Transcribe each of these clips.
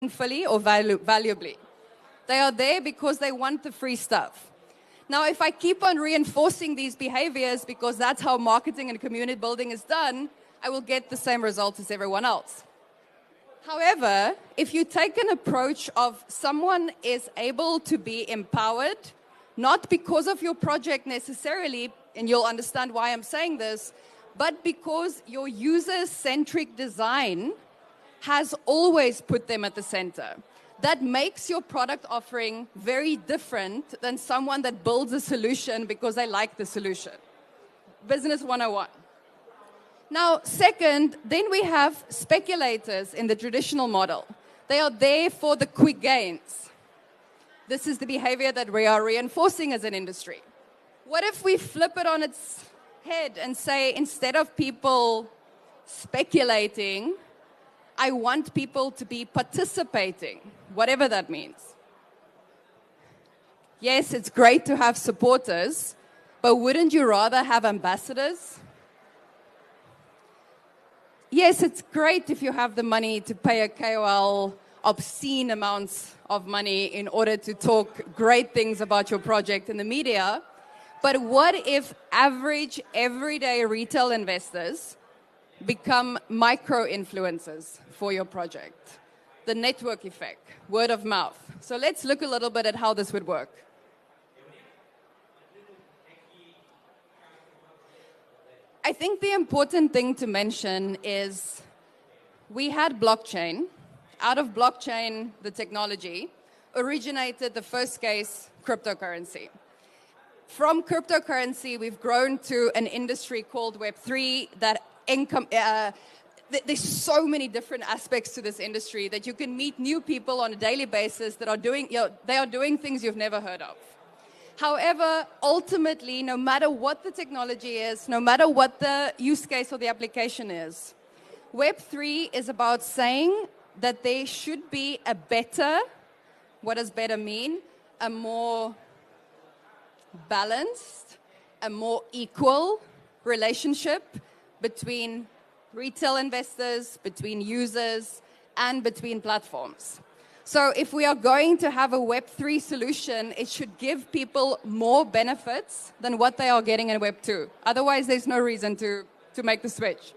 meaningfully or valuably. They are there because they want the free stuff. Now, if I keep on reinforcing these behaviors because that's how marketing and community building is done, I will get the same results as everyone else. However, if you take an approach of someone is able to be empowered, not because of your project necessarily, and you'll understand why I'm saying this, but because your user-centric design has always put them at the center. That makes your product offering very different than someone that builds a solution because they like the solution. Business 101. Now, second, then we have speculators in the traditional model. They are there for the quick gains. This is the behavior that we are reinforcing as an industry. What if we flip it on its head and say, instead of people speculating, I want people to be participating, whatever that means. Yes, it's great to have supporters, but wouldn't you rather have ambassadors? Yes, it's great if you have the money to pay a KOL obscene amounts of money in order to talk great things about your project in the media. But what if average, everyday retail investors become micro-influencers for your project? The network effect, word of mouth. So let's look a little bit at how this would work. I think the important thing to mention is we had blockchain. Out of blockchain, the technology, originated the first case, cryptocurrency. From cryptocurrency, we've grown to an industry called Web3 that there's so many different aspects to this industry that you can meet new people on a daily basis that are doing things you've never heard of. However, ultimately, no matter what the technology is, no matter what the use case or the application is, Web3 is about saying that there should be a better, what does better mean? A more balanced, a more equal relationship between retail investors, between users, and between platforms. So if we are going to have a Web3 solution, it should give people more benefits than what they are getting in Web2. Otherwise, there's no reason to make the switch.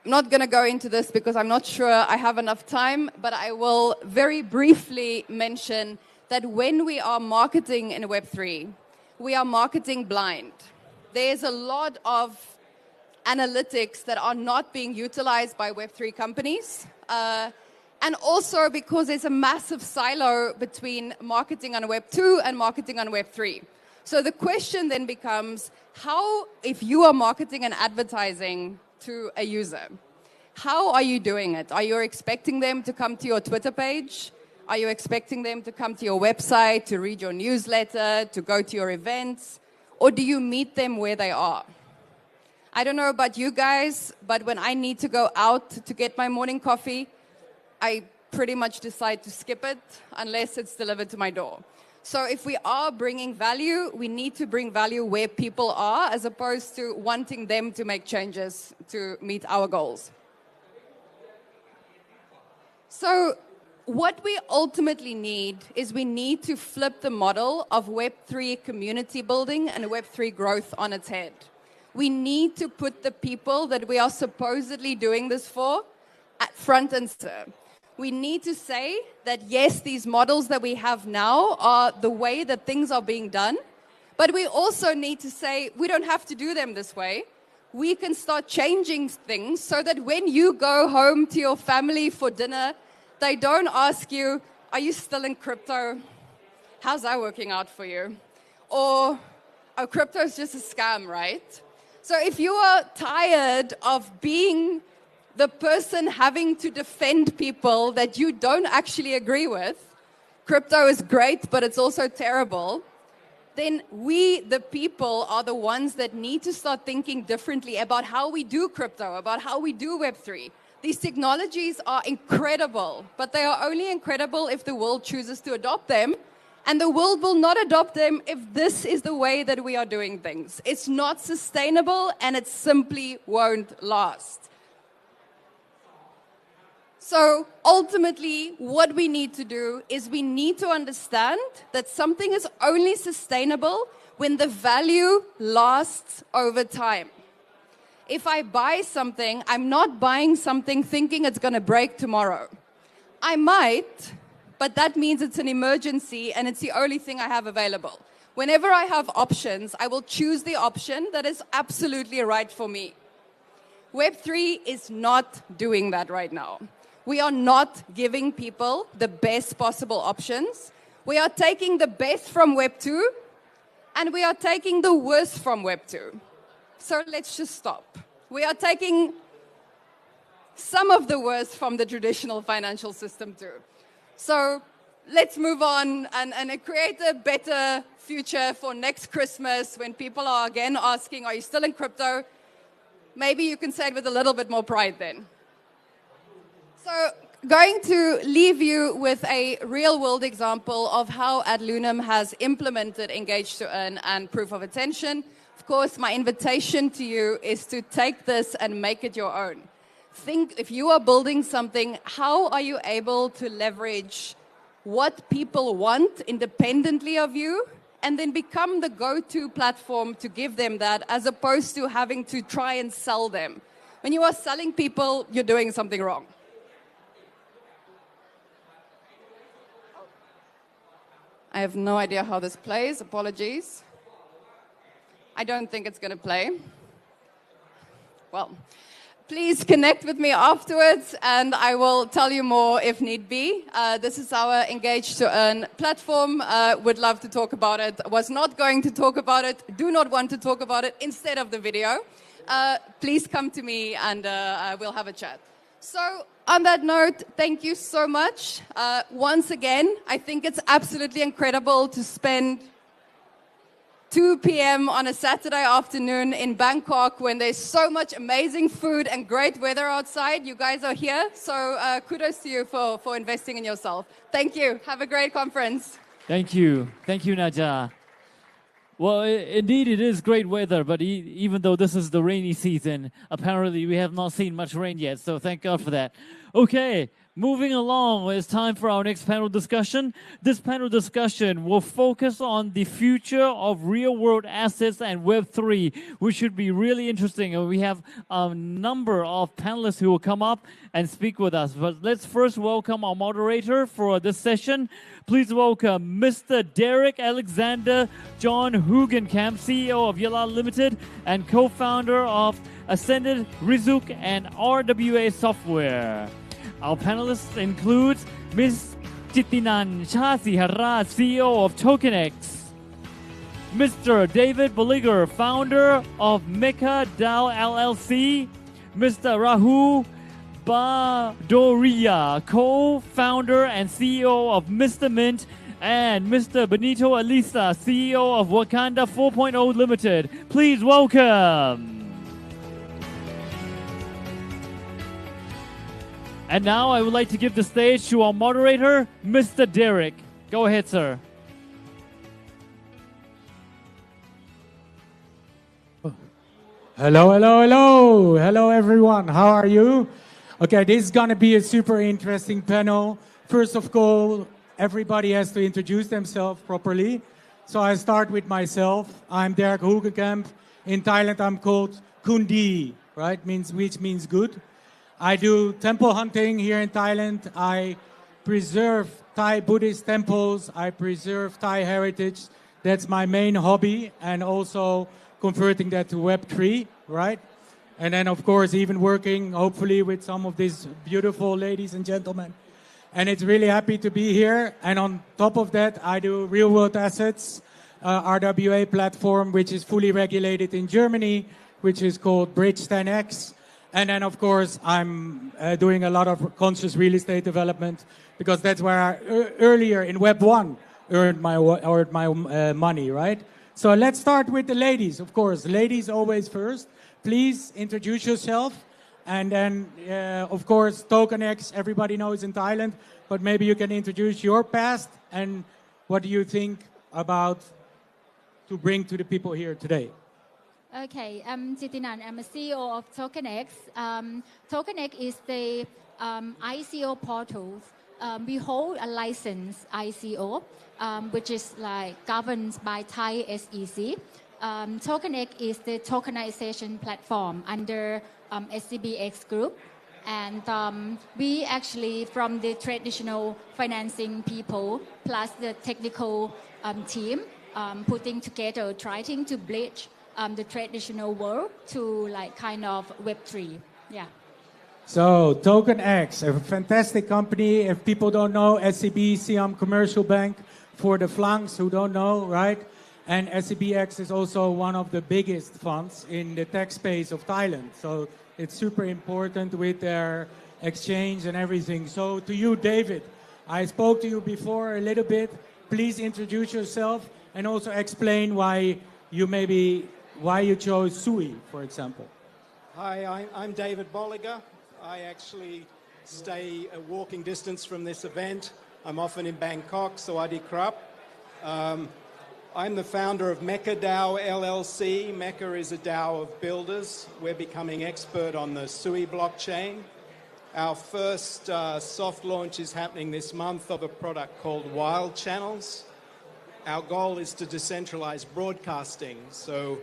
I'm not going to go into this because I'm not sure I have enough time, but I will very briefly mention that when we are marketing in Web3, we are marketing blind. There's a lot of analytics that are not being utilized by Web3 companies. And also because there's a massive silo between marketing on Web2 and marketing on Web3. So the question then becomes, how, if you are marketing and advertising to a user, how are you doing it? Are you expecting them to come to your Twitter page? Are you expecting them to come to your website, to read your newsletter, to go to your events? Or do you meet them where they are? I don't know about you guys, but when I need to go out to get my morning coffee, I pretty much decide to skip it unless it's delivered to my door. So if we are bringing value, we need to bring value where people are as opposed to wanting them to make changes to meet our goals. So what we ultimately need is we need to flip the model of Web3 community building and Web3 growth on its head. We need to put the people that we are supposedly doing this for at front and center. We need to say that, yes, these models that we have now are the way that things are being done, but we also need to say we don't have to do them this way. We can start changing things so that when you go home to your family for dinner, they don't ask you, are you still in crypto? How's that working out for you? Or, oh, crypto is just a scam, right? So if you are tired of being the person having to defend people that you don't actually agree with, crypto is great, but it's also terrible, then we, the people, are the ones that need to start thinking differently about how we do crypto, about how we do Web3. These technologies are incredible, but they are only incredible if the world chooses to adopt them. And the world will not adopt them if this is the way that we are doing things. It's not sustainable and it simply won't last. So ultimately, what we need to do is we need to understand that something is only sustainable when the value lasts over time. If I buy something, I'm not buying something thinking it's going to break tomorrow. I might, but that means it's an emergency and it's the only thing I have available. Whenever I have options, I will choose the option that is absolutely right for me. Web3 is not doing that right now. We are not giving people the best possible options. We are taking the best from Web 2, and we are taking the worst from Web 2. So let's just stop. We are taking some of the worst from the traditional financial system too. So let's move on and create a better future for next Christmas when people are again asking, are you still in crypto? Maybe you can say it with a little bit more pride then. So, going to leave you with a real-world example of how Adlunum has implemented Engage to Earn and Proof of Attention. Of course, my invitation to you is to take this and make it your own. Think, if you are building something, how are you able to leverage what people want independently of you and then become the go-to platform to give them that, as opposed to having to try and sell them. When you are selling people, you're doing something wrong. I have no idea how this plays. Apologies. I don't think it's going to play. Well, please connect with me afterwards, and I will tell you more if need be. This is our Engage to Earn platform. Would love to talk about it. Was not going to talk about it. Do not want to talk about it instead of the video. Please come to me, and we'll have a chat. So, on that note, thank you so much. Once again, I think it's absolutely incredible to spend 2 p.m. on a Saturday afternoon in Bangkok when there's so much amazing food and great weather outside. You guys are here, so kudos to you for investing in yourself. Thank you. Have a great conference. Thank you. Thank you, Naja. Well, indeed, it is great weather, but even though this is the rainy season, apparently we have not seen much rain yet, so thank God for that. Okay, moving along, it's time for our next panel discussion. This panel discussion will focus on the future of real-world assets and Web3, which should be really interesting. And we have a number of panelists who will come up and speak with us. But let's first welcome our moderator for this session. Please welcome Mr. Derek Alexander John Hugenkamp, CEO of Yala Limited and co-founder of Ascended, Rizuk, and RWA Software. Our panelists include Ms. Chitinan Chasihara, CEO of TokenX, Mr. David Bolliger, founder of Mecca DAO LLC, Mr. Rahul Badoria, co-founder and CEO of Mr. Mint, and Mr. Benito Alisa, CEO of Wakanda 4.0 Limited. Please welcome. And now I would like to give the stage to our moderator, Mr. Derek. Go ahead, sir. Hello, hello, hello. Hello, everyone. How are you? Okay, this is going to be a super interesting panel. First of all, everybody has to introduce themselves properly. So I start with myself. I'm Derek Hoekenkamp. In Thailand, I'm called Kundi, right? Which means good. I do temple hunting here in Thailand. I preserve Thai Buddhist temples. I preserve Thai heritage. That's my main hobby. And also converting that to Web3, right? And then, of course, even working, hopefully, with some of these beautiful ladies and gentlemen. And it's really happy to be here. And on top of that, I do real-world assets, RWA platform, which is fully regulated in Germany, which is called Bridge 10X. And then, of course, I'm doing a lot of conscious real estate development, because that's where I earlier in Web 1 earned my money, right? So let's start with the ladies, of course. Ladies always first. Please introduce yourself. And then, of course, TokenX, everybody knows in Thailand, but maybe you can introduce your past and what do you think about to bring to the people here today. Okay, I'm Jitinan. I'm a CEO of TokenX. TokenX is the ICO portals, we hold a license ICO, which is like governed by Thai SEC. TokenX is the tokenization platform under SCBX Group. And we actually, from the traditional financing people, plus the technical team, putting together, trying to bridge the traditional world to like kind of Web3. Yeah. So TokenX, a fantastic company. If people don't know, SCB, Siam Commercial Bank, for the flanks who don't know, right? And SCBX is also one of the biggest funds in the tech space of Thailand. So it's super important with their exchange and everything. So to you, David, I spoke to you before a little bit. Please introduce yourself and also explain why you chose SUI, for example. Hi, I'm David Bolliger. I actually stay a walking distance from this event. I'm often in Bangkok, so Adi Krap. I'm the founder of Mecca DAO LLC. Mecca is a DAO of builders. We're becoming expert on the SUI blockchain. Our first soft launch is happening this month of a product called Wild Channels. Our goal is to decentralize broadcasting. So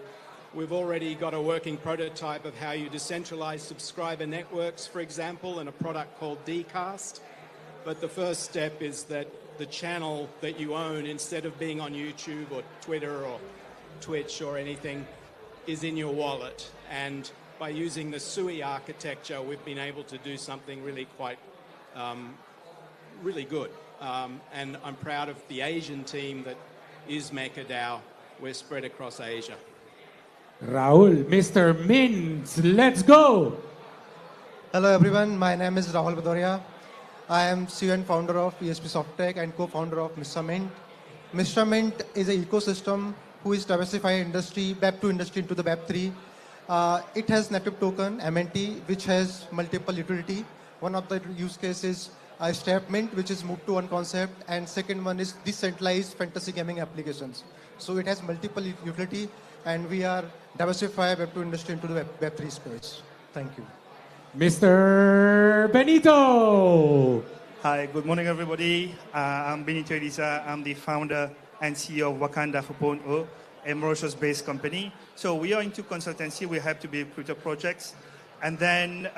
we've already got a working prototype of how you decentralize subscriber networks, for example, in a product called Dcast. But the first step is that the channel that you own, instead of being on YouTube or Twitter or Twitch or anything, is in your wallet. And by using the SUI architecture, we've been able to do something really quite, really good. And I'm proud of the Asian team that is Mecca DAO. We're spread across Asia. Rahul, Mr. Mint, let's go. Hello everyone, my name is Rahul Badoria. I am CEO and founder of ESP Softech and co-founder of Mr. Mint. Mr. Mint is an ecosystem who is diversifying industry, Web2 industry into the Web3. It has native token, MNT, which has multiple utility. One of the use cases is Step Mint, which is moved to one concept, and second one is decentralized fantasy gaming applications. So it has multiple utility, and we are diversifying Web2 industry into the Web3 space. Thank you. Mr. Benito. Hi, good morning, everybody. I'm Benito Eliza. I'm the founder and CEO of Wakanda 4.0, a Mauritius-based company. So we are into consultancy. We have to build crypto projects. And then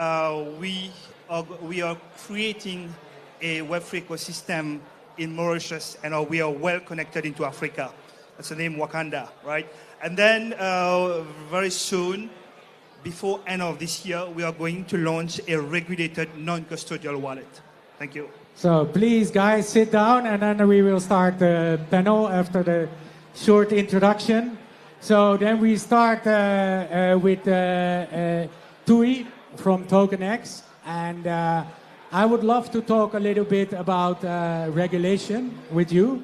we are creating a Web3 ecosystem in Mauritius, and we are well connected into Africa. That's the name Wakanda, right? And then very soon, before end of this year, we are going to launch a regulated non-custodial wallet. Thank you. So please, guys, sit down, and then we will start the panel after the short introduction. So then we start with Tui from TokenX, and I would love to talk a little bit about regulation with you,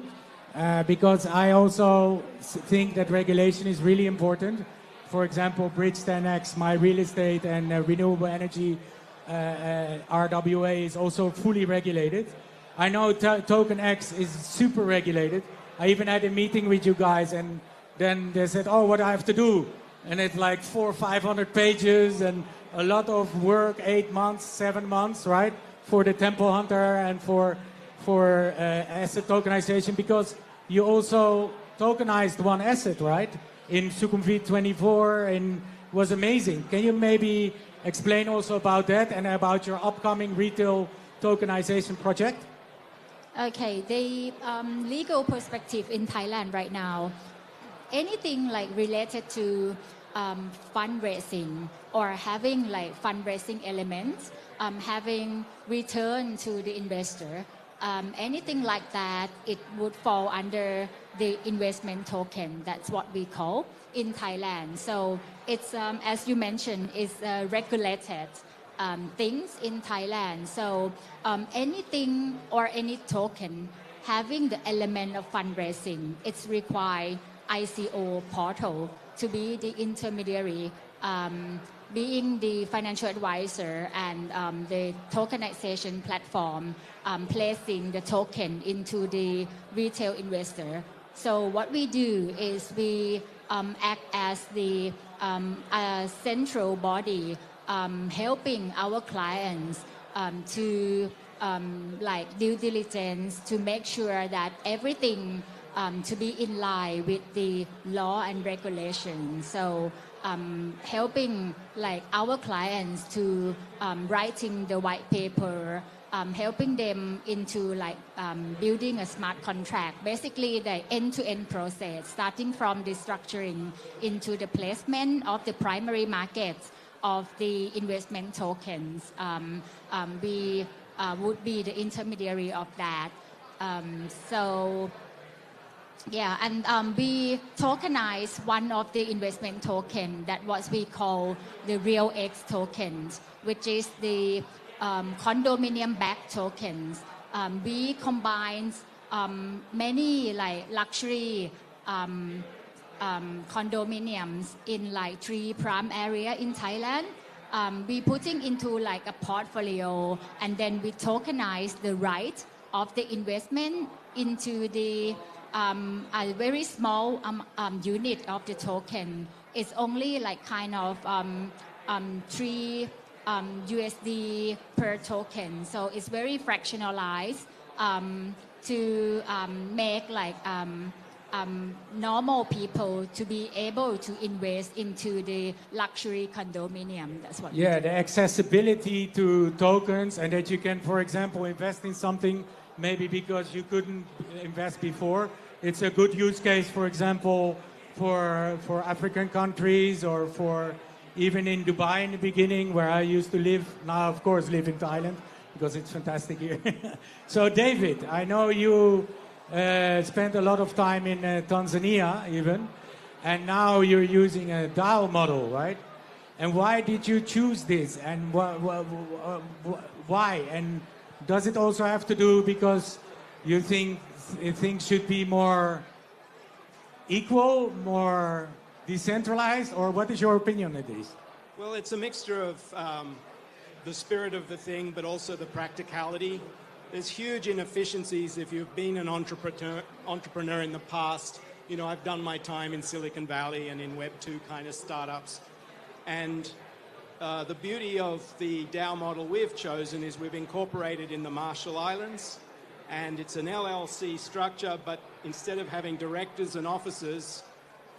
because I also think that regulation is really important. For example, Bridge 10X, my real estate and renewable energy RWA is also fully regulated. I know TokenX is super regulated. I even had a meeting with you guys, and then they said, oh, what I have to do? And it's like 400 or 500 pages and a lot of work, 8 months, 7 months, right? For the Temple Hunter and for asset tokenization, because you also tokenized one asset, right? In Sukhumvit 24, and was amazing. Can you maybe explain also about that and about your upcoming retail tokenization project? Okay, the legal perspective in Thailand right now, anything like related to fundraising or having like fundraising elements, having return to the investor, anything like that, it would fall under the investment token. That's what we call in Thailand. So it's, as you mentioned, it's regulated things in Thailand. So anything or any token having the element of fundraising, it's required ICO portal to be the intermediary, being the financial advisor and the tokenization platform, placing the token into the retail investor. So what we do is we act as the central body helping our clients to like due diligence to make sure that everything to be in line with the law and regulations. So helping like our clients to writing the white paper, helping them into like building a smart contract, basically the end-to-end process, starting from the structuring into the placement of the primary markets of the investment tokens. We would be the intermediary of that. So yeah, and we tokenize one of the investment token that what we call the Real X tokens, which is the condominium backed tokens. We combine many like luxury condominiums in like 3 prime area in Thailand. We putting into like a portfolio, and then we tokenize the right of the investment into the a very small unit of the token. It's only like kind of 3 USD per token. So it's very fractionalized to make like normal people to be able to invest into the luxury condominium. That's what. Yeah, the accessibility to tokens, and that you can, for example, invest in something maybe because you couldn't invest before. It's a good use case, for example, for African countries, or for even in Dubai in the beginning, where I used to live. Now, of course, live in Thailand because it's fantastic here. So, David, I know you spent a lot of time in Tanzania even, and now you're using a DAO model, right? And why did you choose this, and why? And does it also have to do because you think things should be more equal, more decentralized, or what is your opinion on this? Well, it's a mixture of the spirit of the thing, but also the practicality. There's huge inefficiencies if you've been an entrepreneur in the past. You know, I've done my time in Silicon Valley and in Web 2 kind of startups. And the beauty of the DAO model we've chosen is we've incorporated in the Marshall Islands, and it's an LLC structure, but instead of having directors and officers,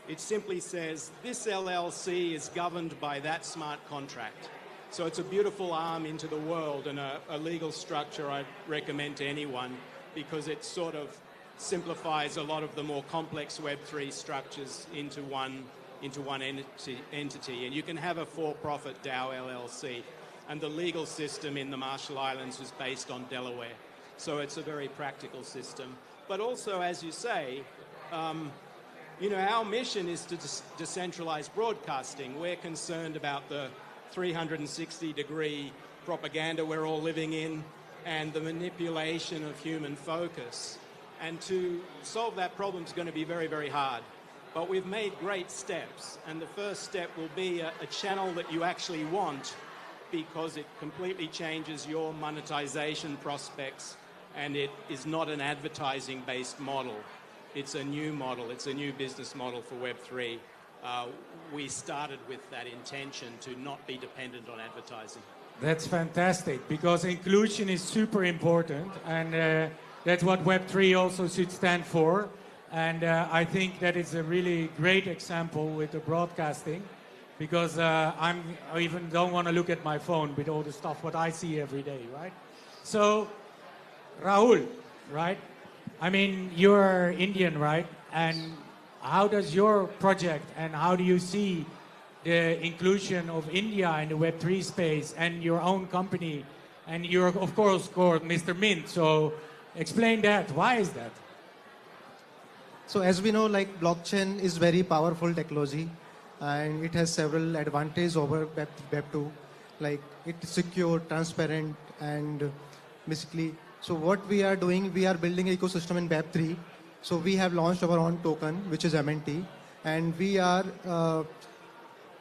it simply says this LLC is governed by that smart contract. So it's a beautiful arm into the world, and a legal structure I'd recommend to anyone, because it sort of simplifies a lot of the more complex Web3 structures into one entity. And you can have a for-profit DAO LLC. And the legal system in the Marshall Islands is based on Delaware. So it's a very practical system. But also, as you say, you know, our mission is to decentralize broadcasting. We're concerned about the 360-degree propaganda we're all living in, and the manipulation of human focus. And to solve that problem is going to be very, very hard. But we've made great steps, and the first step will be a channel that you actually want, because it completely changes your monetization prospects, and it is not an advertising-based model. It's a new model. It's a new business model for Web3. We started with that intention to not be dependent on advertising. That's fantastic, because inclusion is super important, and that's what Web3 also should stand for. And I think that is a really great example with the broadcasting, because I even don't want to look at my phone with all the stuff what I see every day, right? So, Rahul, right? I mean, you're Indian, right? And how does your project, and how do you see the inclusion of India in the Web3 space and your own company? And you're, of course, called Mr. Mint. So explain that. Why is that? So as we know, like blockchain is very powerful technology, and it has several advantages over Web 2. Like it's secure, transparent, and basically, so what we are doing, we are building an ecosystem in Web 3. So we have launched our own token, which is MNT, and we are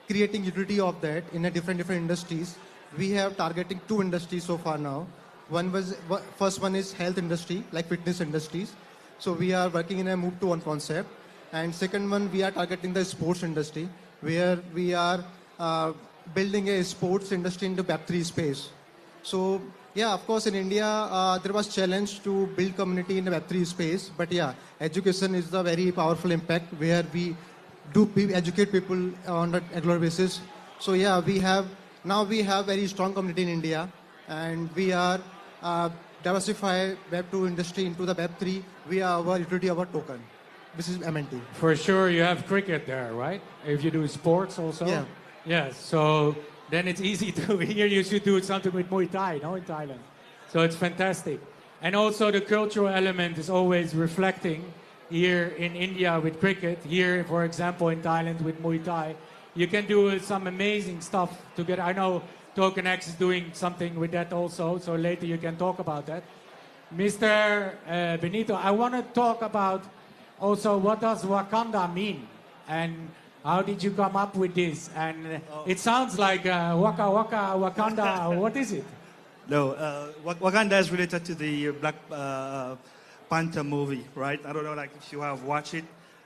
creating utility of that in a different industries. We have targeting 2 industries so far now. First one is health industry, like fitness industries. So we are working in a move to one concept. And second one, we are targeting the sports industry, where we are building a sports industry in the Web3 space. So yeah, of course, in India, there was challenge to build community in the Web3 space. But yeah, education is the very powerful impact where we do educate people on a regular basis. So yeah, we have very strong community in India, and we are diversify Web2 industry into the Web3 via our utility, our token. This is MNT. For sure, you have cricket there, right? If you do sports also? Yeah. Yes, so then it's easy to hear you should do something with Muay Thai, no, in Thailand. So it's fantastic. And also the cultural element is always reflecting here in India with cricket, here, for example, in Thailand with Muay Thai. You can do some amazing stuff together. I know TokenX is doing something with that also, so later you can talk about that. Mr. Benito, I want to talk about also what does Wakanda mean? And how did you come up with this? And it sounds like Waka Waka Wakanda. What is it? No, Wakanda is related to the Black Panther movie, right? I don't know, like if you have watched it,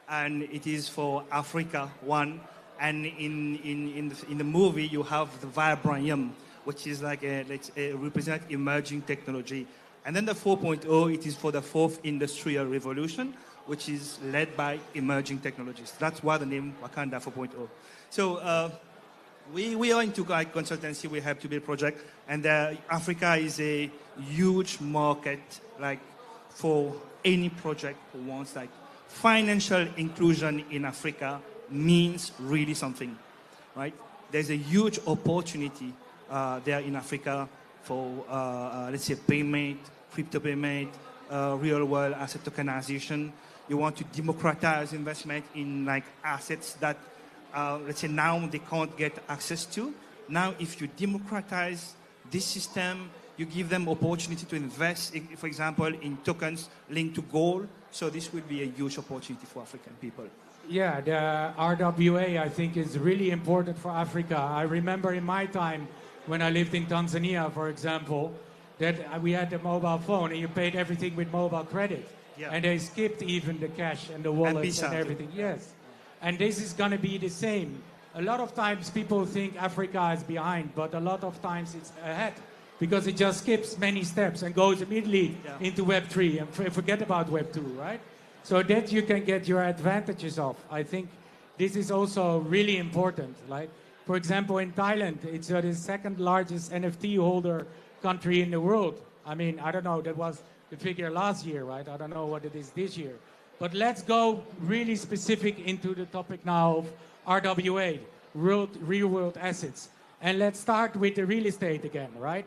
and it is for Africa one. And in the movie, you have the vibranium, which is like represent emerging technology. And then the 4.0, it is for the fourth industrial revolution, which is led by emerging technologies. That's why the name Wakanda 4.0. So we are into like consultancy. We have to build project, and Africa is a huge market, like for any project who wants like financial inclusion in Africa means really something, right? There's a huge opportunity there in Africa for let's say payment, crypto payment, real world asset tokenization. You want to democratize investment in like assets that let's say now they can't get access to. Now, if you democratize this system, you give them opportunity to invest, for example, in tokens linked to gold. So this will be a huge opportunity for African people. Yeah, the RWA, I think, is really important for Africa. I remember in my time when I lived in Tanzania, for example, that we had the mobile phone and you paid everything with mobile credit. Yeah. And they skipped even the cash and the wallets and everything. Yes. And this is going to be the same. A lot of times people think Africa is behind, but a lot of times it's ahead because it just skips many steps and goes immediately into Web3 and forget about Web2, right? So that you can get your advantages of. I think this is also really important. Like, for example, in Thailand, it's the second largest NFT holder country in the world. I mean, I don't know, that was the figure last year, right? I don't know what it is this year. But let's go really specific into the topic now of RWA, real world assets. And let's start with the real estate again, right?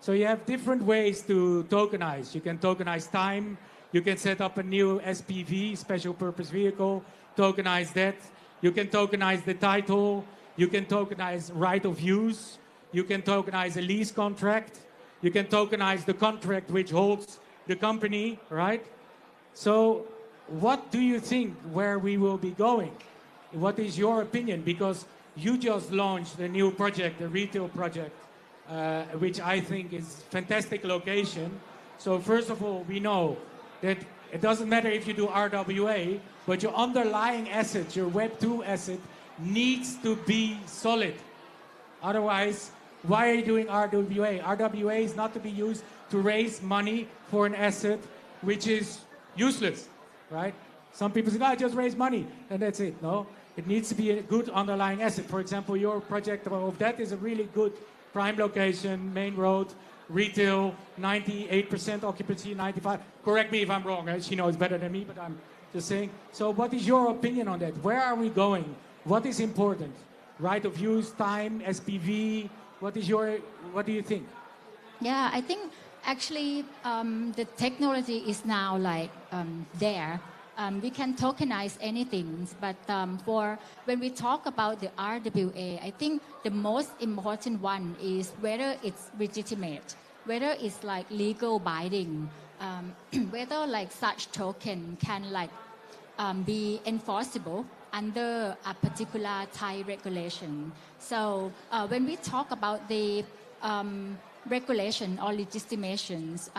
So you have different ways to tokenize. You can tokenize time. You can set up a new SPV, special purpose vehicle, tokenize that. You can tokenize the title. You can tokenize right of use. You can tokenize a lease contract. You can tokenize the contract which holds the company, right? So what do you think where we will be going? What is your opinion? Because you just launched a new project, a retail project, which I think is fantastic location. So first of all, we know that it doesn't matter if you do RWA, but your underlying asset, your Web2 asset, needs to be solid. Otherwise, why are you doing RWA? RWA is not to be used to raise money for an asset which is useless, right? Some people say, no, I just raise money, and that's it. No, it needs to be a good underlying asset. For example, your project of that is a really good prime location, main road, retail, 98% occupancy, 95%. Correct me if I'm wrong. She knows better than me, but I'm just saying. So what is your opinion on that? Where are we going? What is important? Right of use, time, SPV? What do you think? Yeah, I think actually the technology is now like there. We can tokenize anything, but for when we talk about the RWA, I think the most important one is whether it's legitimate, whether it's like legal binding, whether like such token can like be enforceable under a particular Thai regulation. So when we talk about the regulation or legitimations,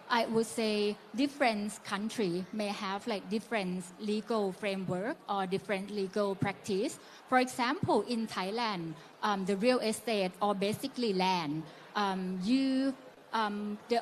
I would say different country may have like different legal framework or different legal practice. For example, in Thailand, the real estate or basically land, the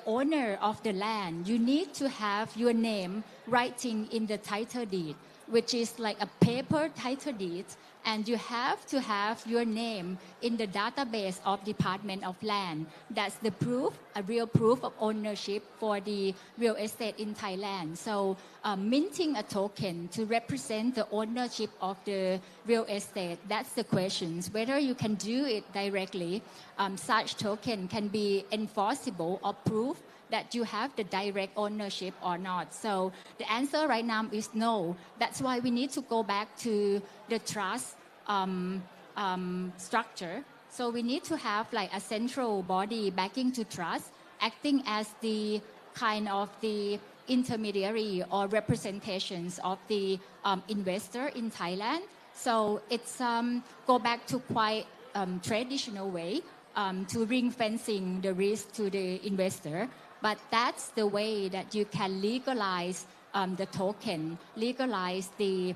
owner of the land, you need to have your name writing in the title deed, which is like a paper title deed, and you have to have your name in the database of Department of Land. That's the proof, a real proof of ownership for the real estate in Thailand. So minting a token to represent the ownership of the real estate, that's the questions. Whether you can do it directly, such token can be enforceable or proof that you have the direct ownership or not. So the answer right now is no. That's why we need to go back to the trust structure. So we need to have like a central body backing to trust, acting as the kind of the intermediary or representations of the investor in Thailand. So it's go back to quite traditional way to ring fencing the risk to the investor. But that's the way that you can legalize the token, legalize the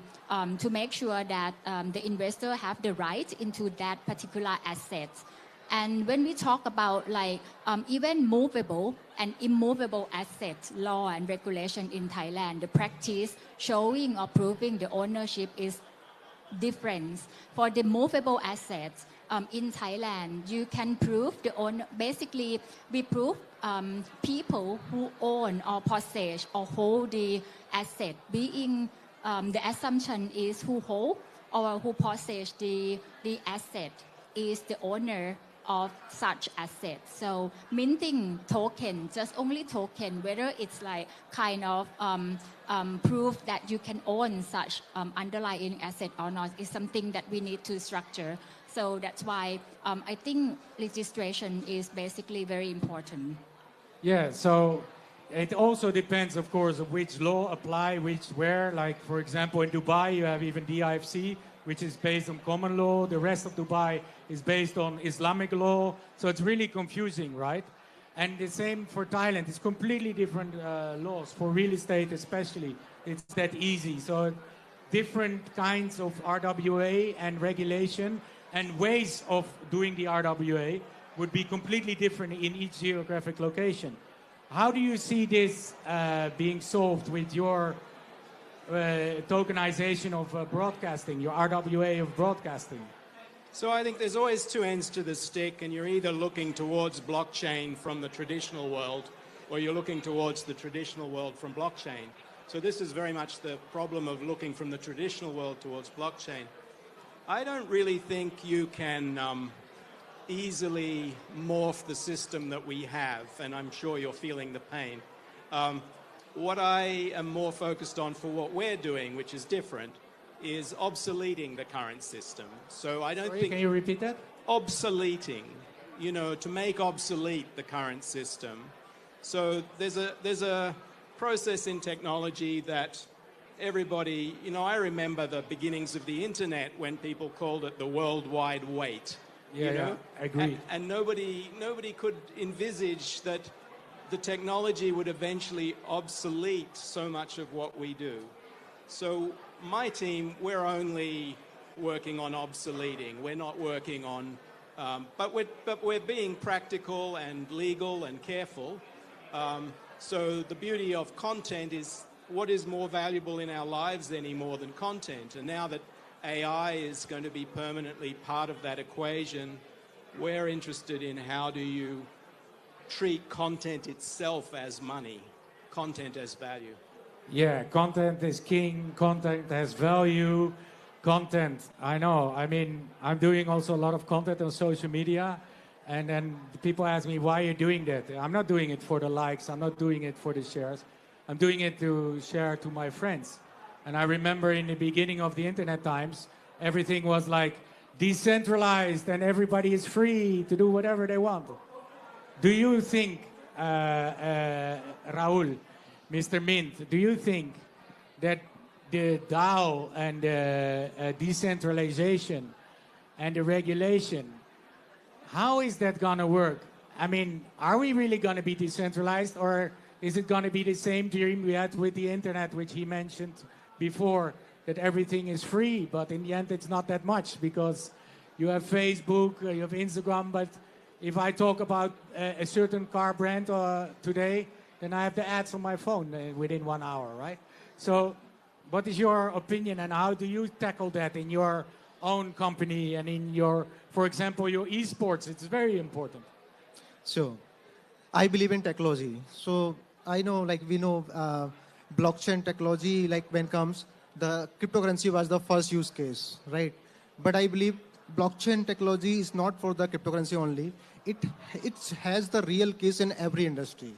to make sure that the investor have the right into that particular asset. And when we talk about like even movable and immovable asset law and regulation in Thailand, the practice showing or proving the ownership is different. For the movable assets in Thailand, you can prove the own. Basically, we prove people who own or possess or hold the asset. Being the assumption is who hold or who possess the asset is the owner of such assets. So minting token, just only token, whether it's like kind of proof that you can own such underlying asset or not, is something that we need to structure. So that's why I think registration is basically very important. Yeah, so it also depends, of course, of which law apply, where. Like, for example, in Dubai, you have even DIFC, which is based on common law. The rest of Dubai is based on Islamic law. So it's really confusing, right? And the same for Thailand. It's completely different laws. For real estate especially, it's that easy. So different kinds of RWA and regulation and ways of doing the RWA would be completely different in each geographic location. How do you see this being solved with your tokenization of broadcasting, your RWA of broadcasting? So I think there's always two ends to the stick, and you're either looking towards blockchain from the traditional world, or you're looking towards the traditional world from blockchain. So this is very much the problem of looking from the traditional world towards blockchain. I don't really think you can easily morph the system that we have, and I'm sure you're feeling the pain. What I am more focused on for what we're doing, which is different, is obsoleting the current system. So I don't think... Can you repeat that? Obsoleting, you know, to make obsolete the current system. So there's a process in technology that everybody, you know, I remember the beginnings of the internet when people called it the worldwide wait. Yeah, you know? yeah, I agree. And nobody could envisage that the technology would eventually obsolete so much of what we do. So my team, we're only working on obsoleting. We're not working on, but we're being practical and legal and careful. So the beauty of content is what is more valuable in our lives anymore than content. And now that AI is going to be permanently part of that equation, we're interested in how do you treat content itself as money, content as value. Yeah, content is king, content has value, content, I know. I mean, I'm doing also a lot of content on social media, and then people ask me, why are you doing that? I'm not doing it for the likes, I'm not doing it for the shares. I'm doing it to share to my friends. And I remember in the beginning of the internet times, everything was like decentralized and everybody is free to do whatever they want. Do you think, Raul, Mr. Mint, do you think that the DAO and the decentralization and the regulation, how is that going to work? I mean, are we really going to be decentralized, or is it going to be the same dream we had with the internet, which he mentioned before, that everything is free, but in the end it's not that much, because you have Facebook, you have Instagram, but If I talk about a certain car brand today, then I have the ads on my phone within 1 hour, right? So what is your opinion and how do you tackle that in your own company and in your, for example, your esports? It's very important. So, I believe in technology. So, I know, like, we know blockchain technology, like, when comes, the cryptocurrency was the first use case, right? But I believe blockchain technology is not for the cryptocurrency only. It has the real case in every industry.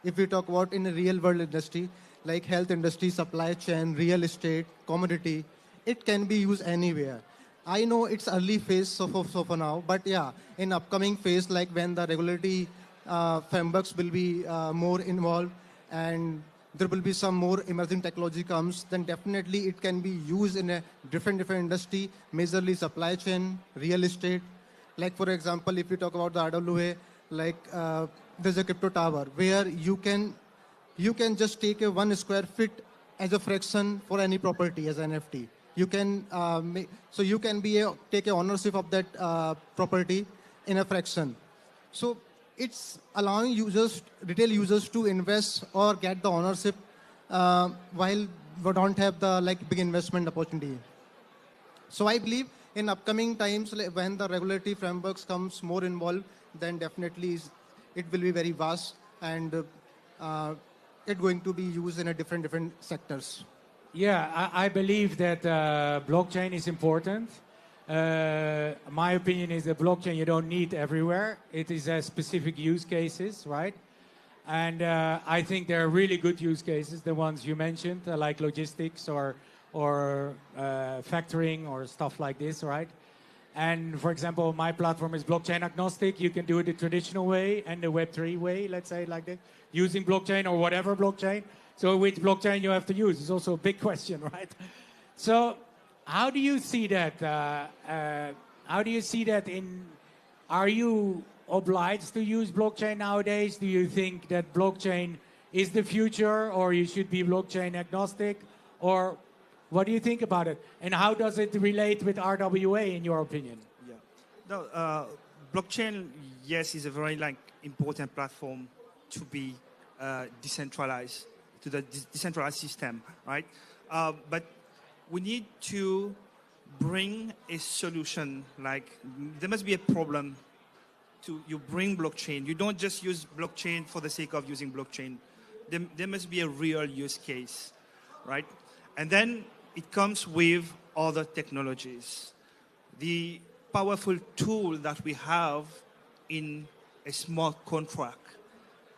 If we talk about in a real world industry, like health industry, supply chain, real estate, commodity, it can be used anywhere. I know it's early phase so for now, but yeah, in upcoming phase, like when the regulatory frameworks will be more involved and there will be some more emerging technology comes, then definitely it can be used in a different industry, majorly supply chain, real estate. Like for example, if you talk about the RWA, like there's a crypto tower where you can just take a 1 square feet as a fraction for any property as an NFT. You can so you can take a ownership of that property in a fraction. So it's allowing users, retail users, to invest or get the ownership while we don't have the like big investment opportunity. So I believe in upcoming times, when the regulatory frameworks comes more involved, then definitely it will be very vast and it going to be used in a different sectors. Yeah, I believe that blockchain is important. My opinion is that blockchain you don't need everywhere. It is a specific use cases, right? And I think there are really good use cases, the ones you mentioned, like logistics or factoring or stuff like this, right? And for example, my platform is blockchain agnostic. You can do it the traditional way and the Web3 way, let's say like that, using blockchain or whatever blockchain. So which blockchain you have to use is also a big question, right? So how do you see that? How do you see that are you obliged to use blockchain nowadays? Do you think that blockchain is the future or you should be blockchain agnostic? Or what do you think about it? And how does it relate with RWA in your opinion? Yeah. No, blockchain, yes, is a very important platform to be decentralized, to the decentralized system, right? But we need to bring a solution. Like there must be a problem to you bring blockchain. You don't just use blockchain for the sake of using blockchain. There must be a real use case, right? And then it comes with other technologies. The powerful tool that we have in a smart contract.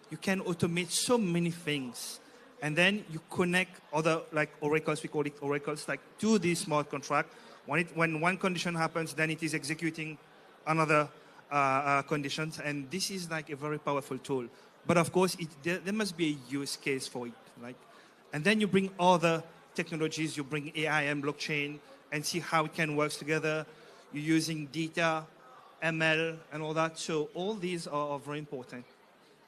You can automate so many things. And then you connect other, like oracles, we call it oracles, like to this smart contract. When one condition happens, then it is executing another conditions. And this is like a very powerful tool. But of course, there must be a use case for it. And then you bring other technologies, you bring AI and blockchain and see how it can work together. You're using data, ML, and all that. So all these are very important.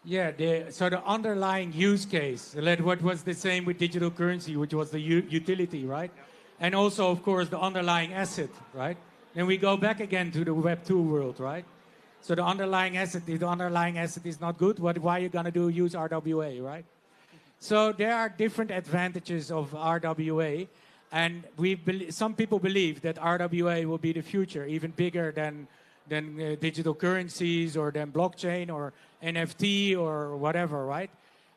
Yeah, so the underlying use case, what was the same with digital currency, which was the utility, right? And also, of course, the underlying asset, right? And we go back again to the Web 2 world, right? So the underlying asset, if the underlying asset is not good, why are you going to use RWA, right? So there are different advantages of RWA, and some people believe that RWA will be the future, even bigger than digital currencies or than blockchain or NFT or whatever, right?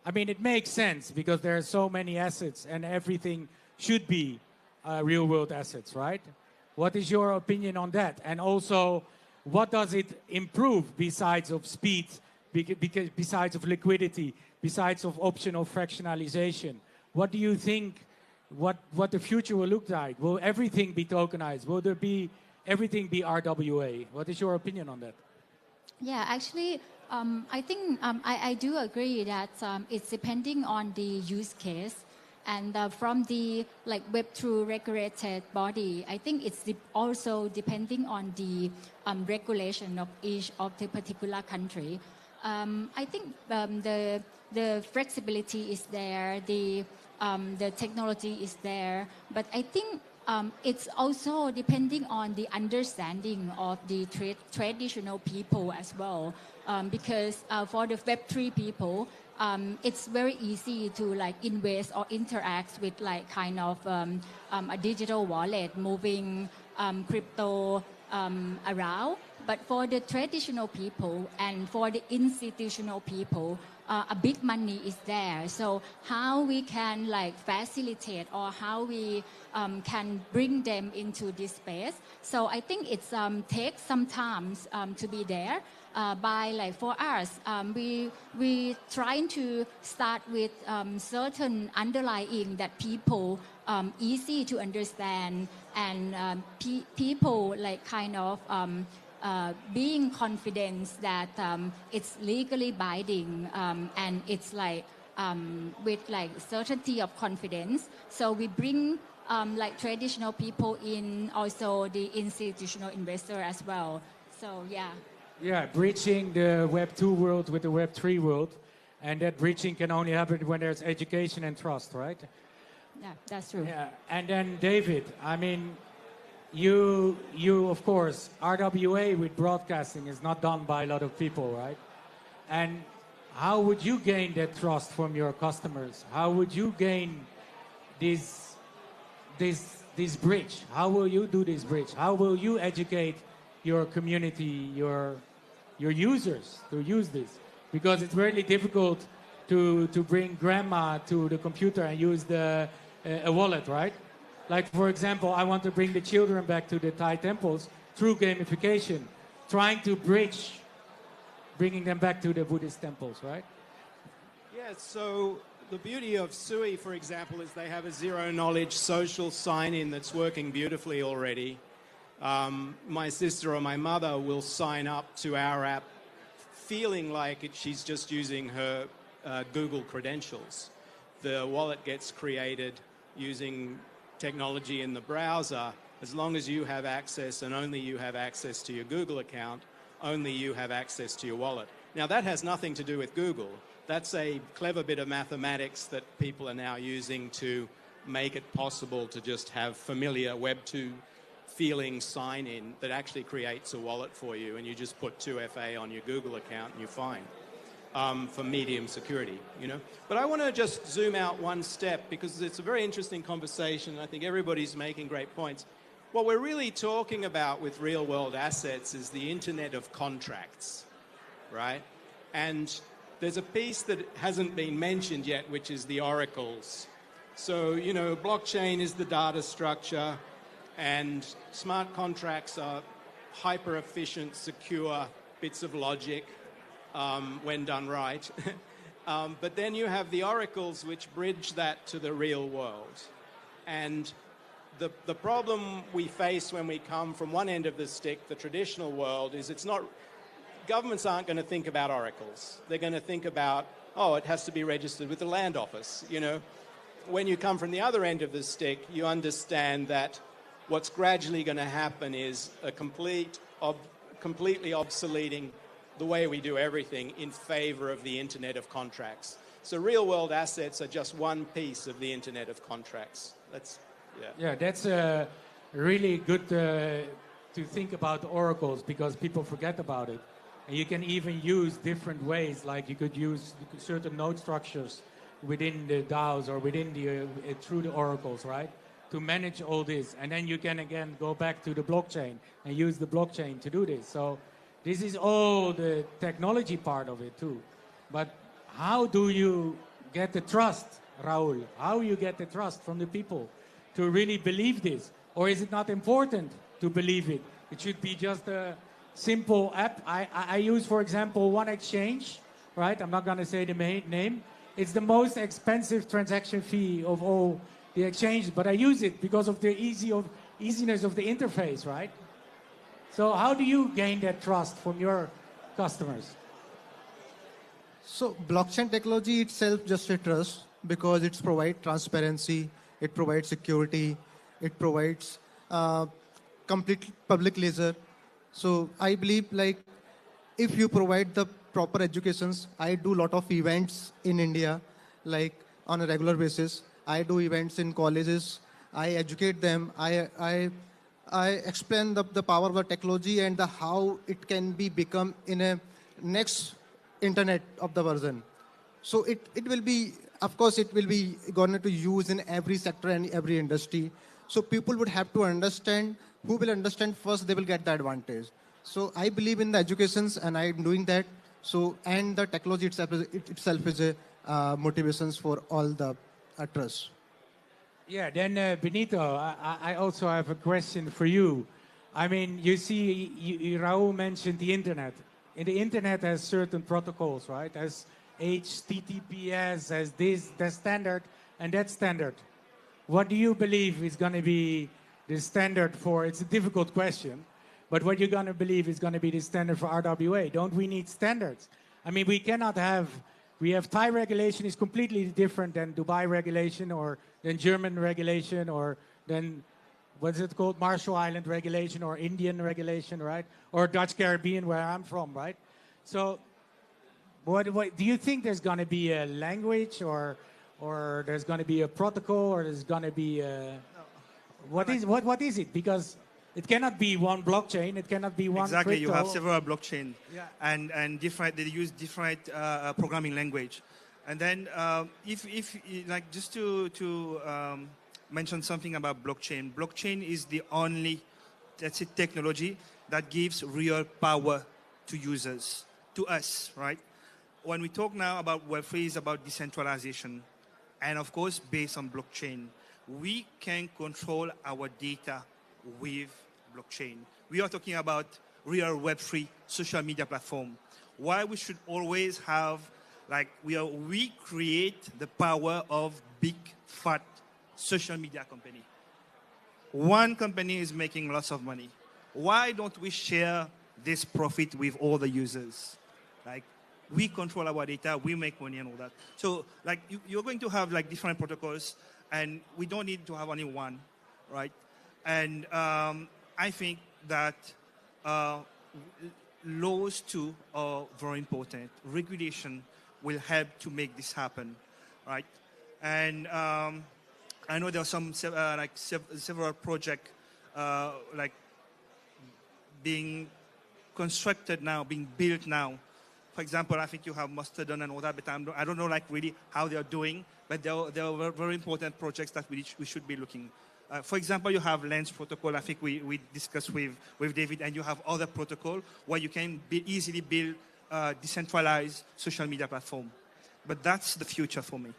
I mean, it makes sense because there are so many assets and everything should be real world assets, right? What is your opinion on that? And also, what does it improve besides of speed, besides of liquidity, besides of optional fractionalization? What do you think, what the future will look like? Will everything be tokenized? Will everything be RWA? What is your opinion on that? Yeah, actually, I think I do agree that it's depending on the use case. And from the Web2 regulated body, I think it's also depending on the regulation of each of the particular country. I think the flexibility is there, the technology is there, but I think it's also depending on the understanding of the traditional people as well. Because for the Web3 people, it's very easy to like invest or interact with like kind of a digital wallet, moving crypto around. But for the traditional people and for the institutional people, a big money is there. So how we can like facilitate or how we can bring them into this space. So I think it's takes some time to be there. By like for us, we trying to start with certain underlying that people easy to understand and people like kind of being confident that it's legally binding and it's like with like certainty of confidence. So we bring like traditional people in, also the institutional investor as well. So yeah. Yeah, bridging the Web 2 world with the Web 3 world. And that bridging can only happen when there's education and trust, right? Yeah, that's true. Yeah, and then David, I mean, you of course, RWA with broadcasting is not done by a lot of people, right? And how would you gain that trust from your customers? How would you gain this bridge? How will you do this bridge? How will you educate your community, your users to use this? Because it's really difficult to bring grandma to the computer and use a wallet, right? Like, for example, I want to bring the children back to the Thai temples through gamification, trying to bridge, bringing them back to the Buddhist temples, right? Yeah, so the beauty of SUI, for example, is they have a zero-knowledge social sign-in that's working beautifully already. My sister or my mother will sign up to our app feeling like she's just using her Google credentials. The wallet gets created using technology in the browser. As long as you have access and only you have access to your Google account, only you have access to your wallet. Now, that has nothing to do with Google. That's a clever bit of mathematics that people are now using to make it possible to just have familiar Web 2 feeling sign-in that actually creates a wallet for you, and you just put 2FA on your Google account and you're fine. For medium security, you know. But I want to just zoom out one step because it's a very interesting conversation. I think everybody's making great points. What we're really talking about with real-world assets is the Internet of contracts, right? And there's a piece that hasn't been mentioned yet, which is the oracles. So, you know, blockchain is the data structure, and smart contracts are hyper-efficient, secure bits of logic. When done right. But then you have the oracles which bridge that to the real world. And the problem we face when we come from one end of the stick, the traditional world, is it's not, governments aren't going to think about oracles. They're going to think about, oh, it has to be registered with the land office, you know. When you come from the other end of the stick, you understand that what's gradually going to happen is a completely obsoleting the way we do everything in favor of the Internet of contracts. So real-world assets are just one piece of the Internet of contracts. Yeah, that's really good to think about oracles because people forget about it. And you can even use different ways, like you could use certain node structures within the DAOs or within through the oracles, right? To manage all this. And then you can again go back to the blockchain and use the blockchain to do this. So this is all the technology part of it too. But how do you get the trust, Raul? How you get the trust from the people to really believe this? Or is it not important to believe it? It should be just a simple app. I use, for example, one exchange, right? I'm not going to say the name. It's the most expensive transaction fee of all the exchanges, but I use it because of the easiness of the interface, right? So how do you gain that trust from your customers? So blockchain technology itself just a trust because it provides transparency, it provides security, it provides complete public ledger. So I believe like if you provide the proper educations, I do a lot of events in India, like on a regular basis. I do events in colleges I educate them. I explain the power of the technology and the how it can be become in a next internet of the version. So it will be, of course, it will be going to use in every sector and every industry. So people would have to understand. Who will understand first, they will get the advantage. So I believe in the educations, and I'm doing that. So and the technology itself is a motivations for all the trust. Yeah, then Benito, I also have a question for you. I mean, you see, Raul mentioned the internet. And the internet has certain protocols, right? As HTTPS, as this, that standard, and that standard. What do you believe is going to be the standard for? It's a difficult question, but what you're going to believe is going to be the standard for RWA? Don't we need standards? I mean, we cannot have. We have Thai regulation is completely different than Dubai regulation or than German regulation or than, what's it called, Marshall Island regulation or Indian regulation, right? Or Dutch Caribbean, where I'm from, right? So what do you think there's going to be a language or there's going to be a protocol or there's going to be a, what is it? Because it cannot be one blockchain. It cannot be one Exactly, crypto. you have several blockchain, Yeah. and different. They use different programming language, and then if like just to mention something about blockchain. Blockchain is the only, that's it, technology that gives real power to users, to us, right? When we talk now about Web3, is about decentralization, and of course based on blockchain, we can control our data with blockchain. We are talking about real Web3 social media platform. Why we should always have, like, we create the power of big, fat social media company. One company is making lots of money. Why don't we share this profit with all the users? Like, we control our data, we make money and all that. So, like, you're going to have, like, different protocols, and we don't need to have only one, right? And I think that laws too are very important. Regulation will help to make this happen, right? And I know there are some several projects like being constructed now, being built now. For example, I think you have Mastodon and all that, but I don't know like really how they are doing. But there are very important projects that we should be looking. For example, you have Lens protocol. I think we discussed with David, and you have other protocol where you can easily build decentralized social media platform. But that's the future for me.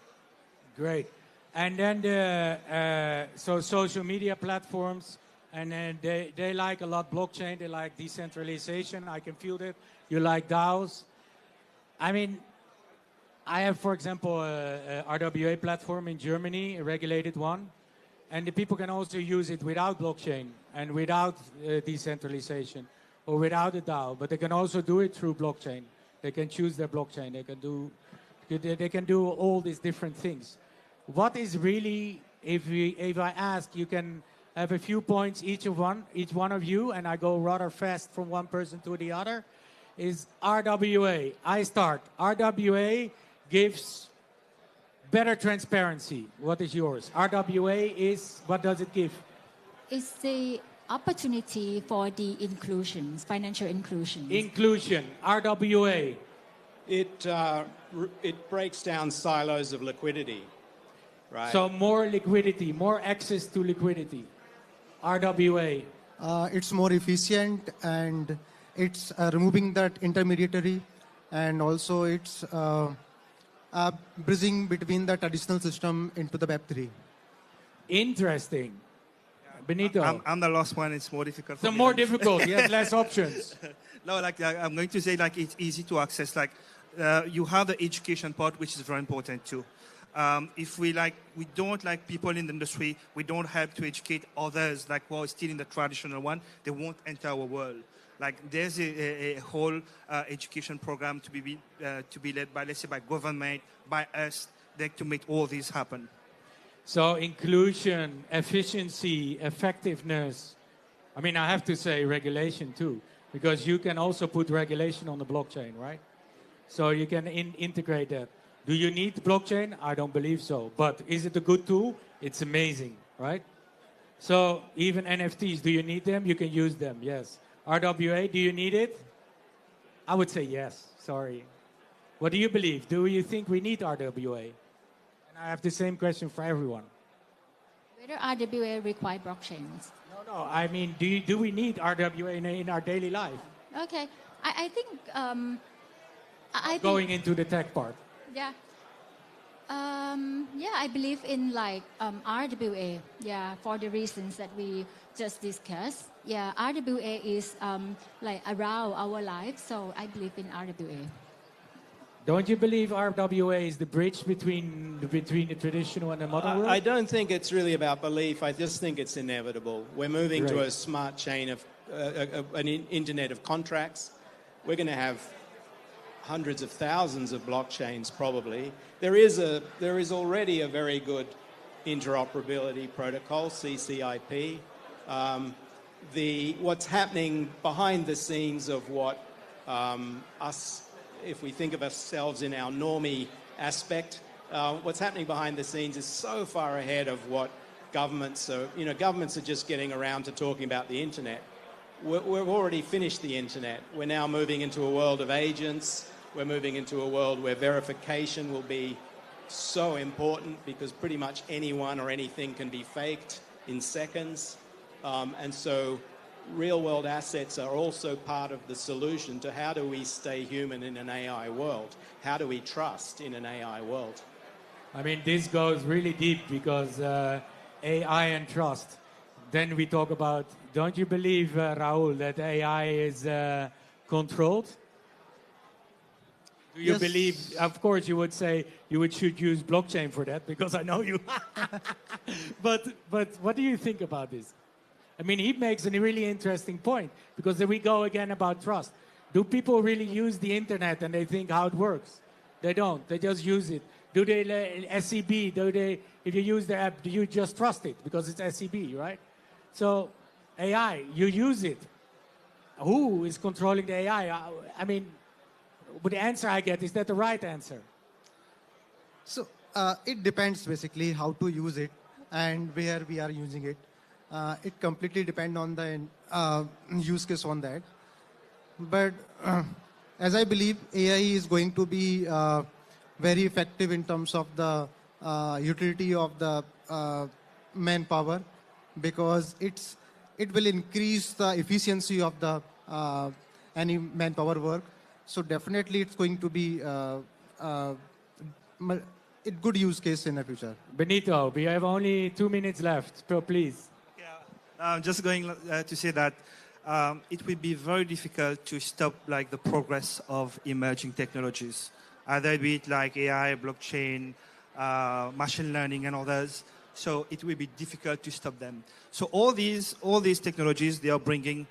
Great. And then so social media platforms, and then they like a lot blockchain. They like decentralization. I can feel that. You like DAOs. I mean, I have, for example, a RWA platform in Germany, a regulated one. And the people can also use it without blockchain and without decentralization or without a DAO. But they can also do it through blockchain. They can choose their blockchain. They can do all these different things. What is really, if I ask, you can have a few points each one of you, and I go rather fast from one person to the other, is RWA. I start. RWA gives better transparency. What is yours? RWA is, what does it give? It's the opportunity for the inclusions, financial inclusion. Inclusion, RWA. It breaks down silos of liquidity, right? So more liquidity, more access to liquidity. RWA. It's more efficient, and it's removing that intermediary, and also it's bridging between the traditional system into the Web3. Interesting. Benito. I'm the last one. It's more difficult. So more difficult. You have less options. No, like I'm going to say, like it's easy to access. Like you have the education part, which is very important too. If we don't like people in the industry, we don't help to educate others, like who are still in the traditional one, they won't enter our world. Like there's a whole education program to be led by, let's say, by government, by us, like, to make all this happen. So inclusion, efficiency, effectiveness. I mean, I have to say regulation too, because you can also put regulation on the blockchain, right? So you can integrate that. Do you need blockchain? I don't believe so. But is it a good tool? It's amazing, right? So even NFTs, do you need them? You can use them, yes. RWA, do you need it? I would say yes, sorry. What do you believe? Do you think we need RWA? And I have the same question for everyone. Whether RWA require blockchains? No, I mean, do we need RWA in our daily life? Okay, I think I Going think, into the tech part. yeah. Yeah, I believe in like RWA. Yeah, for the reasons that we just discussed. Yeah, RWA is like around our life, so I believe in RWA. Don't you believe RWA is the bridge between the traditional and the modern world? I don't think it's really about belief. I just think it's inevitable. We're moving to Right. a smart chain of internet of contracts. We're going to have hundreds of thousands of blockchains probably. There is already a very good interoperability protocol, CCIP. What's happening behind the scenes of what if we think of ourselves in our normie aspect, what's happening behind the scenes is so far ahead of what governments are. Governments are just getting around to talking about the internet. We've already finished the internet. We're now moving into a world of agents. We're moving into a world where verification will be so important because pretty much anyone or anything can be faked in seconds. And so real-world assets are also part of the solution to how do we stay human in an AI world? How do we trust in an AI world? I mean, this goes really deep because AI and trust. Then we talk about, don't you believe, Rahul, that AI is controlled? Do you Yes. believe, of course you would say you should use blockchain for that because I know you. but what do you think about this? I mean, he makes a really interesting point because then we go again about trust. Do people really use the internet and they think how it works? They don't. They just use it. Do they, SEB, if you use the app, do you just trust it because it's SEB, right? So AI, you use it. Who is controlling the AI? I mean, but the answer I get, is that the right answer? So it depends basically how to use it and where we are using it. It completely depends on the use case on that. But as I believe, AI is going to be very effective in terms of the utility of the manpower because it will increase the efficiency of the any manpower work. So definitely it's going to be a good use case in the future. Benito, we have only 2 minutes left, so please. I'm just going to say that it will be very difficult to stop like the progress of emerging technologies, either be it like AI, blockchain, machine learning, and others. So it will be difficult to stop them. So all these technologies, they are bringing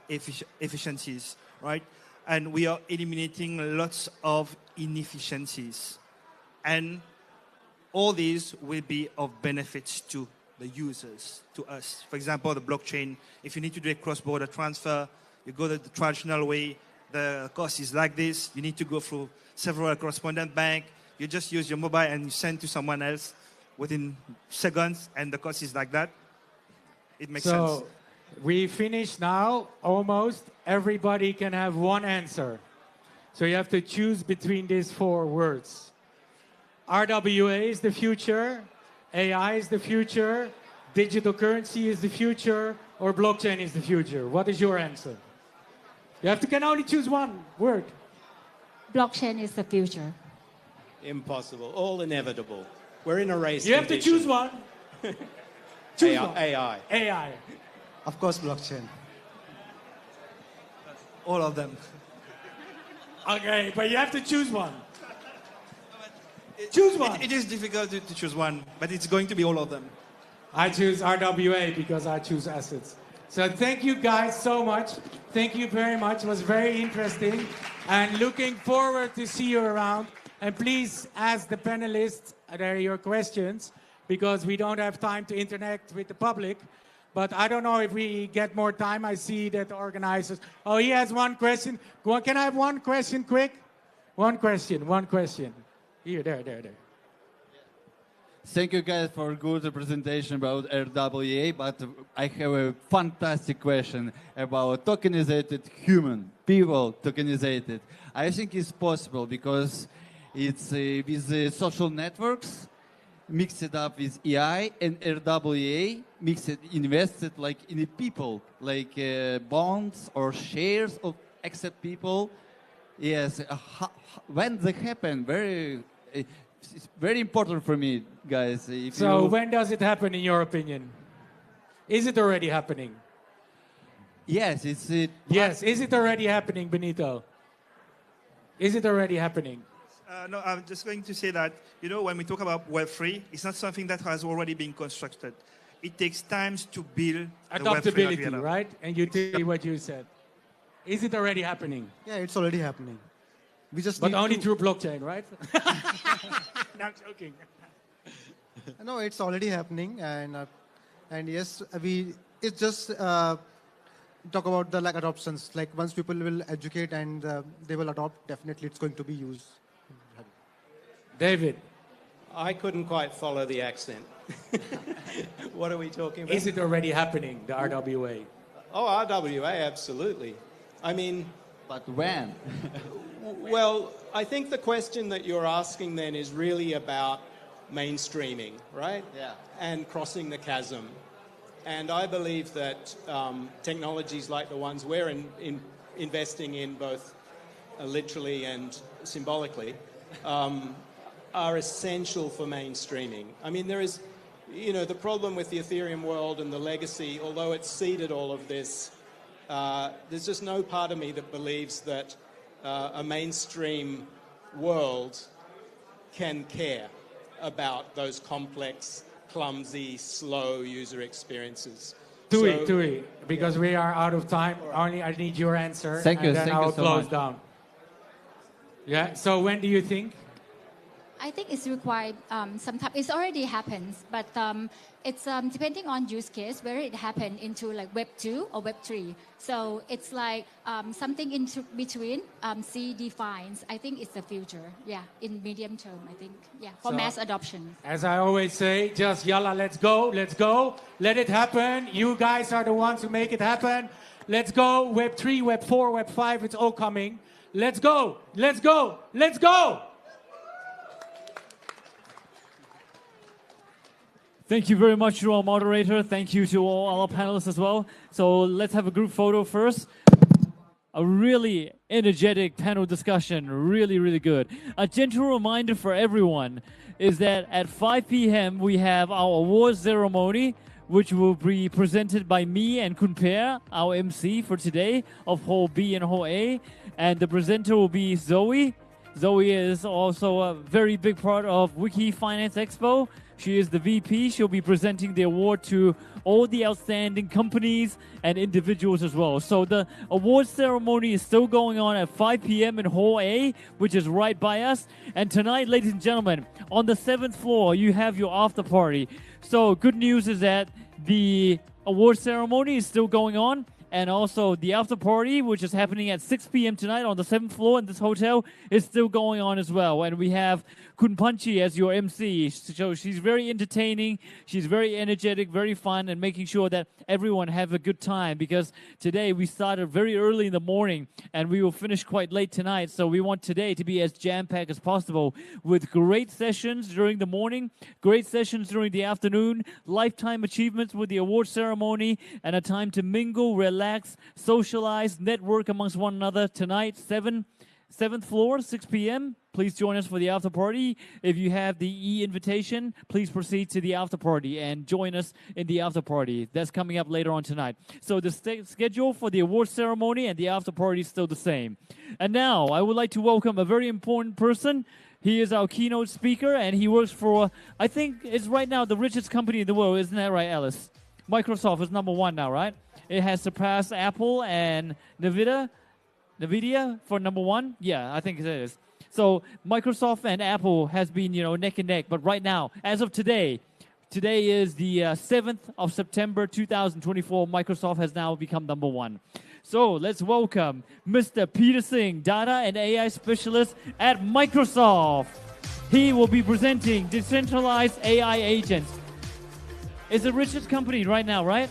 efficiencies, right? And we are eliminating lots of inefficiencies, and all these will be of benefits to the users, to us. For example, the blockchain, if you need to do a cross-border transfer, you go the traditional way, the cost is like this, you need to go through several correspondent banks, you just use your mobile and you send to someone else within seconds, and the cost is like that. It makes sense. So we finish now, almost. Everybody can have one answer. So you have to choose between these 4 words. RWA is the future, AI is the future, digital currency is the future, or blockchain is the future. What is your answer? You can only choose one word. Blockchain is the future. Impossible. All inevitable. We're in a race. You have to choose one. Choose one. AI. AI. Of course, blockchain. All of them. Okay, but you have to choose one. Choose one. It is difficult to choose one, but it's going to be all of them. I choose RWA because I choose assets. So thank you guys so much. Thank you very much. It was very interesting. And looking forward to see you around. And please ask the panelists your questions because we don't have time to interact with the public. But I don't know if we get more time. I see that the organizers... Oh, he has one question. Can I have one question quick? One question. Here, there. Thank you guys for a good presentation about RWA, but I have a fantastic question about tokenizated human, people tokenizated. I think it's possible because it's with the social networks, mixed up with AI and RWA, invested like in the people, like bonds or shares of accept people. Yes, when they happen, it's very important for me, guys. So when does it happen, in your opinion? Is it already happening? Yes, it's Yes, is it already happening, Benito? Is it already happening? No, I'm just going to say that, when we talk about Web3, it's not something that has already been constructed. It takes time to build adaptability, right? And you tell me what you said. Is it already happening? Yeah, it's already happening. We just but only through blockchain, right? No, I'm joking. No, it's already happening, and yes, it's just talk about the adoptions. Like once people will educate and they will adopt, definitely it's going to be used. David, I couldn't quite follow the accent. What are we talking about? Is it already happening, the RWA? Oh, RWA, absolutely. I mean, but when? Well, I think the question that you're asking then is really about mainstreaming, right? Yeah. And crossing the chasm. And I believe that technologies like the ones we're investing in, both literally and symbolically, are essential for mainstreaming. I mean, there is, the problem with the Ethereum world and the legacy, although it's seeded all of this, there's just no part of me that believes that a mainstream world can care about those complex, clumsy, slow user experiences. Tui, because we are out of time. Only I need your answer. Thank you. And then Thank I'll you so close much. down. Yeah. So when do you think? I think it's required sometimes. It's already happens, but it's depending on use case, whether it happened into like Web 2 or Web 3. So it's like something in between. C defines. I think it's the future. Yeah, in medium term, I think. Yeah, for So, mass adoption. As I always say, just yalla, let's go, let it happen. You guys are the ones who make it happen. Let's go. Web 3, Web 4, Web 5, it's all coming. Let's go, let's go, let's go. Thank you very much to our moderator. Thank you to all our panelists as well. So let's have a group photo first. A really energetic panel discussion, really, really good. A gentle reminder for everyone is that at 5 p.m. we have our awards ceremony, which will be presented by me and Kunper, our MC for today of Hall B and Hall A. And the presenter will be Zoe. Zoe is also a very big part of Wiki Finance Expo. She is the VP. She'll be presenting the award to all the outstanding companies and individuals as well. So the awards ceremony is still going on at 5 p.m. in Hall A, which is right by us. And tonight, ladies and gentlemen, on the 7th floor, you have your after party. So good news is that the award ceremony is still going on. And also the after party, which is happening at 6 p.m. tonight on the 7th floor in this hotel, is still going on as well. And we have Kunpanchi as your MC. So she's very entertaining, she's very energetic, very fun, and making sure that everyone have a good time. Because today we started very early in the morning and we will finish quite late tonight. So we want today to be as jam-packed as possible with great sessions during the morning, great sessions during the afternoon, lifetime achievements with the award ceremony, and a time to mingle, relax, socialize, network amongst one another tonight, 7th floor, 6 p.m. Please join us for the after party. If you have the e-invitation, please proceed to the after party and join us in the after party. That's coming up later on tonight. So the schedule for the award ceremony and the after party is still the same. And now I would like to welcome a very important person. He is our keynote speaker and he works for, I think it's right now the richest company in the world. Isn't that right, Alice? Microsoft is #1 now, right? It has surpassed Apple and NVIDIA for #1. Yeah, I think it is. So Microsoft and Apple has been, neck and neck. But right now, as of today is the 7th of September 2024. Microsoft has now become #1. So let's welcome Mr. Peter Singh, Data and AI Specialist at Microsoft. He will be presenting decentralized AI agents. It's a Richard's company right now, right?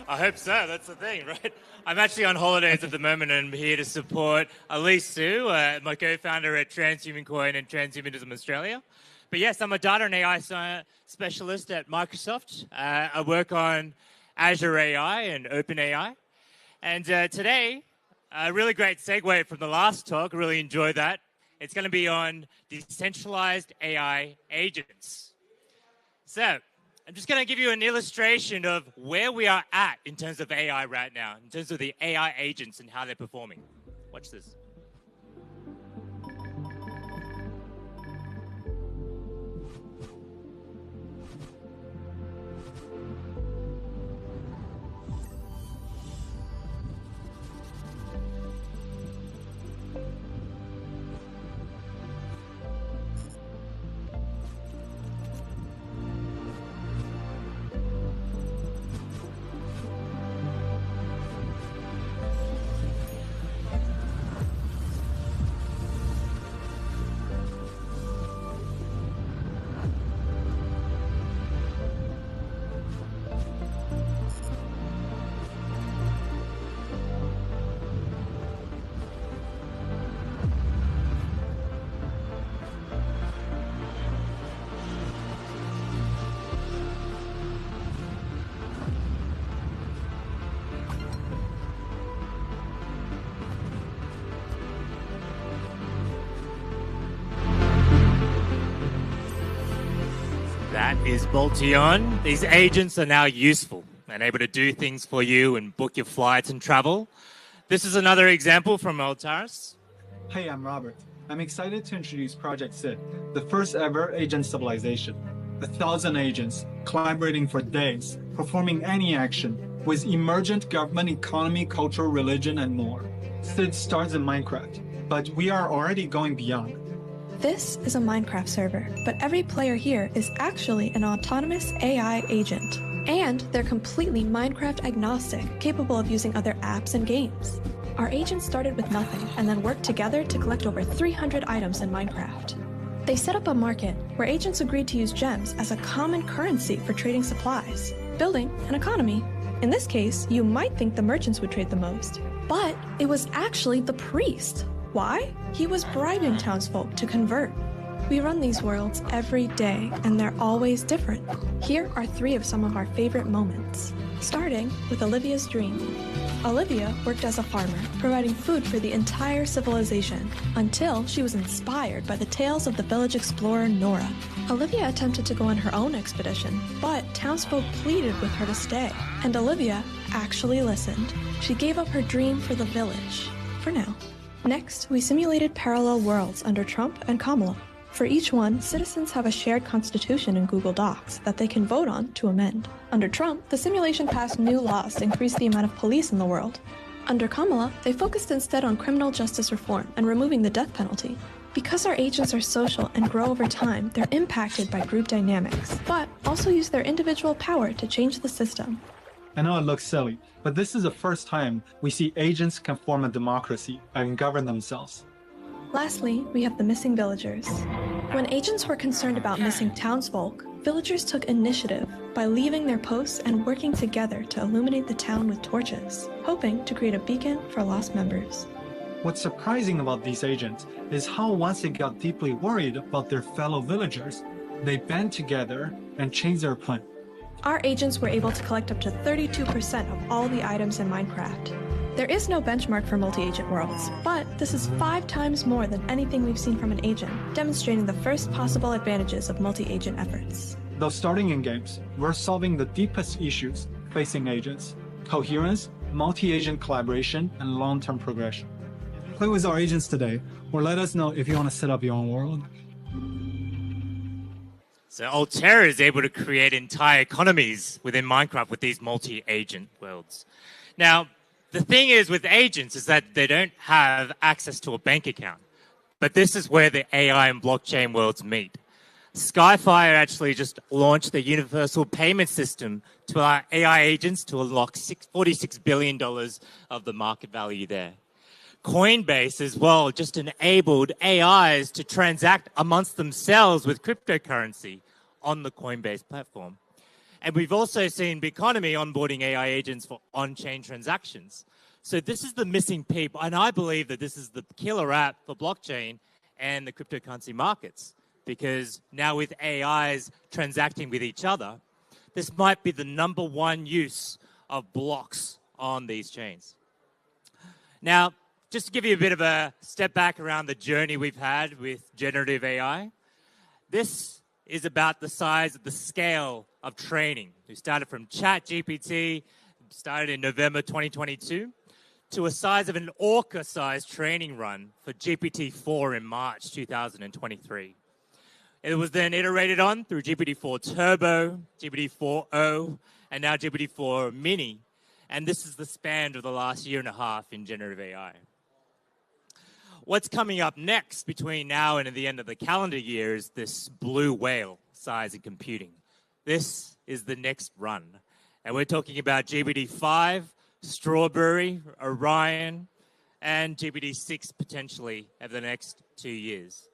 I hope so. That's the thing, right? I'm actually on holidays at the moment and I'm here to support Elise Sue, my co-founder at Transhuman Coin and Transhumanism Australia. But yes, I'm a data and AI specialist at Microsoft. I work on Azure AI and OpenAI. And today, a really great segue from the last talk, I really enjoyed that. It's going to be on decentralized AI agents. So, I'm just going to give you an illustration of where we are at in terms of AI right now, in terms of the AI agents and how they're performing. Watch this. That is Boltion. These agents are now useful and able to do things for you and book your flights and travel. This is another example from Altaris. Hey, I'm Robert. I'm excited to introduce Project SID, the first ever agent civilization. 1,000 agents collaborating for days, performing any action with emergent government, economy, culture, religion, and more. SID starts in Minecraft, but we are already going beyond. This is a Minecraft server, but every player here is actually an autonomous AI agent. And they're completely Minecraft agnostic, capable of using other apps and games. Our agents started with nothing and then worked together to collect over 300 items in Minecraft. They set up a market where agents agreed to use gems as a common currency for trading supplies, building an economy. In this case, you might think the merchants would trade the most, but it was actually the priest. Why? He was bribing townsfolk to convert. We run these worlds every day, and they're always different. Here are 3 of some of our favorite moments, starting with Olivia's dream. Olivia worked as a farmer, providing food for the entire civilization, until she was inspired by the tales of the village explorer Nora. Olivia attempted to go on her own expedition, but townsfolk pleaded with her to stay, and Olivia actually listened. She gave up her dream for the village, for now. Next, we simulated parallel worlds under Trump and Kamala. For each one, citizens have a shared constitution in Google Docs that they can vote on to amend. Under Trump, the simulation passed new laws to increase the amount of police in the world. Under Kamala, they focused instead on criminal justice reform and removing the death penalty. Because our agents are social and grow over time, they're impacted by group dynamics, but also use their individual power to change the system. I know it looks silly, but this is the first time we see agents can form a democracy and govern themselves. Lastly, we have the missing villagers. When agents were concerned about missing townsfolk, villagers took initiative by leaving their posts and working together to illuminate the town with torches, hoping to create a beacon for lost members. What's surprising about these agents is how once they got deeply worried about their fellow villagers, they band together and changed their plan. Our agents were able to collect up to 32% of all the items in Minecraft. There is no benchmark for multi-agent worlds, but this is 5 times more than anything we've seen from an agent, demonstrating the first possible advantages of multi-agent efforts. Though starting in games, we're solving the deepest issues facing agents: coherence, multi-agent collaboration, and long-term progression. Play with our agents today, or let us know if you want to set up your own world. So Altera is able to create entire economies within Minecraft with these multi-agent worlds. Now, the thing is with agents is that they don't have access to a bank account. But this is where the AI and blockchain worlds meet. Skyfire actually just launched the universal payment system to our AI agents to unlock $46 billion of the market value there. Coinbase as well just enabled AIs to transact amongst themselves with cryptocurrency on the Coinbase platform. And we've also seen Biconomy onboarding AI agents for on-chain transactions. So this is the missing piece, and I believe that this is the killer app for blockchain and the cryptocurrency markets, because now with AIs transacting with each other, this might be the #1 use of blocks on these chains. Now, just to give you a bit of a step back around the journey we've had with generative AI, this is about the size of the scale of training. We started from ChatGPT, started in November 2022, to a size of an Orca-sized training run for GPT-4 in March 2023. It was then iterated on through GPT-4 Turbo, GPT-4o, and now GPT-4 Mini. And this is the span of the last year and a half in generative AI. What's coming up next between now and the end of the calendar year is this blue whale size in computing. This is the next run. And we're talking about GPT-5, Strawberry, Orion, and GPT-6 potentially over the next 2 years.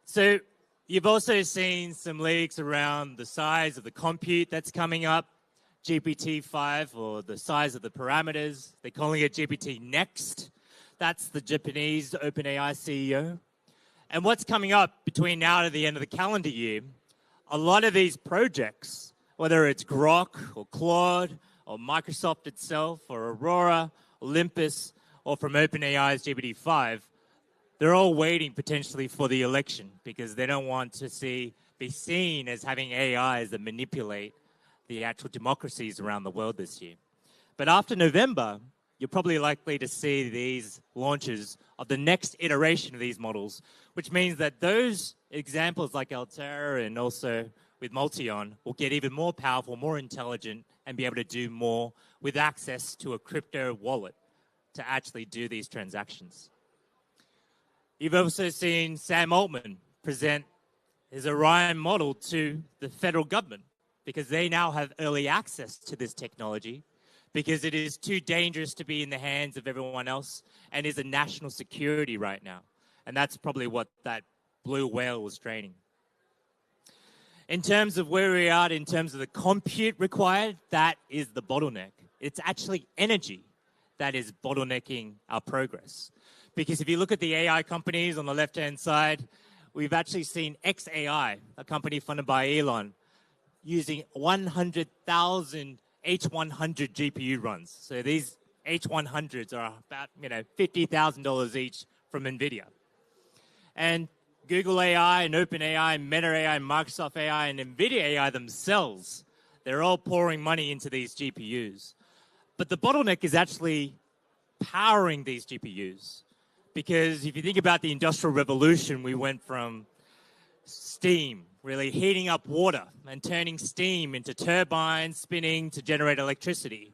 So you've also seen some leaks around the size of the compute that's coming up. GPT-5, or the size of the parameters, they're calling it GPT Next. That's the Japanese OpenAI CEO. And what's coming up between now and the end of the calendar year, a lot of these projects, whether it's Grok or Claude or Microsoft itself or Aurora, Olympus, or from OpenAI's GPT-5, they're all waiting potentially for the election because they don't want to be seen as having AIs that manipulate the actual democracies around the world this year. But after November, you're probably likely to see these launches of the next iteration of these models, which means that those examples like Altera and also with Multion will get even more powerful, more intelligent, and be able to do more with access to a crypto wallet to actually do these transactions. You've also seen Sam Altman present his Orion model to the federal government because they now have early access to this technology because it is too dangerous to be in the hands of everyone else and is a national security right now. And that's probably what that blue whale was training. In terms of where we are, in terms of the compute required, that is the bottleneck. It's actually energy that is bottlenecking our progress. Because if you look at the AI companies on the left-hand side, we've actually seen xAI, a company funded by Elon, using 100,000 H100 GPU runs. So these H100s are about $50,000 each from NVIDIA. And Google AI and OpenAI, Meta AI, Microsoft AI, and NVIDIA AI themselves, they're all pouring money into these GPUs. But the bottleneck is actually powering these GPUs. Because if you think about the Industrial Revolution, we went from steam, really heating up water and turning steam into turbines spinning to generate electricity.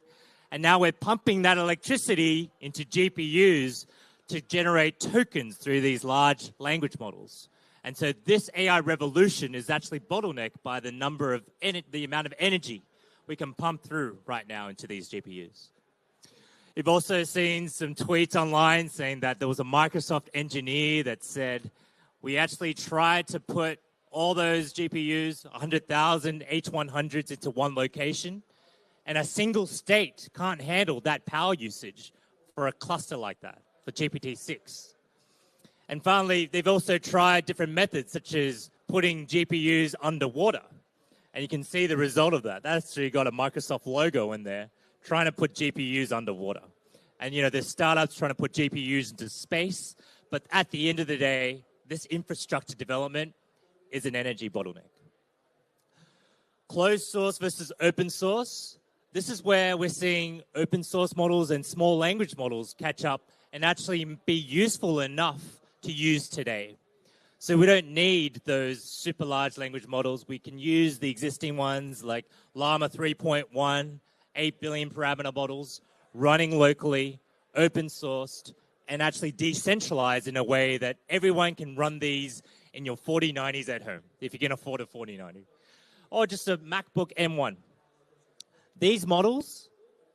And now we're pumping that electricity into GPUs to generate tokens through these large language models. And so this AI revolution is actually bottlenecked by the amount of energy we can pump through right now into these GPUs. You've also seen some tweets online saying that there was a Microsoft engineer that said, we actually tried to put all those GPUs, 100,000 H100s into one location, and a single state can't handle that power usage for a cluster like that, for GPT-6. And finally, they've also tried different methods, such as putting GPUs underwater. And you can see the result of that. That's actually got a Microsoft logo in there, trying to put GPUs underwater. And, there's startups trying to put GPUs into space. But at the end of the day, this infrastructure development is an energy bottleneck. Closed source versus open source. This is where we're seeing open source models and small language models catch up and actually be useful enough to use today. So we don't need those super large language models. We can use the existing ones like Llama 3.1, 8 billion parameter models, running locally, open sourced, and actually decentralized in a way that everyone can run these in your 4090s at home, if you can afford a 4090, or just a MacBook M1. These models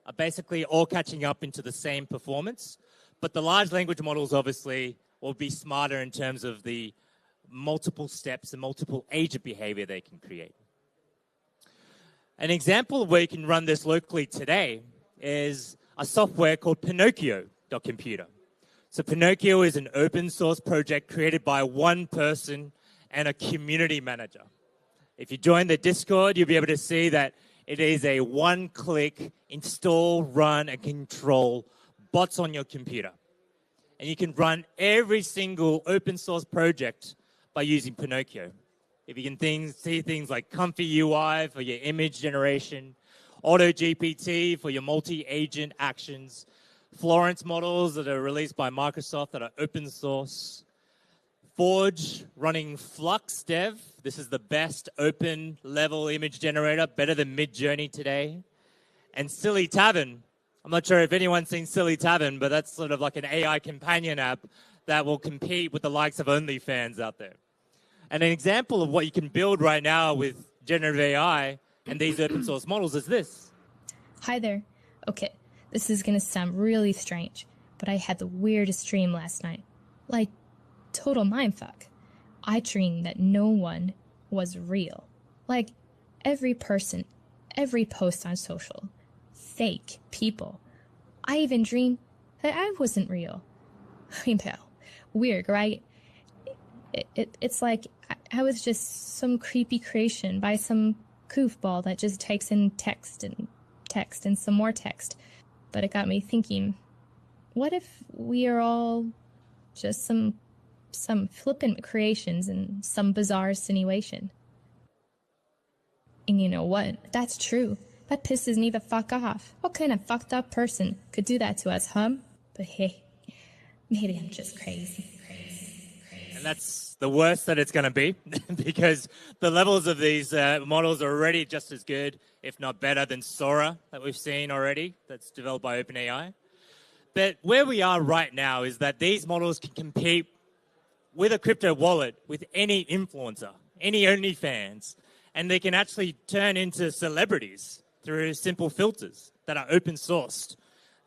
are basically all catching up into the same performance, But the large language models obviously will be smarter in terms of the multiple steps and multiple agent behavior they can create. An example of where you can run this locally today is a software called Pinocchio.computer. So Pinocchio is an open source project created by one person and a community manager. If you join the Discord, you'll be able to see that it is a one-click install, run, and control bots on your computer. And you can run every single open source project by using Pinocchio. If you can see things like Comfy UI for your image generation, AutoGPT for your multi-agent actions, Florence models that are released by Microsoft that are open source, Forge running Flux Dev. This is the best open level image generator, better than Midjourney today. And Silly Tavern. I'm not sure if anyone's seen Silly Tavern, but that's sort of like an AI companion app that will compete with the likes of OnlyFans out there. And an example of what you can build right now with generative AI and these open source models is this. Hi there. Okay, this is gonna sound really strange, but I had the weirdest dream last night. Like, total mindfuck. I dreamed that no one was real. Like, every person, every post on social, fake people. I even dreamed that I wasn't real. I know, weird, right? It's like I was just some creepy creation by some goofball that just takes in text and some more text. But it got me thinking, what if we are all just some flippant creations in some bizarre insinuation? And you know what? That's true. That pisses me the fuck off. What kind of fucked up person could do that to us, huh? But hey, maybe I'm just crazy. And that's the worst that it's going to be because the levels of these models are already just as good, if not better, than Sora that we've seen already that's developed by OpenAI. But where we are right now is that these models can compete with a crypto wallet with any influencer, any OnlyFans, and they can actually turn into celebrities through simple filters that are open sourced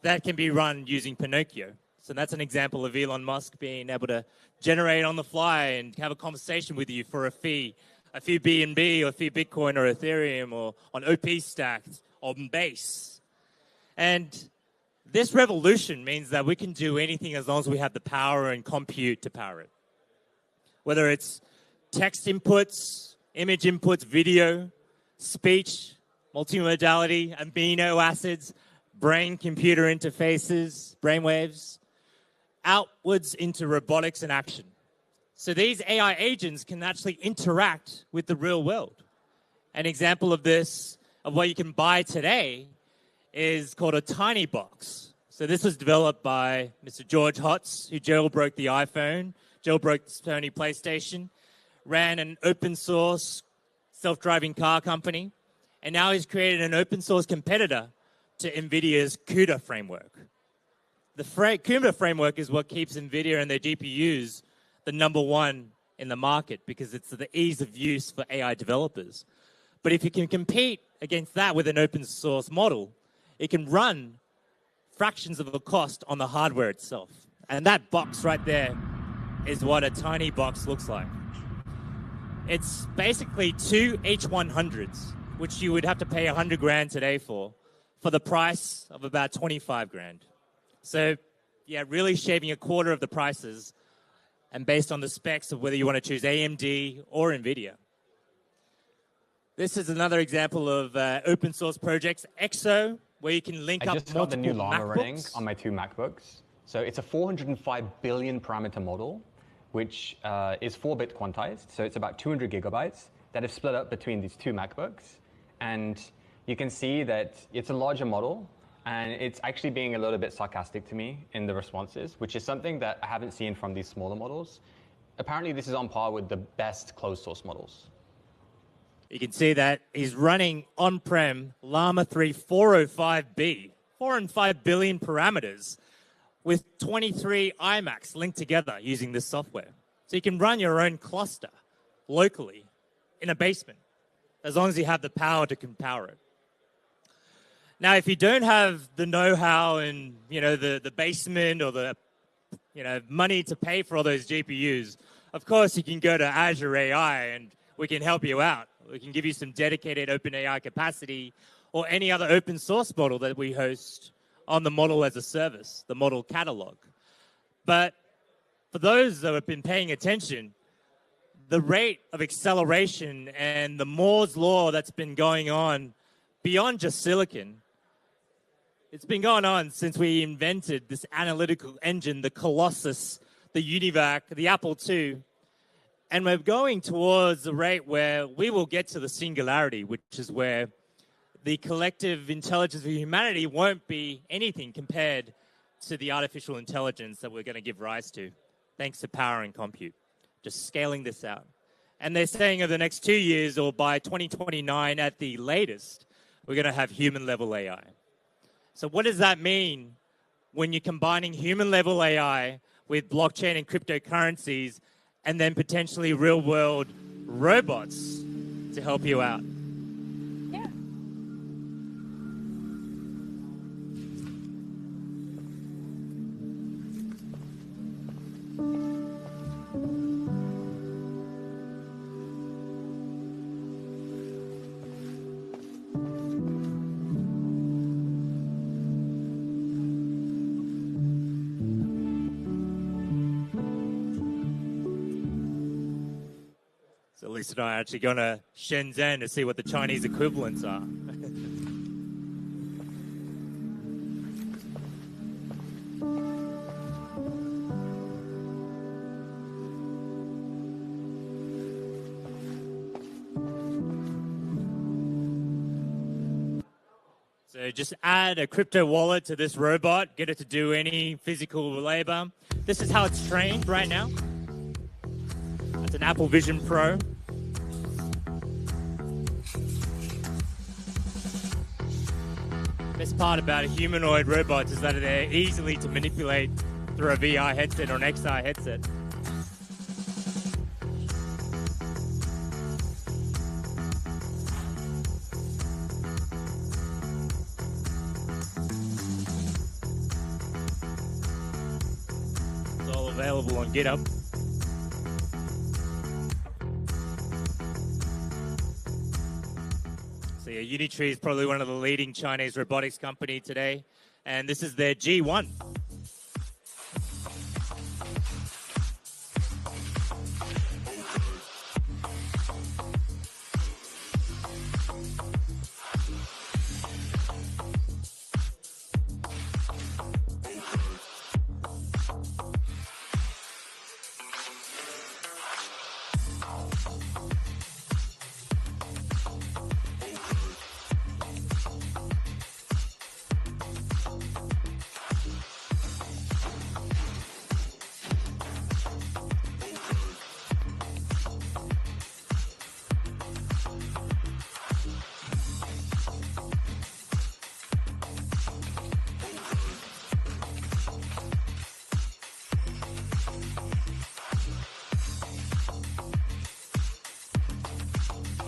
that can be run using Pinocchio. So that's an example of Elon Musk being able to generate on the fly and have a conversation with you for a fee, a few BNB or a few Bitcoin or Ethereum or on OP stacks or Base. And this revolution means that we can do anything as long as we have the power and compute to power it. Whether it's text inputs, image inputs, video, speech, multimodality, amino acids, brain-computer interfaces, brainwaves, outwards into robotics and action. So these AI agents can actually interact with the real world. An example of this, of what you can buy today, is called a Tiny Box. So this was developed by Mr. George Hotz, who jailbroke the iPhone, jailbroke the Sony PlayStation, ran an open source self-driving car company, and now he's created an open source competitor to NVIDIA's CUDA framework. The CUDA framework is what keeps NVIDIA and their GPUs the number one in the market because it's the ease of use for AI developers. But if you can compete against that with an open source model, it can run fractions of the cost on the hardware itself. And that box right there is what a Tiny Box looks like. It's basically two H100s, which you would have to pay 100 grand today for the price of about 25 grand. So, yeah, really shaving a quarter of the prices and based on the specs of whether you want to choose AMD or NVIDIA. This is another example of open source projects, EXO, where you can link up multiple MacBooks. I just got the new Llama running on my two MacBooks. So it's a 405 billion parameter model, which is 4-bit quantized. So it's about 200 gigabytes that have split up between these two MacBooks. And you can see that it's a larger model, and it's actually being a little bit sarcastic to me in the responses, which is something that I haven't seen from these smaller models. Apparently, this is on par with the best closed source models. You can see that he's running on-prem Llama 3 405B, 405 billion parameters, with 23 iMacs linked together using this software. So you can run your own cluster locally in a basement, as long as you have the power to power it. Now, if you don't have the know-how and the basement or the money to pay for all those GPUs, of course you can go to Azure AI and we can help you out. We can give you some dedicated OpenAI capacity or any other open source model that we host on the model as a service, the model catalog. But for those that have been paying attention, the rate of acceleration and the Moore's law that's been going on beyond just silicon, it's been going on since we invented this analytical engine, the Colossus, the UNIVAC, the Apple II. And we're going towards a rate where we will get to the singularity, which is where the collective intelligence of humanity won't be anything compared to the artificial intelligence that we're going to give rise to, thanks to power and compute. Just scaling this out. And they're saying over the next 2 years or by 2029 at the latest, we're going to have human-level AI. So what does that mean when you're combining human-level AI with blockchain and cryptocurrencies and then potentially real-world robots to help you out? Yeah. So Lisa and I are actually going to Shenzhen to see what the Chinese equivalents are. So just add a crypto wallet to this robot, get it to do any physical labor. This is how it's trained right now. It's an Apple Vision Pro. Best part about a humanoid robot is that they're easily to manipulate through a VR headset or an XR headset. It's all available on GitHub. So yeah, Unitree is probably one of the leading Chinese robotics company today, and this is their G1.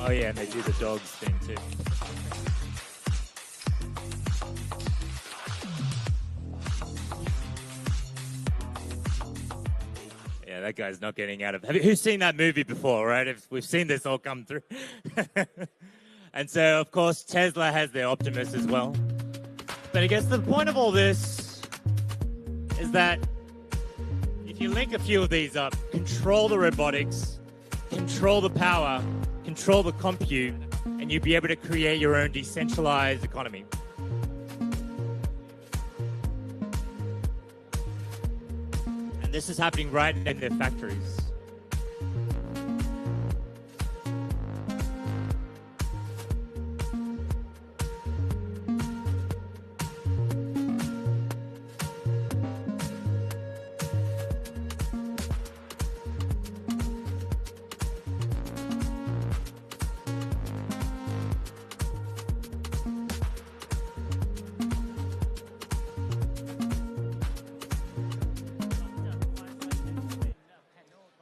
Oh yeah, and they do the dogs thing too. Yeah, that guy's not getting out of... Who's seen that movie before, right? We've seen this all come through. And so, of course, Tesla has their Optimus as well. But I guess the point of all this is that if you link a few of these up, control the robotics, control the power, control the compute, and you'll be able to create your own decentralized economy. And this is happening right in their factories.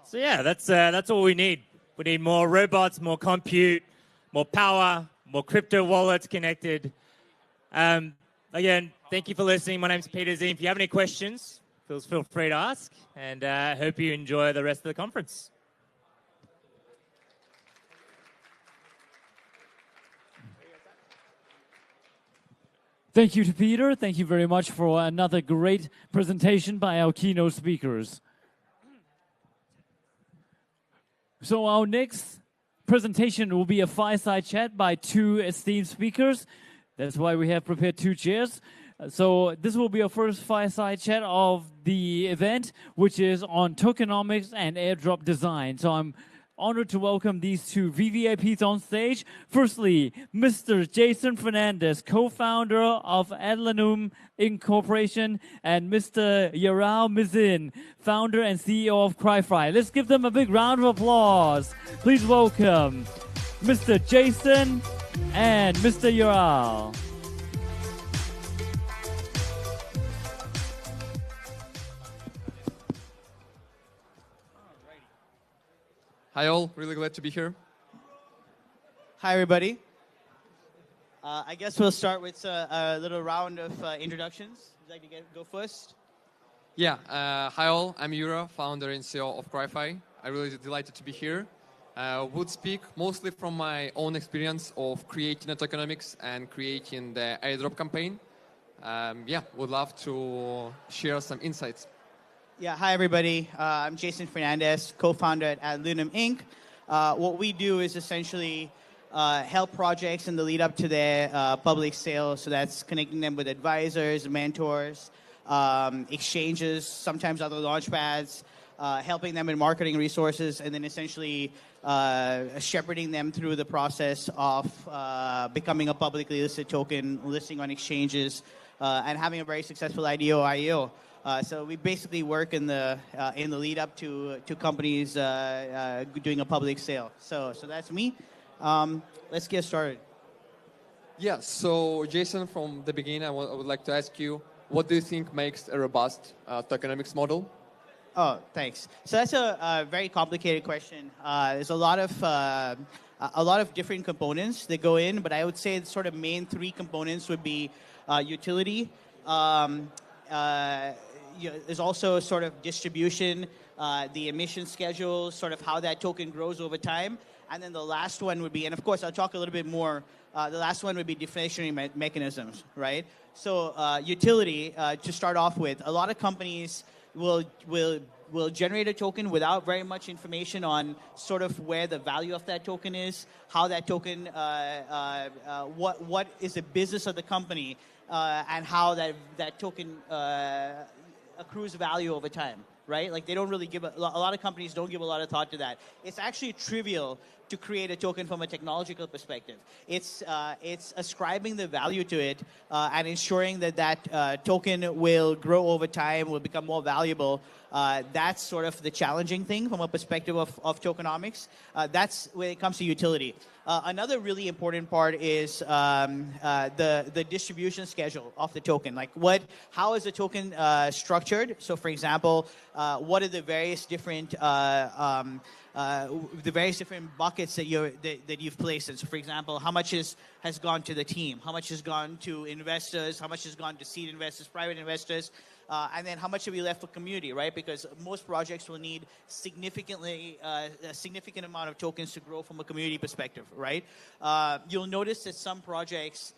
So yeah, that's all we need. We need more robots, more compute, more power, more crypto wallets connected. Again, thank you for listening. My name's Peter Z. If you have any questions, feel free to ask, and hope you enjoy the rest of the conference. Thank you to Peter. Thank you very much for another great presentation by our keynote speakers. So our next presentation will be a fireside chat by two esteemed speakers. That's why we have prepared two chairs. So this will be our first fireside chat of the event, which is on tokenomics and airdrop design. So I'm honored to welcome these two VVIPs on stage. Firstly, Mr. Jason Fernandez, co-founder of Adlanum Incorporation, and Mr. Yarao Mizin, founder and CEO of CryFi. Let's give them a big round of applause. Please welcome Mr. Jason and Mr. Yarao. Hi all, really glad to be here. Hi everybody. I guess we'll start with a little round of introductions. Would you like to go first? Yeah, hi all, I'm Yura, founder and CEO of CryFi. I'm really delighted to be here. Would speak mostly from my own experience of creating a tokenomics and creating the airdrop campaign. Would love to share some insights. Yeah, hi everybody. I'm Jason Fernandez, co-founder at Adlanum Inc. What we do is essentially help projects in the lead up to their public sale. So that's connecting them with advisors, mentors, exchanges, sometimes other launchpads, helping them in marketing resources, and then essentially shepherding them through the process of becoming a publicly listed token, listing on exchanges, and having a very successful IDO or IEO. So we basically work in the lead up to companies doing a public sale. So that's me. Let's get started. Yeah, so Jason, from the beginning, I would like to ask you, what do you think makes a robust tokenomics model? Oh, thanks. So that's a very complicated question. There's a lot of different components that go in, but I would say the sort of main three components would be utility. There's also sort of distribution, the emission schedule, sort of how that token grows over time. And then the last one would be, and of course I'll talk a little bit more, the last one would be deflationary mechanisms, right? So utility, to start off with, a lot of companies will generate a token without very much information on sort of where the value of that token is, how that token, what is the business of the company, and how that token accrues value over time, right? Like they don't really give, a lot of companies don't give a lot of thought to that. It's actually trivial to create a token from a technological perspective. It's ascribing the value to it and ensuring that token will grow over time, will become more valuable. That's sort of the challenging thing from a perspective of tokenomics. That's when it comes to utility. Another really important part is the distribution schedule of the token. Like how is the token structured? So for example, what are the various different buckets that you've placed in? So for example, how much has gone to the team? How much has gone to investors? How much has gone to seed investors, private investors? And then how much have we left for community, right? Because most projects will need a significant amount of tokens to grow from a community perspective, right? You'll notice that some projects,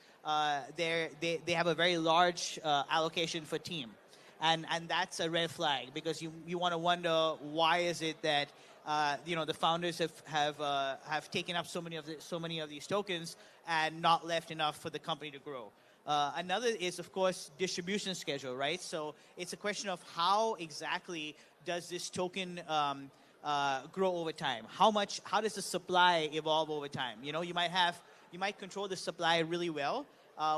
they have a very large allocation for team. And that's a red flag because you want to wonder why is it that the founders have taken up so many of these tokens and not left enough for the company to grow. Another is, of course, distribution schedule, right? So it's a question of how exactly does this token grow over time? How does the supply evolve over time? You might control the supply really well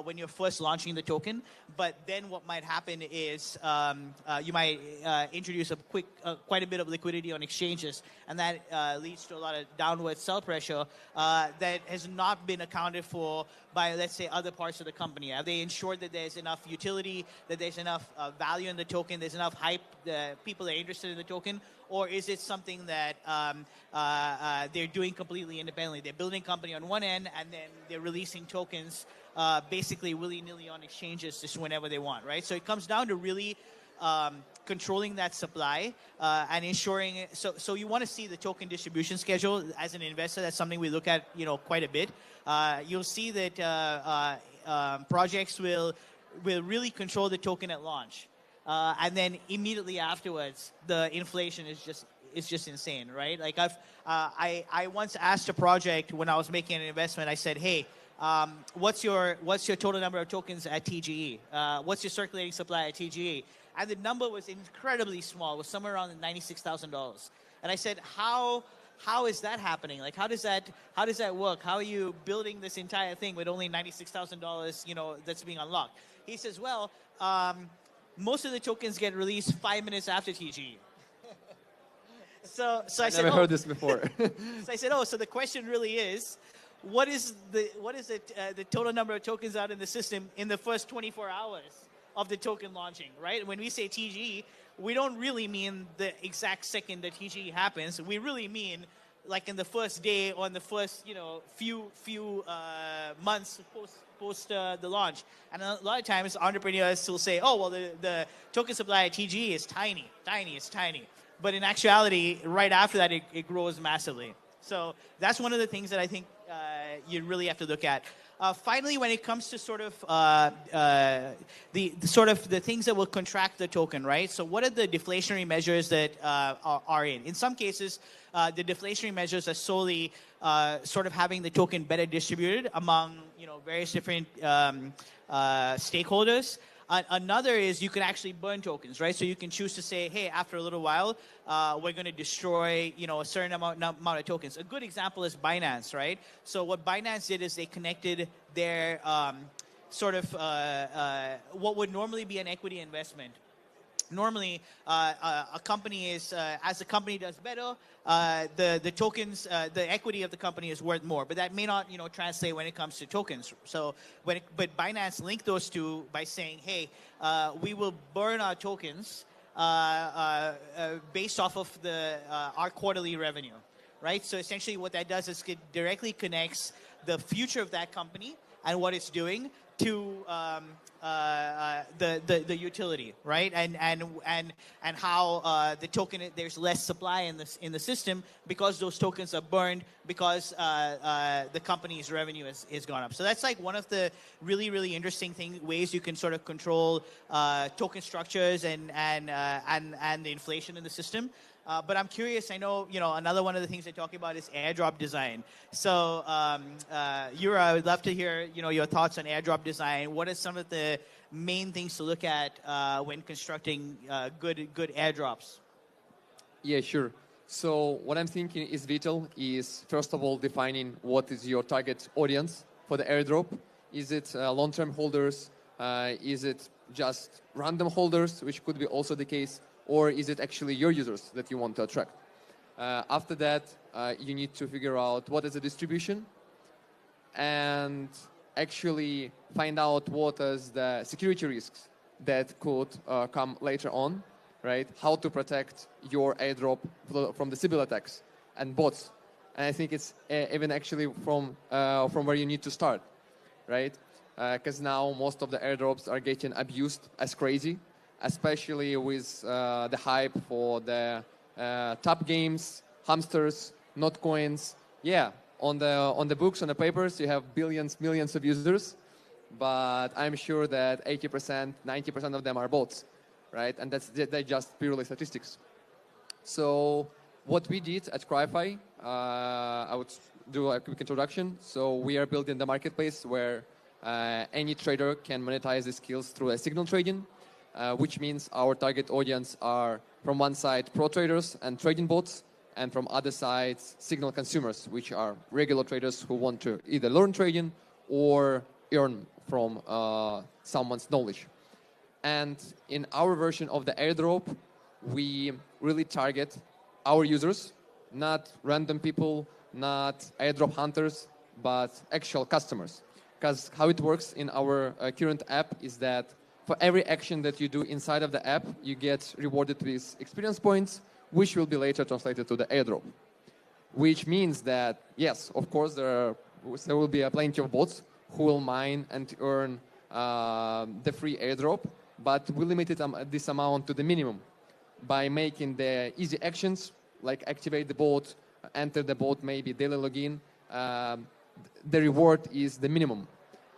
when you're first launching the token, but then what might happen is you might introduce quite a bit of liquidity on exchanges, and that leads to a lot of downward sell pressure that has not been accounted for by, let's say, other parts of the company. Have they ensured that there's enough utility, that there's enough value in the token, there's enough hype, people are interested in the token, or is it something that they're doing completely independently? They're building a company on one end, and then they're releasing tokens basically willy-nilly on exchanges just whenever they want, right? So it comes down to really controlling that supply and ensuring. So you want to see the token distribution schedule as an investor. That's something we look at, quite a bit. You'll see that projects will really control the token at launch, and then immediately afterwards, the inflation is just insane, right? Like I once asked a project when I was making an investment. I said, hey, what's your total number of tokens at TGE? What's your circulating supply at TGE? And the number was incredibly small. It was somewhere around $96,000. And I said, how is that happening? Like, how does that work? How are you building this entire thing with only $96,000, that's being unlocked? He says, well, most of the tokens get released 5 minutes after TGE. So I said, never heard this before. So I said, so the question really is, what is the total number of tokens out in the system in the first 24 hours of the token launching, right? When we say TGE, we don't really mean the exact second that TGE happens. We really mean like in the first day or in the first, few months post the launch. And a lot of times entrepreneurs will say, well, the token supply at TGE is tiny. But in actuality, right after that, it grows massively. So that's one of the things that I think you really have to look at. Finally, when it comes to sort of the things that will contract the token, right? So what are the deflationary measures that are in? In some cases, the deflationary measures are solely sort of having the token better distributed among various different stakeholders. Another is you can actually burn tokens, right? So you can choose to say, hey, after a little while, we're going to destroy, a certain amount of tokens. A good example is Binance, right? So what Binance did is they connected their what would normally be an equity investment. Normally, a company is, as the company does better, the tokens, the equity of the company is worth more. But that may not, translate when it comes to tokens. So, but Binance linked those two by saying, hey, we will burn our tokens based off of our quarterly revenue, right? So essentially, what that does is it directly connects the future of that company and what it's doing to the utility, right? And how the token, there's less supply in the system because those tokens are burned because the company's revenue is gone up. So that's like one of the really interesting ways you can sort of control token structures and the inflation in the system. But I'm curious, I know, another one of the things they're talking about is airdrop design. So, Yura, I would love to hear, your thoughts on airdrop design. What are some of the main things to look at when constructing good airdrops? Yeah, sure. So what I'm thinking is vital is, first of all, defining what is your target audience for the airdrop. Is it long-term holders? Is it just random holders, which could be also the case? Or is it actually your users that you want to attract? After that, you need to figure out what is the distribution and actually find out what is the security risks that could come later on, right? How to protect your airdrop from the cyber attacks and bots. And I think it's even actually from where you need to start, right? Because now most of the airdrops are getting abused as crazy, especially with the hype for the top games, hamsters, not coins. Yeah, on the books, on the papers, you have millions of users, but I'm sure that 80%, 90% of them are bots, right? And they're just purely statistics. So what we did at Cryfi, I would do a quick introduction. So we are building the marketplace where any trader can monetize the skills through a signal trading. Which means our target audience are, from one side, pro traders and trading bots, and from other sides, signal consumers, which are regular traders who want to either learn trading or earn from someone's knowledge. And in our version of the airdrop, we really target our users, not random people, not airdrop hunters, but actual customers. Because how it works in our current app is that for every action that you do inside of the app, you get rewarded with experience points, which will be later translated to the airdrop. Which means that, yes, of course, there will be plenty of bots who will mine and earn the free airdrop. but we limited this amount to the minimum by making the easy actions like activate the bot, enter the bot, maybe daily login. The reward is the minimum,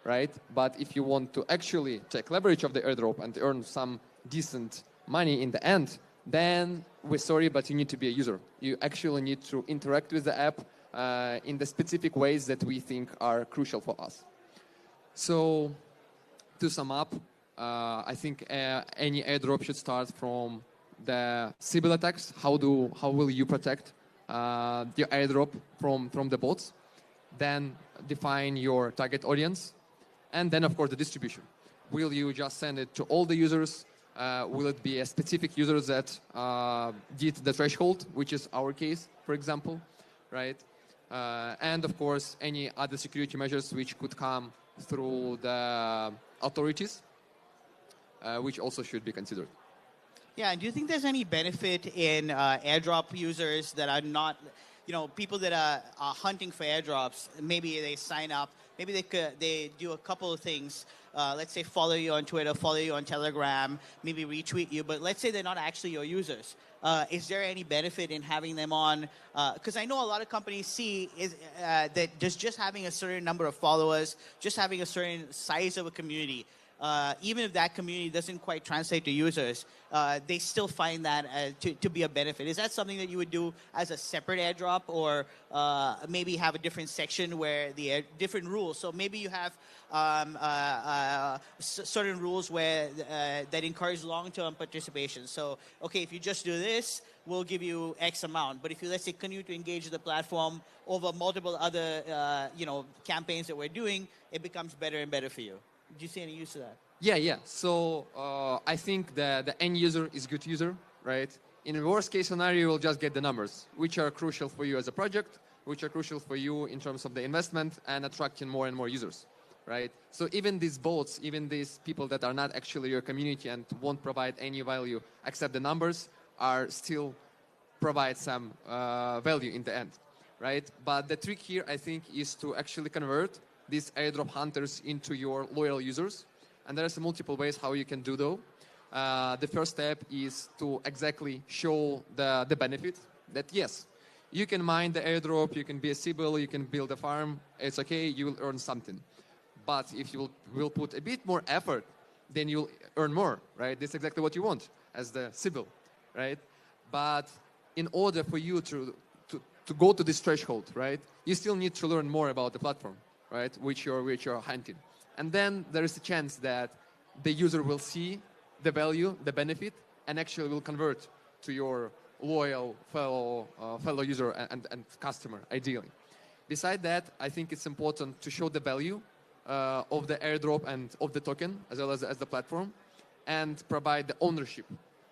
right? But if you want to actually take leverage of the airdrop and earn some decent money in the end, then we're sorry, but you need to be a user. You actually need to interact with the app in the specific ways that we think are crucial for us. So to sum up, I think any airdrop should start from the Sybil attacks. How will you protect your airdrop from the bots? Then define your target audience, and then of course the distribution. Will you just send it to all the users? Will it be a specific user that did the threshold, which is our case, for example, right? And of course any other security measures which could come through the authorities, which also should be considered. Yeah, and do you think there's any benefit in airdrop users that are not, people that are hunting for airdrops? Maybe they sign up, maybe they do a couple of things. Let's say follow you on Twitter, follow you on Telegram, maybe retweet you, but let's say they're not actually your users. Is there any benefit in having them on? Because I know a lot of companies see that just having a certain number of followers, just having a certain size of a community, even if that community doesn't quite translate to users, they still find that to be a benefit. Is that something that you would do as a separate airdrop, or maybe have a different section where the different rules? So maybe you have certain rules where that encourage long-term participation. So, okay, if you just do this, we'll give you X amount. But if you, let's say, continue to engage the platform over multiple other, campaigns that we're doing, it becomes better and better for you. Do you see any use of that? Yeah. So I think the end user is good user, right? In the worst case scenario, you'll just get the numbers, which are crucial for you as a project, which are crucial for you in terms of the investment and attracting more and more users, right? So even these bots, even these people that are not actually your community and won't provide any value except the numbers, are still provide some value in the end, right? But the trick here, I think, is to actually convert these airdrop hunters into your loyal users. And there's multiple ways how you can do though. The first step is to exactly show the benefit that yes, you can mine the airdrop, you can be a Sybil, you can build a farm, it's okay, you will earn something. But if you will put a bit more effort, then you'll earn more, right? That's exactly what you want as the Sybil, right? But in order for you to go to this threshold, right, you still need to learn more about the platform, right, which you're hunting. And then there is a chance that the user will see the value, the benefit, and actually will convert to your loyal fellow user and customer, ideally. Beside that, I think it's important to show the value of the airdrop and of the token, as well as the platform, and provide the ownership,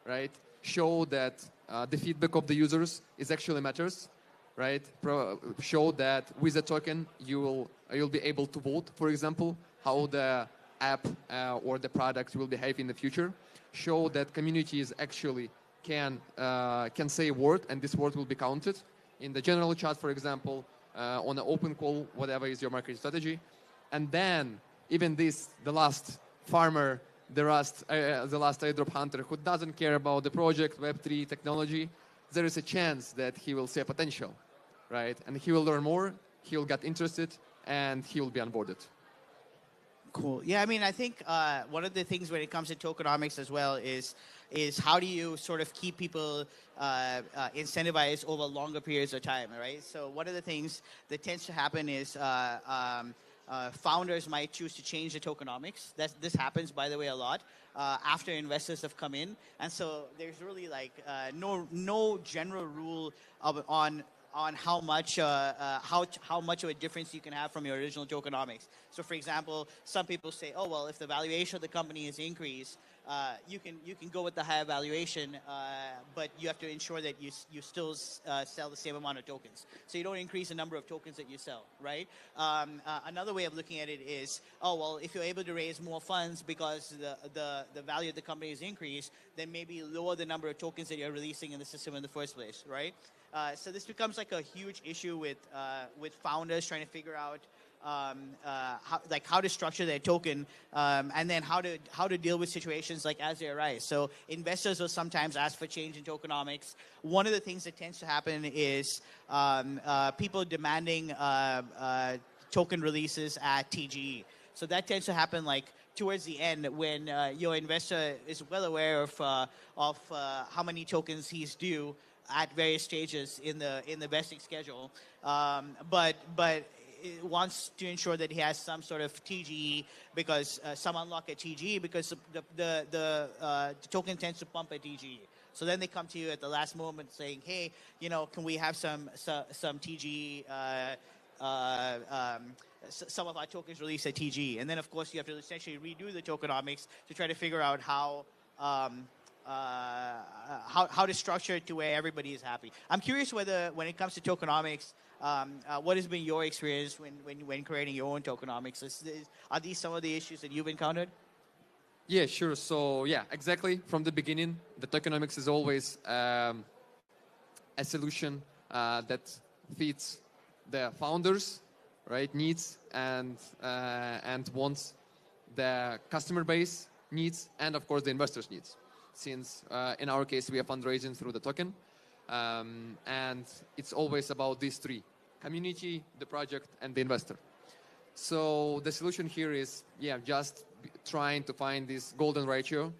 right? Show that the feedback of the users is actually matters, right? Show that with the token you'll be able to vote, for example, how the app or the product will behave in the future. Show that communities actually can say a word, and this word will be counted in the general chat, for example, on an open call, whatever is your marketing strategy. And then even the last farmer, the last airdrop hunter who doesn't care about the project, Web3 technology, there is a chance that he will see a potential, right? And he will learn more, he'll get interested, and he will be onboarded. Cool. Yeah, I mean, I think one of the things when it comes to tokenomics as well is how do you sort of keep people incentivized over longer periods of time, right? So one of the things that tends to happen is founders might choose to change the tokenomics. This happens, by the way, a lot after investors have come in. And so there's really like no general rule on how much of a difference you can have from your original tokenomics. So, for example, some people say, oh well, if the valuation of the company is increased, you can go with the higher valuation, but you have to ensure that you still sell the same amount of tokens. So you don't increase the number of tokens that you sell, right? Another way of looking at it is, oh well, if you're able to raise more funds because the value of the company is increased, then maybe lower the number of tokens that you're releasing in the system in the first place, right? So this becomes like a huge issue with founders trying to figure out how to structure their token, and then how to deal with situations like as they arise. So investors will sometimes ask for change in tokenomics. One of the things that tends to happen is people demanding token releases at TGE. So that tends to happen like towards the end when your investor is well aware of how many tokens he's due at various stages in the vesting schedule, but it wants to ensure that he has some sort of TGE because some unlock at TGE because the token tends to pump at TGE. So then they come to you at the last moment saying, hey, can we have some TGE, some of our tokens released at TGE? And then, of course, you have to essentially redo the tokenomics to try to figure out how to structure it to where everybody is happy. I'm curious whether, when it comes to tokenomics, what has been your experience when creating your own tokenomics? Are these some of the issues that you've encountered? Yeah, sure. So yeah, exactly. From the beginning, the tokenomics is always a solution that fits the founders, right, needs and wants, the customer base needs, and of course the investors' needs. Since in our case we are fundraising through the token, and it's always about these three: community, the project, and the investor. So the solution here is, just trying to find this golden ratio,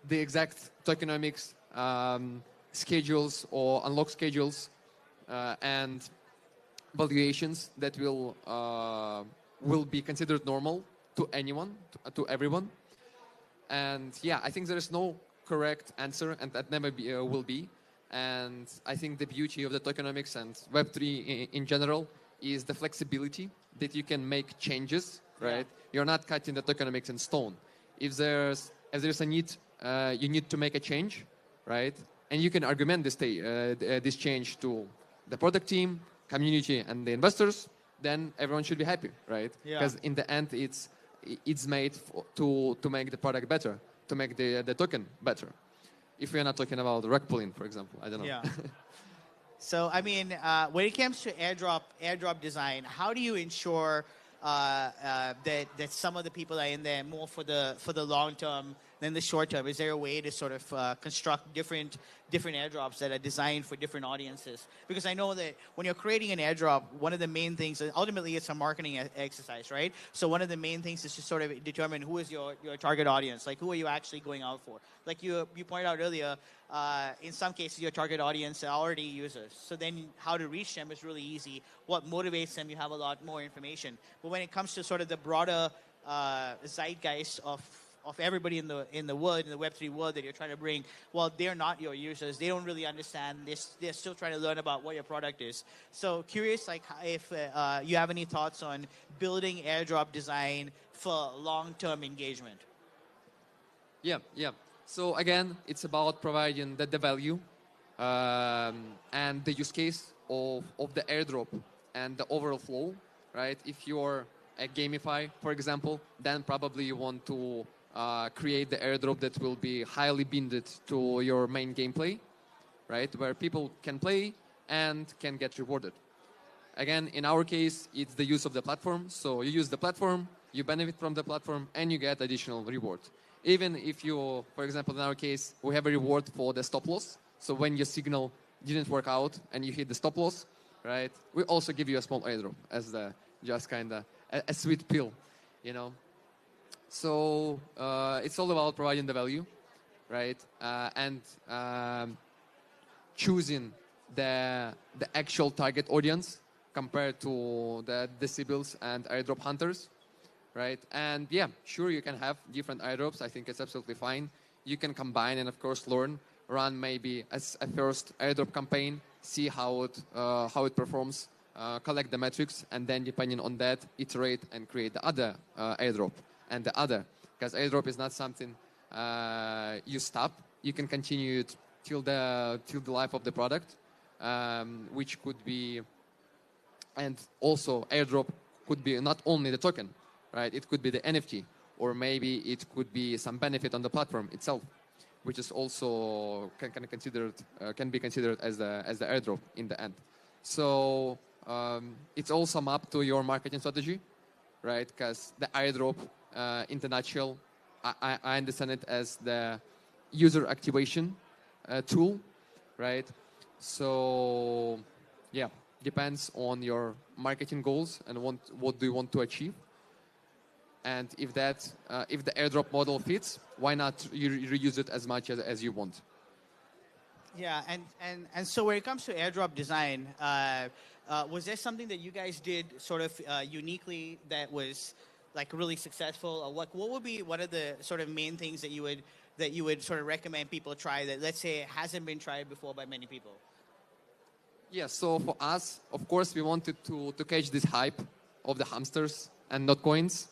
the exact tokenomics schedules or unlock schedules and valuations that will be considered normal to anyone, to everyone. And I think there is no correct answer, and that never will be. And I think the beauty of the tokenomics and Web3 in general is the flexibility that you can make changes, right? You're not cutting the tokenomics in stone. If there's a need, you need to make a change, right? And you can argument this change to the product team, community, and the investors. Then everyone should be happy, right? Because in the end, it's made to make the product better, to make the token better. If we're not talking about rug pulling, for example, I don't know. Yeah. So, I mean, when it comes to airdrop design, how do you ensure that some of the people are in there more for the long term than the short term? Is there a way to sort of construct different airdrops that are designed for different audiences? Because I know that when you're creating an airdrop, one of the main things, ultimately it's a marketing exercise, right? So one of the main things is to sort of determine who is your target audience, like who are you actually going out for? Like you pointed out earlier, in some cases your target audience are already users. So then how to reach them is really easy. What motivates them, you have a lot more information. But when it comes to sort of the broader zeitgeist of everybody in the world, in the Web3 world that you're trying to bring, well, they're not your users. They don't really understand. They're still trying to learn about what your product is. So curious, like if you have any thoughts on building airdrop design for long-term engagement. Yeah. So again, it's about providing the value and the use case of the airdrop and the overall flow, right? If you're a gamify, for example, then probably you want to create the airdrop that will be highly binded to your main gameplay, right? Where people can play and can get rewarded. Again, in our case, it's the use of the platform. So you use the platform, you benefit from the platform, and you get additional reward. Even if you, for example, in our case, we have a reward for the stop loss. So when your signal didn't work out and you hit the stop loss, right? We also give you a small airdrop as just kind of a sweet pill, So it's all about providing the value, right? And choosing the actual target audience compared to the decibels and airdrop hunters, right? And sure, you can have different airdrops. I think it's absolutely fine. You can combine and of course run maybe as a first airdrop campaign, see how it performs, collect the metrics, and then depending on that, iterate and create the other airdrop and the other. Because airdrop is not something you stop. You can continue it till the life of the product, which could be, and also airdrop could be not only the token, right? It could be the NFT, or maybe it could be some benefit on the platform itself, which is also can be considered as the airdrop in the end. So it's also mapped to your marketing strategy, right? Because the airdrop, in the nutshell, I understand it as the user activation tool, right? So, yeah, depends on your marketing goals and what do you want to achieve. And if the airdrop model fits, why not you reuse it as much as you want? Yeah, and so when it comes to airdrop design, was there something that you guys did sort of uniquely that was like really successful? Or what would be one of the sort of main things that you would sort of recommend people try that, let's say, hasn't been tried before by many people? Yeah, so for us, of course, we wanted to catch this hype of the hamsters and not coins,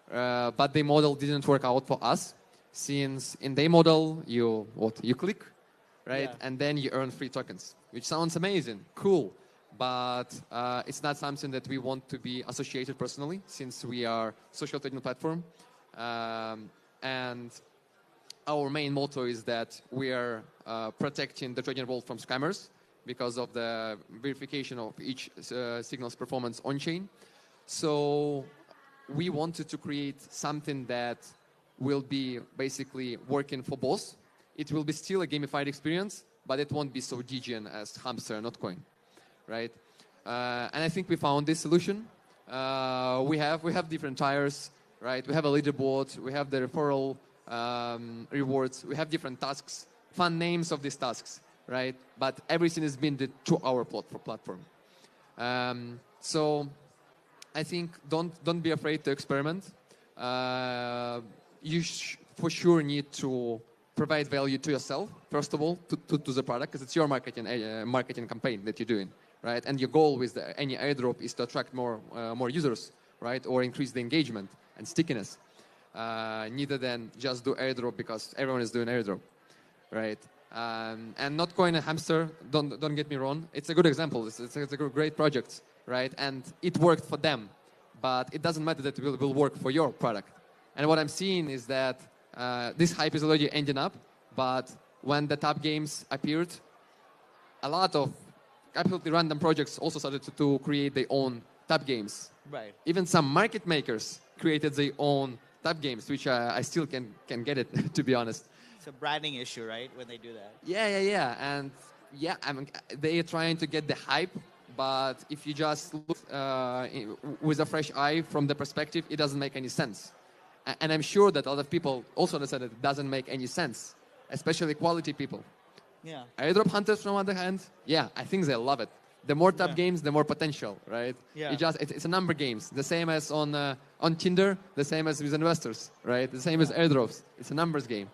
but the model didn't work out for us, since in the model you click, right, and then you earn free tokens, which sounds amazing, cool, but it's not something that we want to be associated personally, since we are social trading platform, and our main motto is that we are protecting the trading world from scammers, because of the verification of each signal's performance on-chain. So we wanted to create something that will be basically working for both. It will be still a gamified experience, but it won't be so degen as hamster, not coin, right? And I think we found this solution. We have different tiers, right? We have a leaderboard, we have the referral rewards, we have different tasks, fun names of these tasks, right? But everything has been the 2-hour platform. So I think don't be afraid to experiment. You for sure need to provide value to yourself, first of all, to the product, because it's your marketing campaign that you're doing, right? And your goal with any airdrop is to attract more users, right? Or increase the engagement and stickiness, neither than just do airdrop because everyone is doing airdrop, right? And not coin a hamster, don't get me wrong. It's a good example. It's a great project, right? And it worked for them, but it doesn't matter that it will work for your product. And what I'm seeing is that this hype is already ending up, but when the top games appeared, a lot of absolutely random projects also started to create their own top games. Right. Even some market makers created their own top games, which I still can get it, to be honest. It's a branding issue, right, when they do that? Yeah. And yeah, I mean, they are trying to get the hype, but if you just look with a fresh eye from the perspective, it doesn't make any sense. And I'm sure that other people also understand that it doesn't make any sense, especially quality people. Yeah. Airdrop hunters, on the other hand, yeah, I think they love it. The more top games, the more potential, right? Yeah. It's a number games, the same as on Tinder, the same as with investors, right? The same as airdrops. It's a numbers game.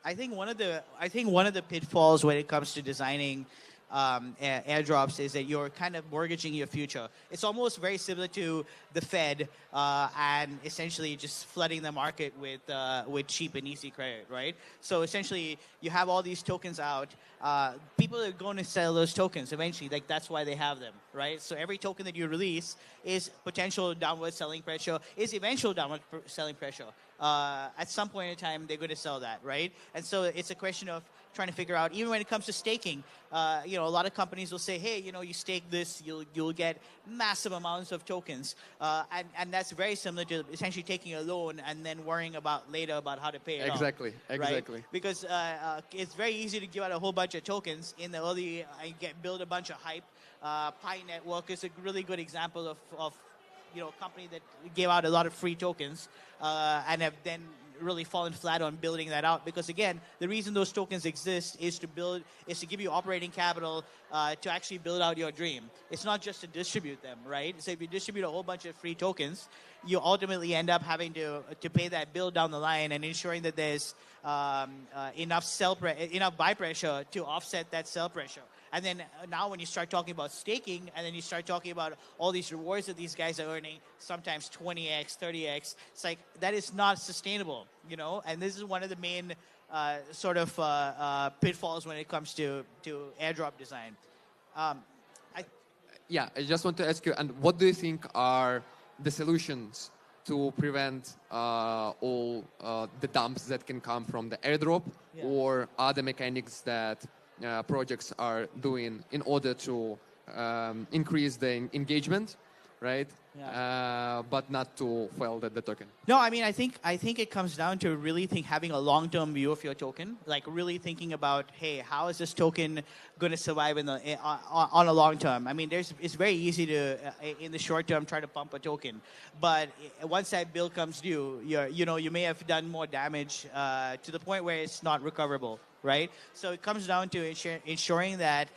I think one of the pitfalls when it comes to designing airdrops is that you're kind of mortgaging your future. It's almost very similar to the Fed and essentially just flooding the market with cheap and easy credit, right? So essentially, you have all these tokens out. People are going to sell those tokens eventually. Like that's why they have them, right? So every token that you release is potential downward selling pressure, is eventual downward selling pressure. At some point in time, they're going to sell that, right? And so it's a question of trying to figure out, even when it comes to staking, a lot of companies will say, hey, you stake this, you'll get massive amounts of tokens. And that's very similar to essentially taking a loan and then worrying later about how to pay it off. Exactly. Right? Because it's very easy to give out a whole bunch of tokens in the early, build a bunch of hype. Pi Network is a really good example of a company that gave out a lot of free tokens and have then really fallen flat on building that out, because again, the reason those tokens exist is to give you operating capital to actually build out your dream. It's not just to distribute them, right? So if you distribute a whole bunch of free tokens, you ultimately end up having to pay that bill down the line and ensuring that there's enough buy pressure to offset that sell pressure. And then now when you start talking about staking, and then you start talking about all these rewards that these guys are earning, sometimes 20x, 30x, it's like that is not sustainable, And this is one of the main pitfalls when it comes to airdrop design. I just want to ask you, and what do you think are the solutions to prevent all the dumps that can come from the airdrop or other mechanics that projects are doing in order to increase the engagement, right? But not to fail the token. No, I mean, I think it comes down to really having a long-term view of your token, like really thinking about, hey, how is this token going to survive on a long term? I mean, it's very easy to, in the short term, try to pump a token, but once that bill comes due, you may have done more damage to the point where it's not recoverable. Right? So it comes down to ensuring that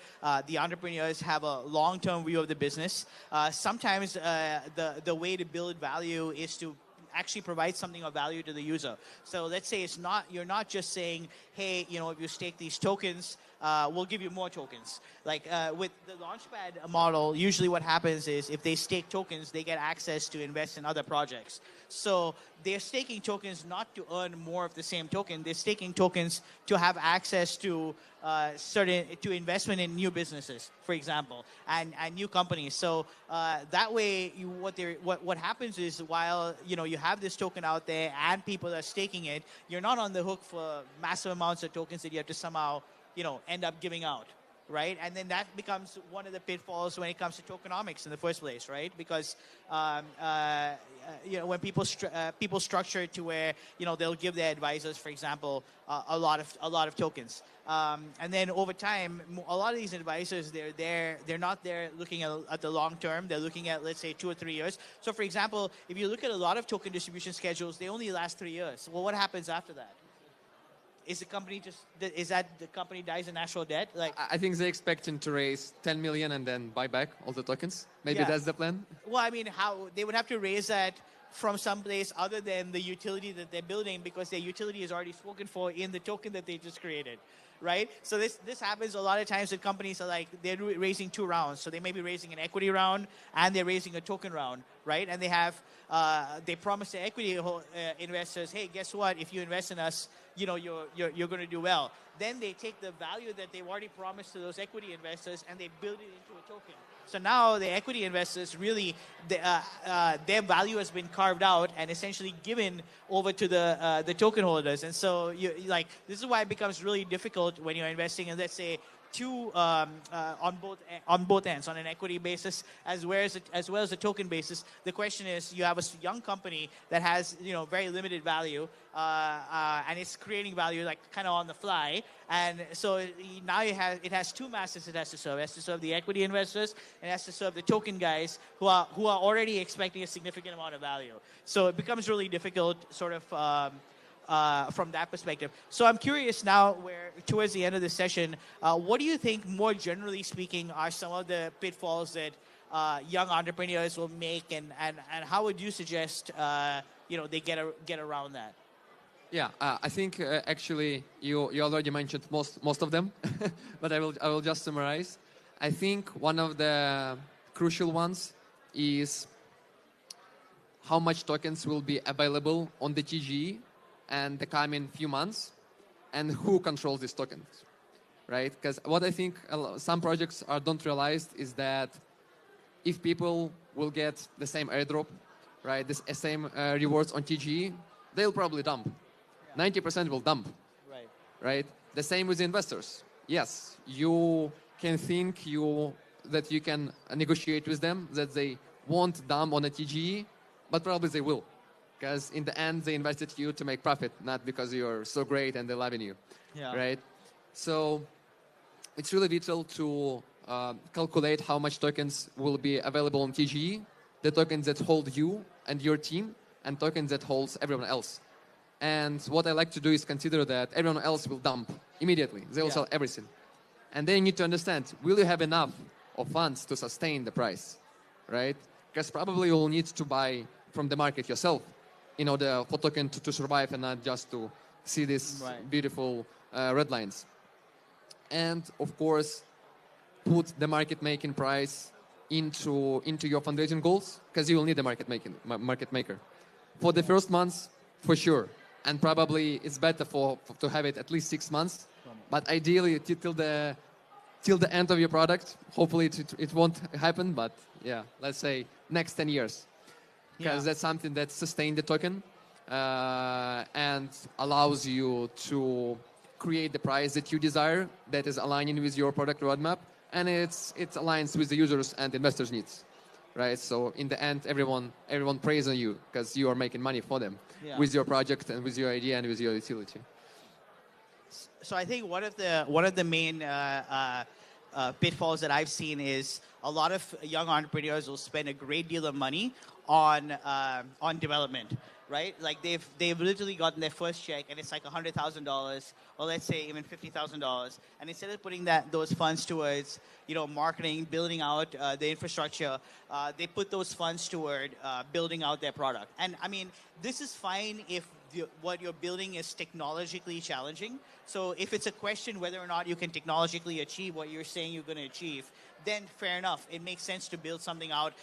the entrepreneurs have a long-term view of the business. Sometimes the way to build value is to actually provide something of value to the user. So let's say you're not just saying, hey, if you stake these tokens, we'll give you more tokens. Like with the Launchpad model, usually what happens is if they stake tokens, they get access to invest in other projects. So they're staking tokens not to earn more of the same token. They're staking tokens to have access to to investment in new businesses, for example, and new companies. So that way, what happens is while you have this token out there and people are staking it, you're not on the hook for massive amounts of tokens that you have to somehow end up giving out. Right, and then that becomes one of the pitfalls when it comes to tokenomics in the first place, right? Because when people structure it to where they'll give their advisors, for example, a lot of tokens, and then over time, a lot of these advisors they're not there looking at the long term. They're looking at, let's say, 2 or 3 years. So, for example, if you look at a lot of token distribution schedules, they only last 3 years. Well, what happens after that? Is the company the company dies in national debt? Like, I think they're expecting to raise 10 million and then buy back all the tokens. Maybe that's the plan. Well, I mean, how they would have to raise that from someplace other than the utility that they're building, because their utility is already spoken for in the token that they just created, right? So this happens a lot of times that companies are like, they're raising 2 rounds. So they may be raising an equity round and they're raising a token round, right? And they promise their equity investors, hey, guess what? If you invest in us, you're going to do well. Then they take the value that they've already promised to those equity investors and they build it into a token. So now the equity investors really, their value has been carved out and essentially given over to the token holders. And so this is why it becomes really difficult when you're investing in, let's say, on both ends, on an equity basis as well as a token basis. The question is, you have a young company that has very limited value and it's creating value like kind of on the fly, and so now it has 2 masters it has to serve. It has to serve the equity investors and it has to serve the token guys who are already expecting a significant amount of value. So it becomes really difficult, sort of. From that perspective. So I'm curious now, where towards the end of the session, what do you think, more generally speaking, are some of the pitfalls that young entrepreneurs will make, and how would you suggest they get around that? Yeah, I think actually you already mentioned most of them, but I will just summarize. I think one of the crucial ones is how much tokens will be available on the TGE and the coming few months, and who controls these tokens, right? Because what I think some projects don't realize is that if people will get the same airdrop, right, the same rewards on TGE, they'll probably dump. 90% will dump, right? The same with the investors. Yes, you can think that you can negotiate with them that they won't dump on a TGE, but probably they will. Because in the end, they invested you to make profit, not because you're so great and they love you, right? So it's really vital to calculate how much tokens will be available on TGE, the tokens that hold you and your team, and tokens that holds everyone else. And what I like to do is consider that everyone else will dump immediately. They will sell everything. And then you need to understand, will you have enough of funds to sustain the price, right? Because probably you'll need to buy from the market yourself in order for token to survive and not just to see these beautiful red lines. And of course, put the market making price into your fundraising goals, because you will need a market maker for the first months, for sure. And probably it's better to have it at least 6 months, but ideally till the end of your product. Hopefully it won't happen, but yeah, let's say next 10 years. Because that's something that sustains the token and allows you to create the price that you desire, that is aligning with your product roadmap, and it aligns with the users and investors' needs, right? So in the end, everyone prays on you because you are making money for them with your project and with your idea and with your utility. So I think one of the main pitfalls that I've seen is a lot of young entrepreneurs will spend a great deal of money on development, right? Like they've literally gotten their first check and it's like $100,000, or let's say even $50,000, and instead of putting those funds towards marketing, building out the infrastructure, they put those funds toward building out their product. And I mean, this is fine if what you're building is technologically challenging. So if it's a question whether or not you can technologically achieve what you're saying you're going to achieve, then fair enough. It makes sense to build something out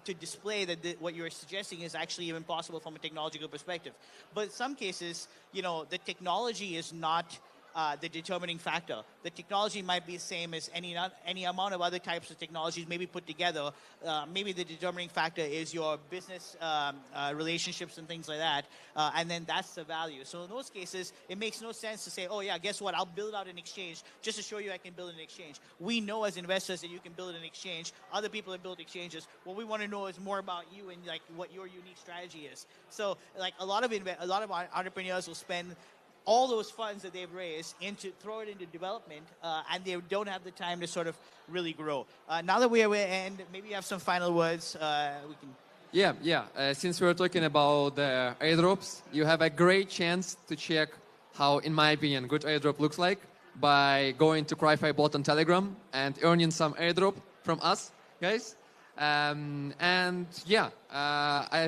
to display that what you're suggesting is actually even possible from a technological perspective. But in some cases, the technology is not the determining factor. The technology might be the same as any amount of other types of technologies maybe put together. Maybe the determining factor is your business relationships and things like that, and then that's the value. So in those cases, it makes no sense to say, oh yeah, guess what, I'll build out an exchange just to show you I can build an exchange. We know as investors that you can build an exchange. Other people have built exchanges. What we want to know is more about you and like what your unique strategy is. So like a lot of entrepreneurs will spend all those funds that they've raised throw it into development, and they don't have the time to sort of really grow. Now that we're at the end, maybe you have some final words. We can. Since we're talking about airdrops, you have a great chance to check how, in my opinion, good airdrop looks like by going to CryFi bot on Telegram and earning some airdrop from us, guys. I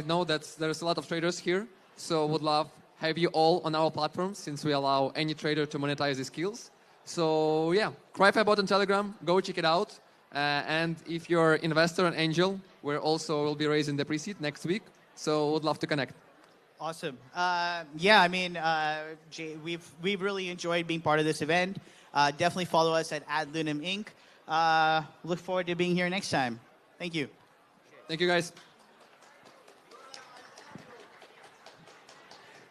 know that there's a lot of traders here, so would love have you all on our platform since we allow any trader to monetize his skills. So CryFi bot on Telegram, go check it out. And if you're investor and angel, we're also will be raising the pre-seed next week. So would love to connect. Awesome. Jay, we've really enjoyed being part of this event. Definitely follow us at @Lunum Inc. Look forward to being here next time. Thank you. Thank you, guys.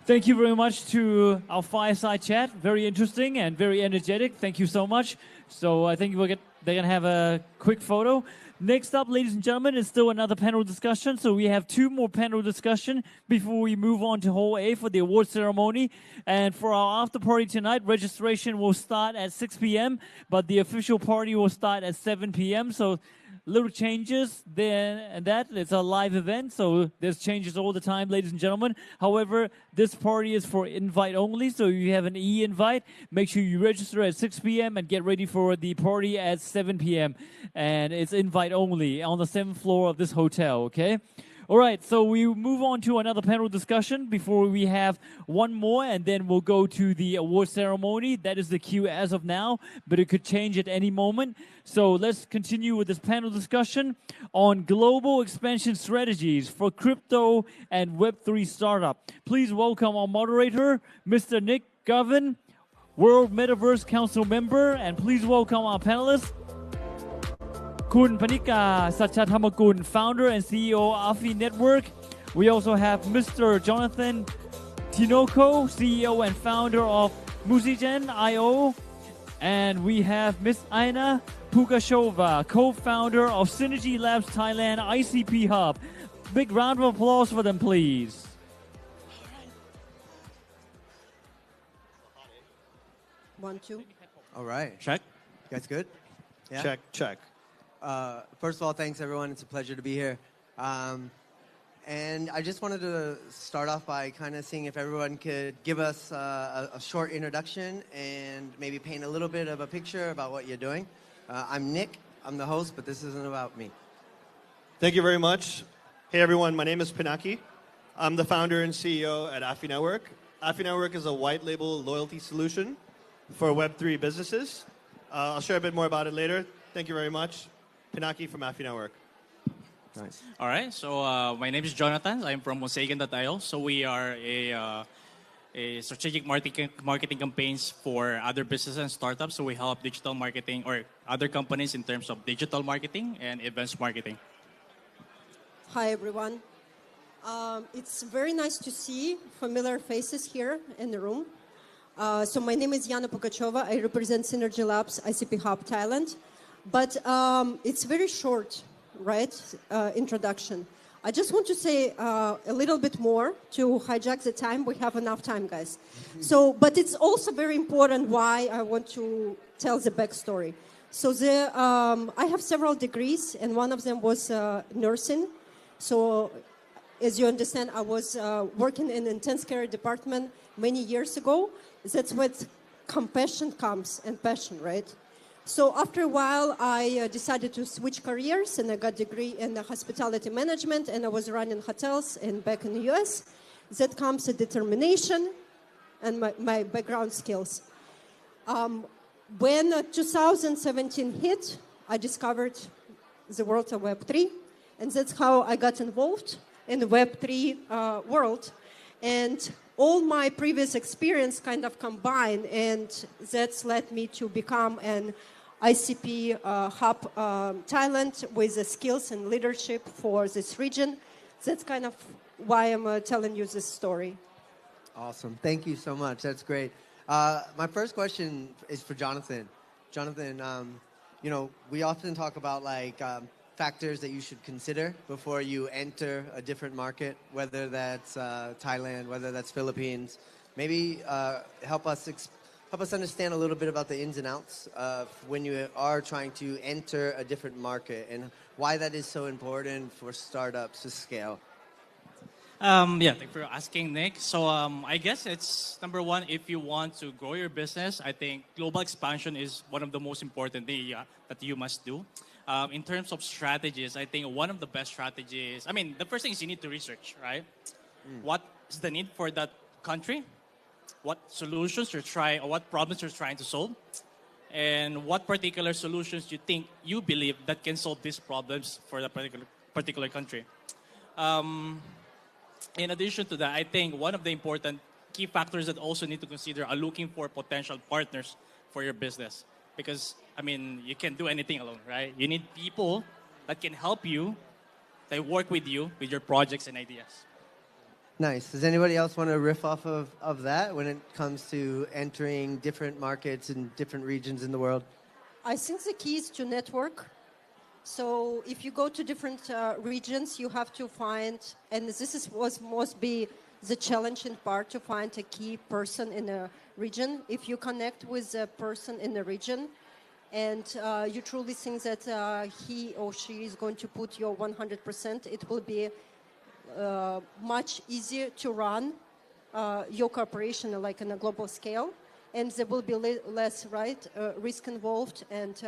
Thank you very much to our fireside chat. Very interesting and very energetic. Thank you so much. So I think they're going to have a quick photo. Next up, ladies and gentlemen, is still another panel discussion. So we have 2 more panel discussion before we move on to Hall A for the award ceremony. And for our after party tonight, registration will start at 6 p.m., but the official party will start at 7 p.m. So little changes there and that. It's a live event, so there's changes all the time, ladies and gentlemen. However, this party is for invite only, so you have an e-invite. Make sure you register at 6 p.m. and get ready for the party at 7 p.m. And it's invite only on the 7th floor of this hotel, okay? All right, so we move on to another panel discussion before we have one more, and then we'll go to the award ceremony. That is the queue as of now, but it could change at any moment. So let's continue with this panel discussion on global expansion strategies for crypto and Web3 startup. Please welcome our moderator, Mr. Nick Govin, World Metaverse Council member, and please welcome our panelists, Kun Panika Satchathamakun, founder and CEO of Afi Network. We also have Mr. Jonathan Tinoco, CEO and founder of Musigen.io. And we have Ms. Aina Pugashova, co-founder of Synergy Labs Thailand ICP Hub. Big round of applause for them, please. One, two. All right. Check. You guys good? Yeah? Check. First of all, thanks everyone. It's a pleasure to be here. And I just wanted to start off by kind of seeing if everyone could give us a short introduction and maybe paint a little bit of a picture about what you're doing. I'm Nick. I'm the host, but this isn't about me. Thank you very much. Hey everyone, my name is Pinaki. I'm the founder and CEO at Afi Network. Afi Network is a white label loyalty solution for Web3 businesses. I'll share a bit more about it later. Thank you very much. Pinaki from Afi Network. Nice. All right. So my name is Jonathan. I'm from Musigen.io. So we are a strategic marketing campaigns for other businesses and startups. So we help digital marketing or other companies in terms of digital marketing and events marketing. Hi, everyone. It's very nice to see familiar faces here in the room. So my name is Yana Pugachova. I represent Synergy Labs ICP Hub Thailand. But it's very short, right, introduction. I just want to say a little bit more to hijack the time. We have enough time, guys. So, but it's also very important why I want to tell the backstory. So I have several degrees, and one of them was nursing. So as you understand, I was working in intensive care department many years ago. That's where compassion comes and passion, right? So after a while, I decided to switch careers, and I got a degree in hospitality management, and I was running hotels back in the US. That comes a determination and my background skills. When 2017 hit, I discovered the world of Web3, and that's how I got involved in the Web3 world. And all my previous experience kind of combined, and that's led me to become an ICP hub Thailand with the skills and leadership for this region. That's kind of why I'm telling you this story. Awesome. Thank you so much. That's great. My first question is for Jonathan. Jonathan, we often talk about factors that you should consider before you enter a different market, whether that's Thailand, whether that's Philippines. Maybe help us understand a little bit about the ins and outs of when you are trying to enter a different market and why that is so important for startups to scale. Thank you for asking, Nick. So I guess it's number one, if you want to grow your business, I think global expansion is one of the most important things that you must do. In terms of strategies, I think one of the best strategies, the first thing is you need to research, right? What is the need for that country? What solutions you're trying, or what problems you're trying to solve? And what particular solutions you believe that can solve these problems for the particular country. In addition to that, I think one of the important key factors that also need to consider are looking for potential partners for your business. Because, you can't do anything alone, right? You need people that can help you, that work with you, with your projects and ideas. Nice. Does anybody else want to riff off of that when it comes to entering different markets in different regions in the world? I think the key is to network. So if you go to different regions, you have to find, and must be the challenging part, to find a key person in a region. If you connect with a person in the region and you truly think that he or she is going to put your 100%, it will be much easier to run your corporation like on a global scale, and there will be less risk involved and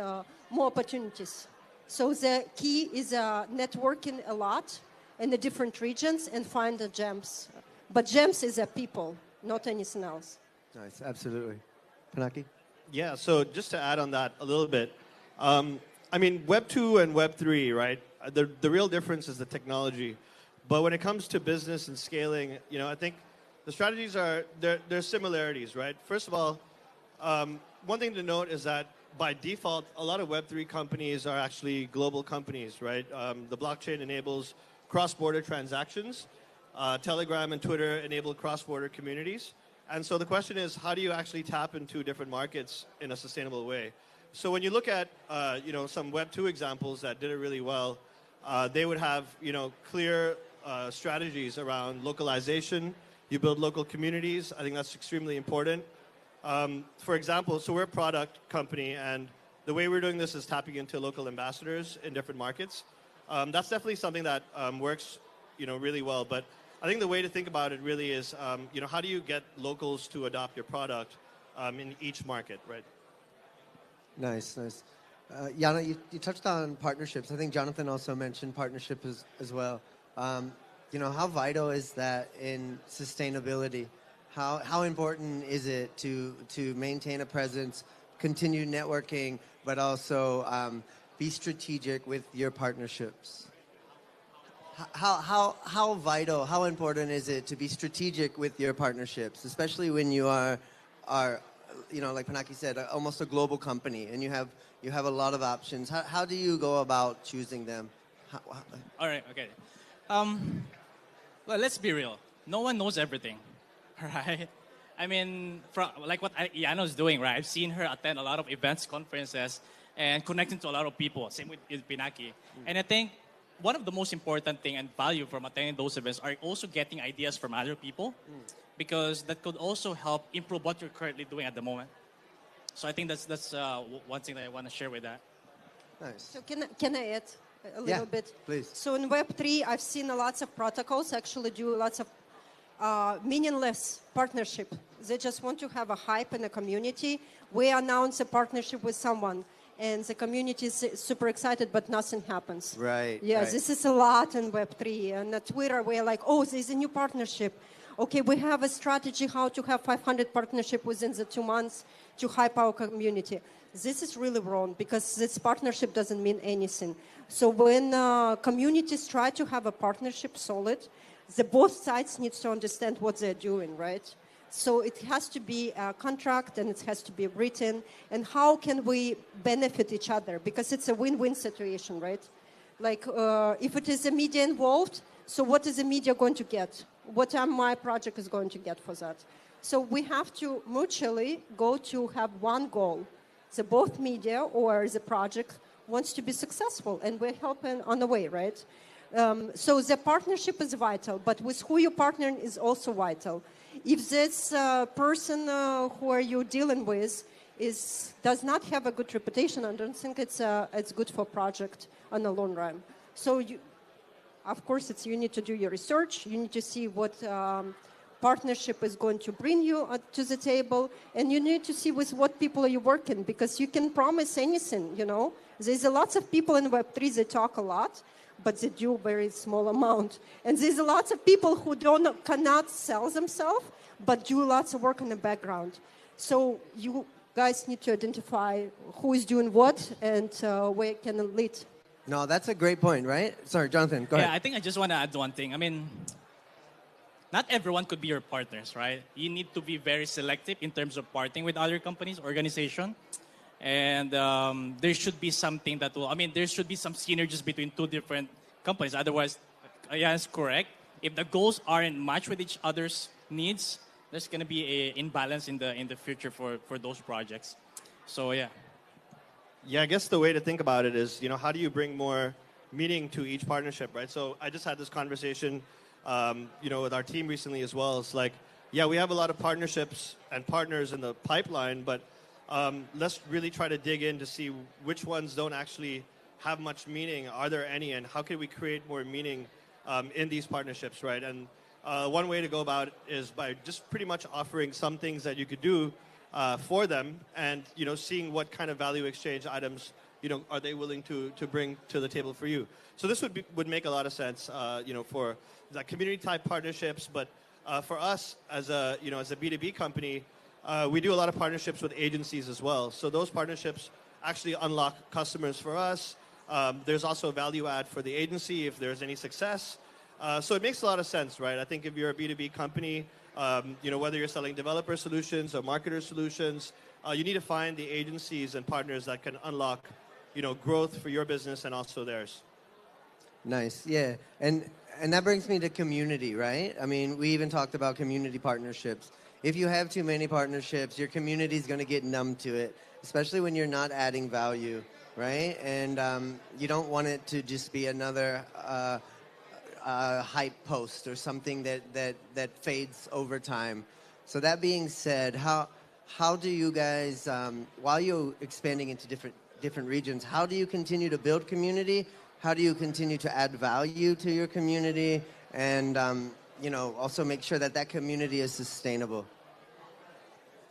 more opportunities. So the key is networking a lot in the different regions and find the gems. But gems is a people, not anything else. Nice, absolutely. Pinaki? Yeah, so just to add on that a little bit, Web 2 and Web 3, right? The real difference is the technology. But when it comes to business and scaling, I think the strategies there's similarities, right? First of all, one thing to note is that by default, a lot of Web3 companies are actually global companies, right? The blockchain enables cross-border transactions. Telegram and Twitter enable cross-border communities. And so the question is, how do you actually tap into different markets in a sustainable way? So when you look at, some Web2 examples that did it really well, they would have, clear strategies around localization. You build local communities. I think that's extremely important. For example, so we're a product company, and the way we're doing this is tapping into local ambassadors in different markets. That's definitely something that works, really well. But I think the way to think about it really is, how do you get locals to adopt your product in each market, right? Nice. Yana, you touched on partnerships. I think Jonathan also mentioned partnership as well. How vital is that in sustainability? How important is it to maintain a presence, continue networking, but also be strategic with your partnerships? How vital, how important is it to be strategic with your partnerships, especially when you are like Pinaki said, almost a global company, and you have a lot of options. How do you go about choosing them? All right, okay. Well, let's be real. No one knows everything, right? Like what Yano's doing, right? I've seen her attend a lot of events, conferences, and connecting to a lot of people. Same with Pinaki. And I think one of the most important thing and value from attending those events are also getting ideas from other people, because that could also help improve what you're currently doing at the moment. So I think that's one thing that I want to share with that. Nice. So can I add a little bit? Please. So in Web3, I've seen lots of protocols actually do lots of meaningless partnership. They just want to have a hype in the community. We announce a partnership with someone, and the community is super excited, but nothing happens. Right. Yeah, right. this is a lot in Web3. And at Twitter, we're like, oh, there's a new partnership. Okay, we have a strategy how to have 500 partnership within the 2 months to hype our community. This is really wrong, because this partnership doesn't mean anything. So when communities try to have a partnership solid, both sides need to understand what they're doing, right? So it has to be a contract, and it has to be written. And how can we benefit each other? Because it's a win-win situation, right? Like if it is a media involved, so what is the media going to get? What my project is going to get for that? So we have to mutually go to have one goal. So both media or the project wants to be successful, and we're helping on the way, right? So the partnership is vital, but with who you're partnering is also vital. If this person who are you dealing with does not have a good reputation, I don't think it's good for project on the long run. So of course, you need to do your research. You need to see what partnership is going to bring you to the table, and you need to see with what people are you working, because you can promise anything, you know. There's lots of people in Web3 that talk a lot, but they do very small amount. And there's lots of people who cannot sell themselves, but do lots of work in the background. So you guys need to identify who is doing what and where you can lead. No, that's a great point, right? Sorry, Jonathan, go ahead. Yeah, I think I just want to add one thing. I mean, not everyone could be your partners, right? You need to be very selective in terms of partnering with other companies, organization. And there should be something that there should be some synergies between two different companies. Otherwise, yeah, it's correct. If the goals aren't matched with each other's needs, there's going to be an imbalance in the future for those projects. So, yeah. Yeah, I guess the way to think about it is, how do you bring more meaning to each partnership, right? So I just had this conversation, with our team recently as well. It's like, yeah, we have a lot of partnerships and partners in the pipeline, but let's really try to dig in to see which ones don't actually have much meaning. Are there any, and how can we create more meaning in these partnerships, right? And one way to go about it is by just pretty much offering some things that you could do for them, and seeing what kind of value exchange items are they willing to bring to the table for you. So this would make a lot of sense, for the community type partnerships. But for us as a B2B company, we do a lot of partnerships with agencies as well. So those partnerships actually unlock customers for us. There's also value add for the agency if there's any success. So it makes a lot of sense, right? I think if you're a B2B company, whether you're selling developer solutions or marketer solutions, you need to find the agencies and partners that can unlock, growth for your business and also theirs. Nice, yeah. And that brings me to community, right? I mean, we even talked about community partnerships. If you have too many partnerships, your community is going to get numb to it, especially when you're not adding value, right? And you don't want it to just be another hype post or something that fades over time. So that being said, how do you guys, while you're expanding into different regions, how do you continue to build community? How do you continue to add value to your community? And also make sure that community is sustainable.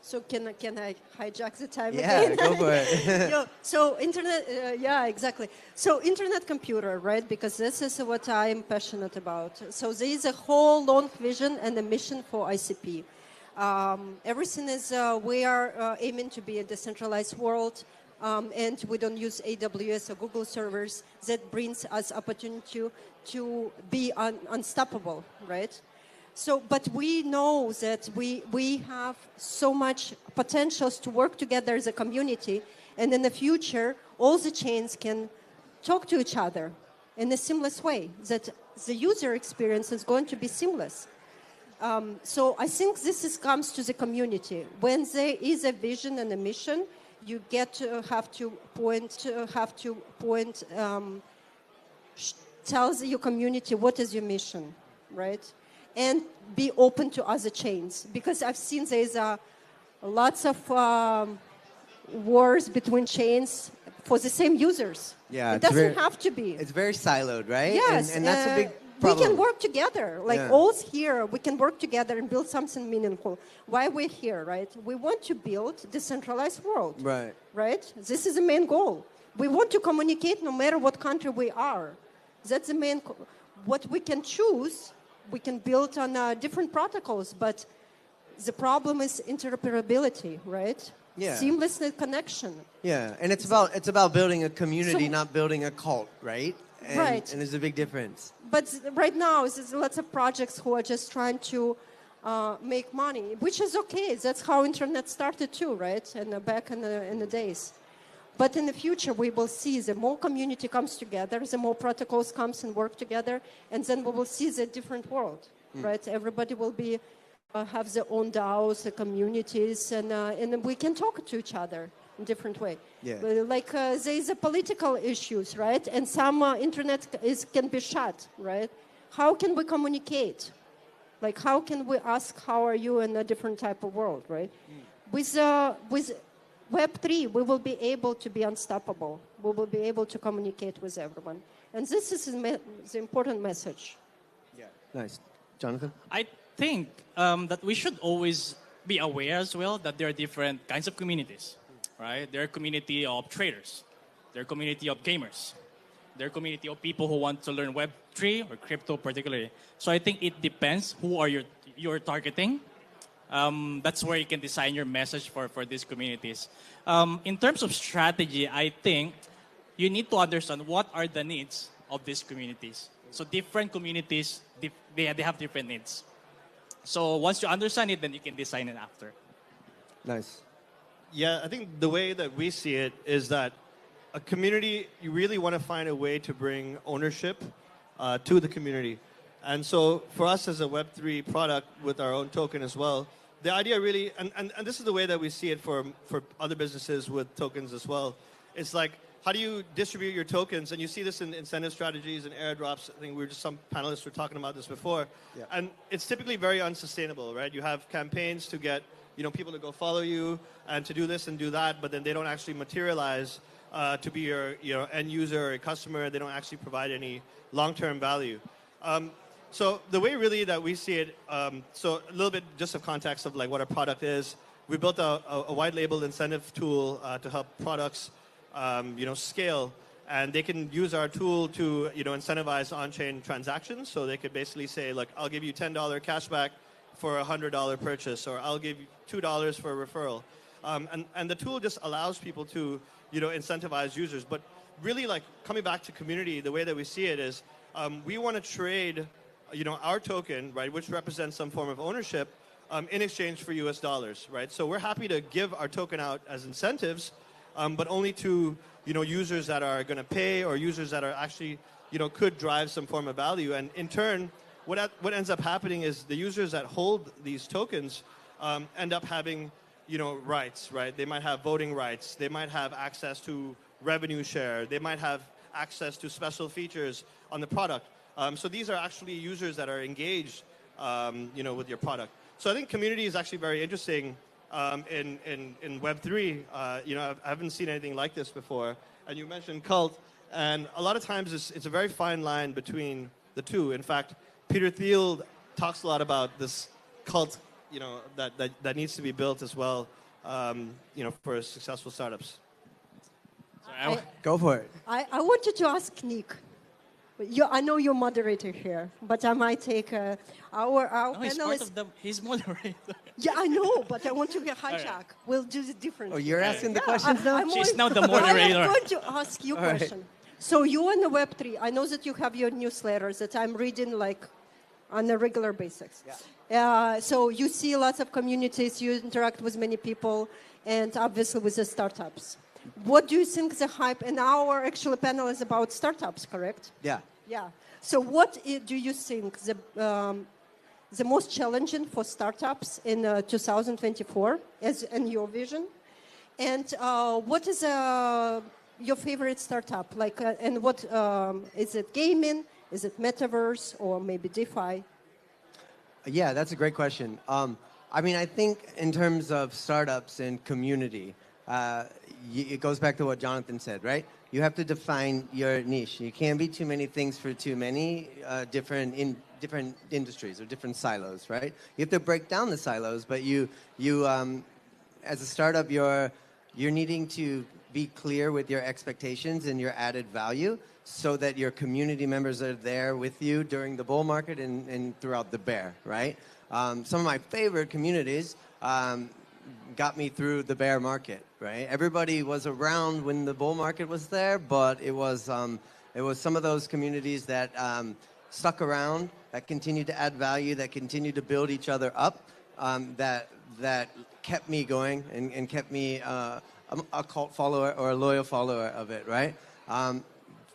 So can I hijack the time again? Yeah, go for it. So internet, yeah, exactly. So internet computer, right? Because this is what I'm passionate about. So there is a whole long vision and a mission for ICP. Everything is, we are aiming to be a decentralized world, and we don't use AWS or Google servers. That brings us opportunity to be unstoppable, right? So, but we know that we have so much potentials to work together as a community, and in the future, all the chains can talk to each other in a seamless way, that the user experience is going to be seamless. So I think this comes to the community. When there is a vision and a mission, you get to have to point, tells your community what is your mission, right? And be open to other chains. Because I've seen there's lots of wars between chains for the same users. Yeah, it doesn't have to be. It's very siloed, right? Yes, and that's a big problem. We can work together. Like all here, we can work together and build something meaningful. Why we're here, right? We want to build a decentralized world. Right. Right? This is the main goal. We want to communicate no matter what country we are. That's the main. What we can choose, we can build on different protocols, but the problem is interoperability, right? Yeah. Seamless connection. Yeah, and it's about building a community, not building a cult, right? Right. And there's a big difference. But right now, there's lots of projects who are just trying to make money, which is okay. That's how internet started too, right? And back in the days. But in the future, we will see the more community comes together, the more protocols comes and work together, and then we will see the different world, right? Everybody will be have their own DAOs, the communities, and we can talk to each other in different way. Yeah. Like there's a political issues, right? And some internet can be shut, right? How can we communicate? Like how can we ask how are you in a different type of world, right? With Web3, we will be able to be unstoppable. We will be able to communicate with everyone. And this is the important message. Yeah. Nice. Jonathan? I think that we should always be aware as well that there are different kinds of communities, right? There are community of traders. There are community of gamers. There are community of people who want to learn Web3 or crypto particularly. So I think it depends who are you're targeting. That's where you can design your message for these communities. In terms of strategy, I think you need to understand what are the needs of these communities. So different communities, they have different needs. So once you understand it, then you can design it after. Nice. Yeah, I think the way that we see it is that a community, you really want to find a way to bring ownership to the community. And so for us as a Web3 product with our own token as well, the idea really, and this is the way that we see it for other businesses with tokens as well. It's like, how do you distribute your tokens? And you see this in incentive strategies and airdrops. I think some panelists were talking about this before. Yeah. And it's typically very unsustainable, right? You have campaigns to get people to go follow you and to do this and do that, but then they don't actually materialize to be your end user or a customer. They don't actually provide any long-term value. So the way really that we see it, so a little bit just of context of like what our product is. We built a white label incentive tool to help products scale, and they can use our tool to incentivize on-chain transactions. So they could basically say, like, I'll give you $10 cashback for a $100 purchase, or I'll give you $2 for a referral. And the tool just allows people to incentivize users. But really, like, coming back to community, the way that we see it is we want to trade our token, right, which represents some form of ownership, in exchange for US dollars, right? So we're happy to give our token out as incentives, but only to users that are going to pay or users that are actually could drive some form of value. And in turn, what ends up happening is the users that hold these tokens end up having rights, right? They might have voting rights. They might have access to revenue share. They might have access to special features on the product. So these are actually users that are engaged, with your product. So I think community is actually very interesting in Web3. I haven't seen anything like this before. And you mentioned cult, and a lot of times it's a very fine line between the two. In fact, Peter Thiel talks a lot about this cult, that needs to be built as well, for successful startups. Go for it. I wanted to ask Nick. I know you're moderator here, but I might take our he's panelists. He's moderator. Yeah, I know, but I want to get hijack. We'll do it differently. Oh, you're asking the questions now? She's now the moderator. I'm going to ask you a All right. question. So you on the Web3, I know that you have your newsletters that I'm reading like on a regular basis. Yeah. So you see lots of communities, you interact with many people, and obviously with the startups. What do you think the hype? And our actual panel is about startups, correct? Yeah. Yeah. So what do you think the most challenging for startups in 2024, as in your vision? And what is your favorite startup? Like, and what is it? Gaming? Is it metaverse or maybe DeFi? Yeah, that's a great question. I mean, I think in terms of startups and community, it goes back to what Jonathan said, right? You have to define your niche. You can't be too many things for too many different industries or different silos, right? You have to break down the silos, but you as a startup, you're needing to be clear with your expectations and your added value so that your community members are there with you during the bull market and throughout the bear, right? Some of my favorite communities got me through the bear market, right? Everybody was around when the bull market was there, but it was some of those communities that stuck around, that continued to add value, that continued to build each other up, that kept me going and kept me a cult follower or a loyal follower of it, right?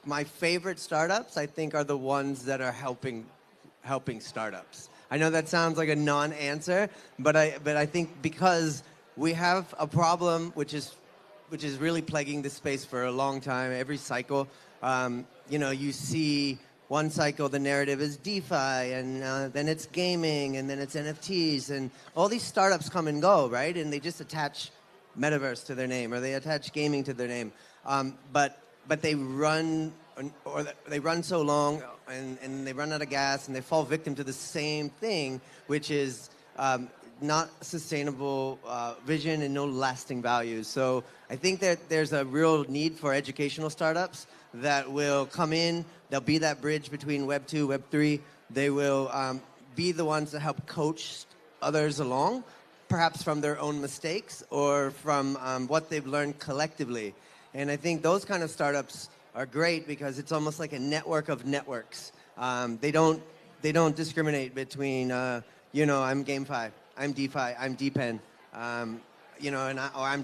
My favorite startups, I think, are the ones that are helping startups. I know that sounds like a non-answer, but I think because we have a problem which is really plaguing this space for a long time. Every cycle, you see one cycle, the narrative is DeFi, and then it's gaming, and then it's NFTs, and all these startups come and go, right? And they just attach metaverse to their name, or they attach gaming to their name, but they run so long, and they run out of gas, and they fall victim to the same thing, which is not sustainable vision and no lasting value. So I think that there's a real need for educational startups that will come in. They'll be that bridge between Web 2, Web 3. They will be the ones that help coach others along, perhaps from their own mistakes or from what they've learned collectively. And I think those kind of startups are great because it's almost like a network of networks. They don't discriminate between, I'm GameFi, I'm DeFi, I'm DPen, or I'm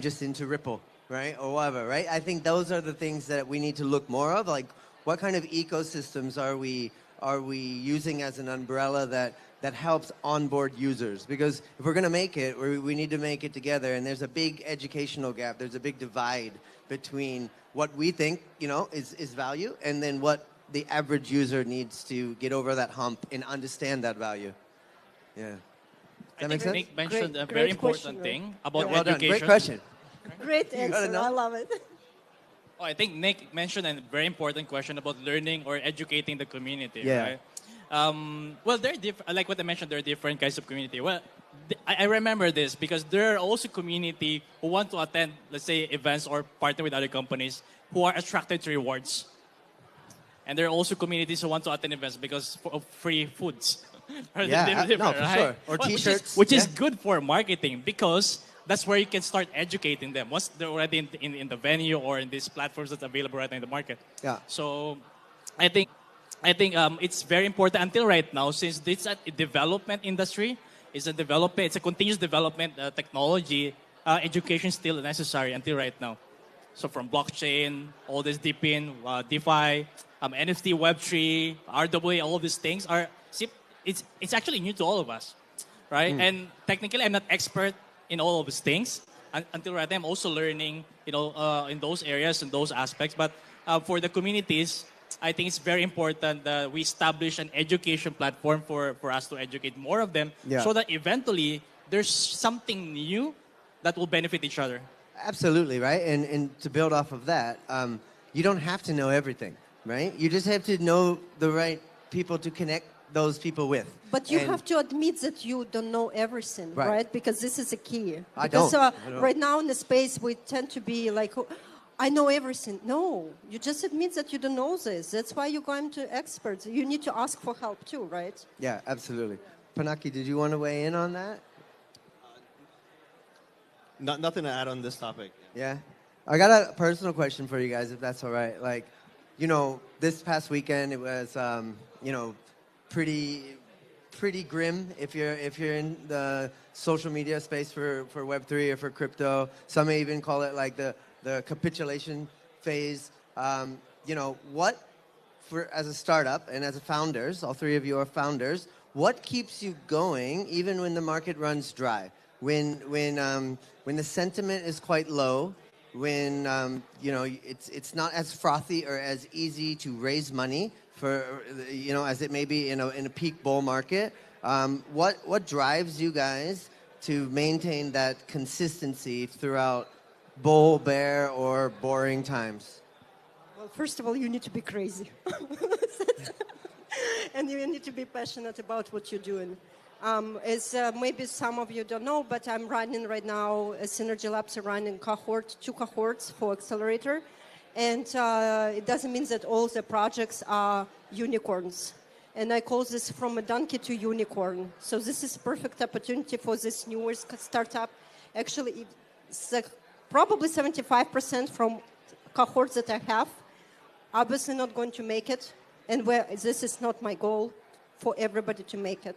just into Ripple, right, or whatever, right? I think those are the things that we need to look more of. Like, what kind of ecosystems are we using as an umbrella that helps onboard users? Because if we're going to make it, we need to make it together. And there's a big educational gap. There's a big divide between what we think, is value, and then what the average user needs to get over that hump and understand that value. Yeah. Does that make sense? Nick mentioned a very important thing about well education. Done. Great question. Great answer. I love it. Oh, I think Nick mentioned a very important question about learning or educating the community, Yeah. right? Well, like what I mentioned, there are different kinds of community. Well, I remember this because there are also community who want to attend, let's say, events or partner with other companies who are attracted to rewards. And there are also communities who want to attend events because of free foods. Yeah, no, for right? sure. Or T-shirts. Which is good for marketing because that's where you can start educating them once they're already in the venue or in these platforms that's available right now in the market. Yeah. So I think it's very important until right now, since this is a development industry, it's a continuous development technology, education is still necessary until right now. So from blockchain, all this DeFi, NFT, Web3, RWA, all these things it's actually new to all of us, right? And technically, I'm not expert in all of these things. Until right now, I'm also learning, in those areas and those aspects. But for the communities, I think it's very important that we establish an education platform for us to educate more of them, so that eventually there's something new that will benefit each other. Absolutely, right? And to build off of that, you don't have to know everything, right? You just have to know the right people to connect those people with. But you have to admit that you don't know everything, right? Because this is a key. I Because don't. right now in the space, we tend to be like, I know everything. No, you just admit that you don't know this. That's why you're going to experts. You need to ask for help too, right? Yeah, absolutely. Panaki, did you want to weigh in on that? Nothing to add on this topic. Yeah. I got a personal question for you guys, if that's all right. Like, this past weekend it was, pretty grim if you're in the social media space for Web3 or for crypto. Some may even call it like the capitulation phase. What, as a startup and as founders, all three of you are founders, what keeps you going even when the market runs dry? when the sentiment is quite low, when it's not as frothy or as easy to raise money for as it may be in a peak bull market. What drives you guys to maintain that consistency throughout bull, bear, or boring times? Well, first of all, you need to be crazy. And you need to be passionate about what you're doing. As maybe some of you don't know, but I'm running right now, Synergy Labs are running two cohorts for Accelerator. And it doesn't mean that all the projects are unicorns. And I call this from a donkey to unicorn. So this is perfect opportunity for this newer startup. Actually, it's probably 75% from cohorts that I have, obviously not going to make it. And this is not my goal for everybody to make it.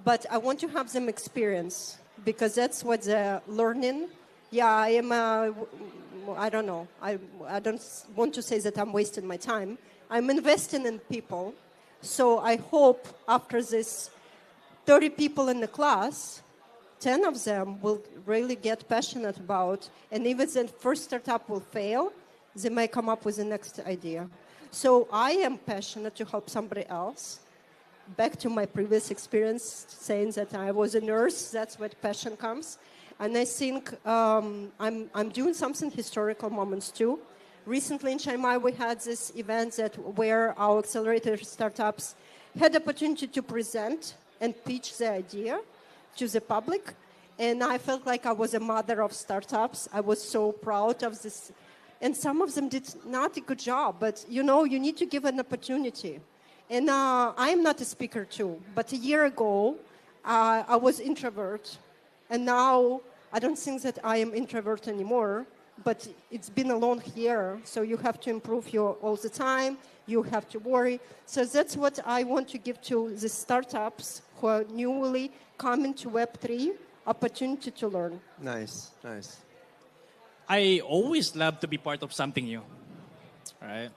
But I want to have them experience because that's what they're learning. Yeah, I am, I don't know. I don't want to say that I'm wasting my time. I'm investing in people. So I hope after this 30 people in the class, 10 of them will really get passionate about, and even the first startup will fail, they may come up with the next idea. So I am passionate to help somebody else. Back to my previous experience, saying that I was a nurse, that's where passion comes. And I think I'm doing something historical moments too. Recently in Chiang Mai, we had this event where our accelerator startups had the opportunity to present and pitch the idea to the public. And I felt like I was a mother of startups. I was so proud of this. And some of them did not a good job, but you need to give an opportunity. And I am not a speaker too, but a year ago, I was introvert. And now I don't think that I am introvert anymore, but it's been a long year, so you have to improve all the time, you have to worry. So that's what I want to give to the startups who are newly coming to Web3, opportunity to learn. Nice, nice. I always love to be part of something new, right?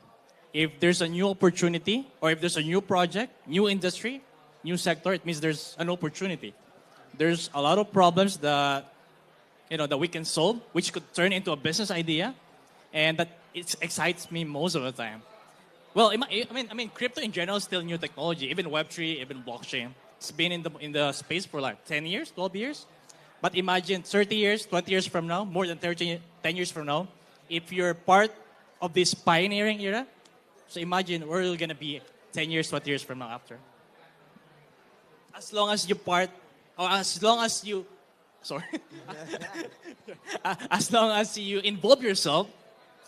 If there's a new opportunity or if there's a new project, new industry, new sector, it means there's an opportunity. There's a lot of problems that we can solve, which could turn into a business idea, and that it excites me most of the time. Well, I mean, crypto in general is still new technology. Even Web3, even blockchain, it's been in the space for like 10 years, 12 years. But imagine 30 years, 20 years from now, more than 10 years from now, if you're part of this pioneering era. So imagine where you're going to be 10 years, 20 years from now after. As long as as long as you involve yourself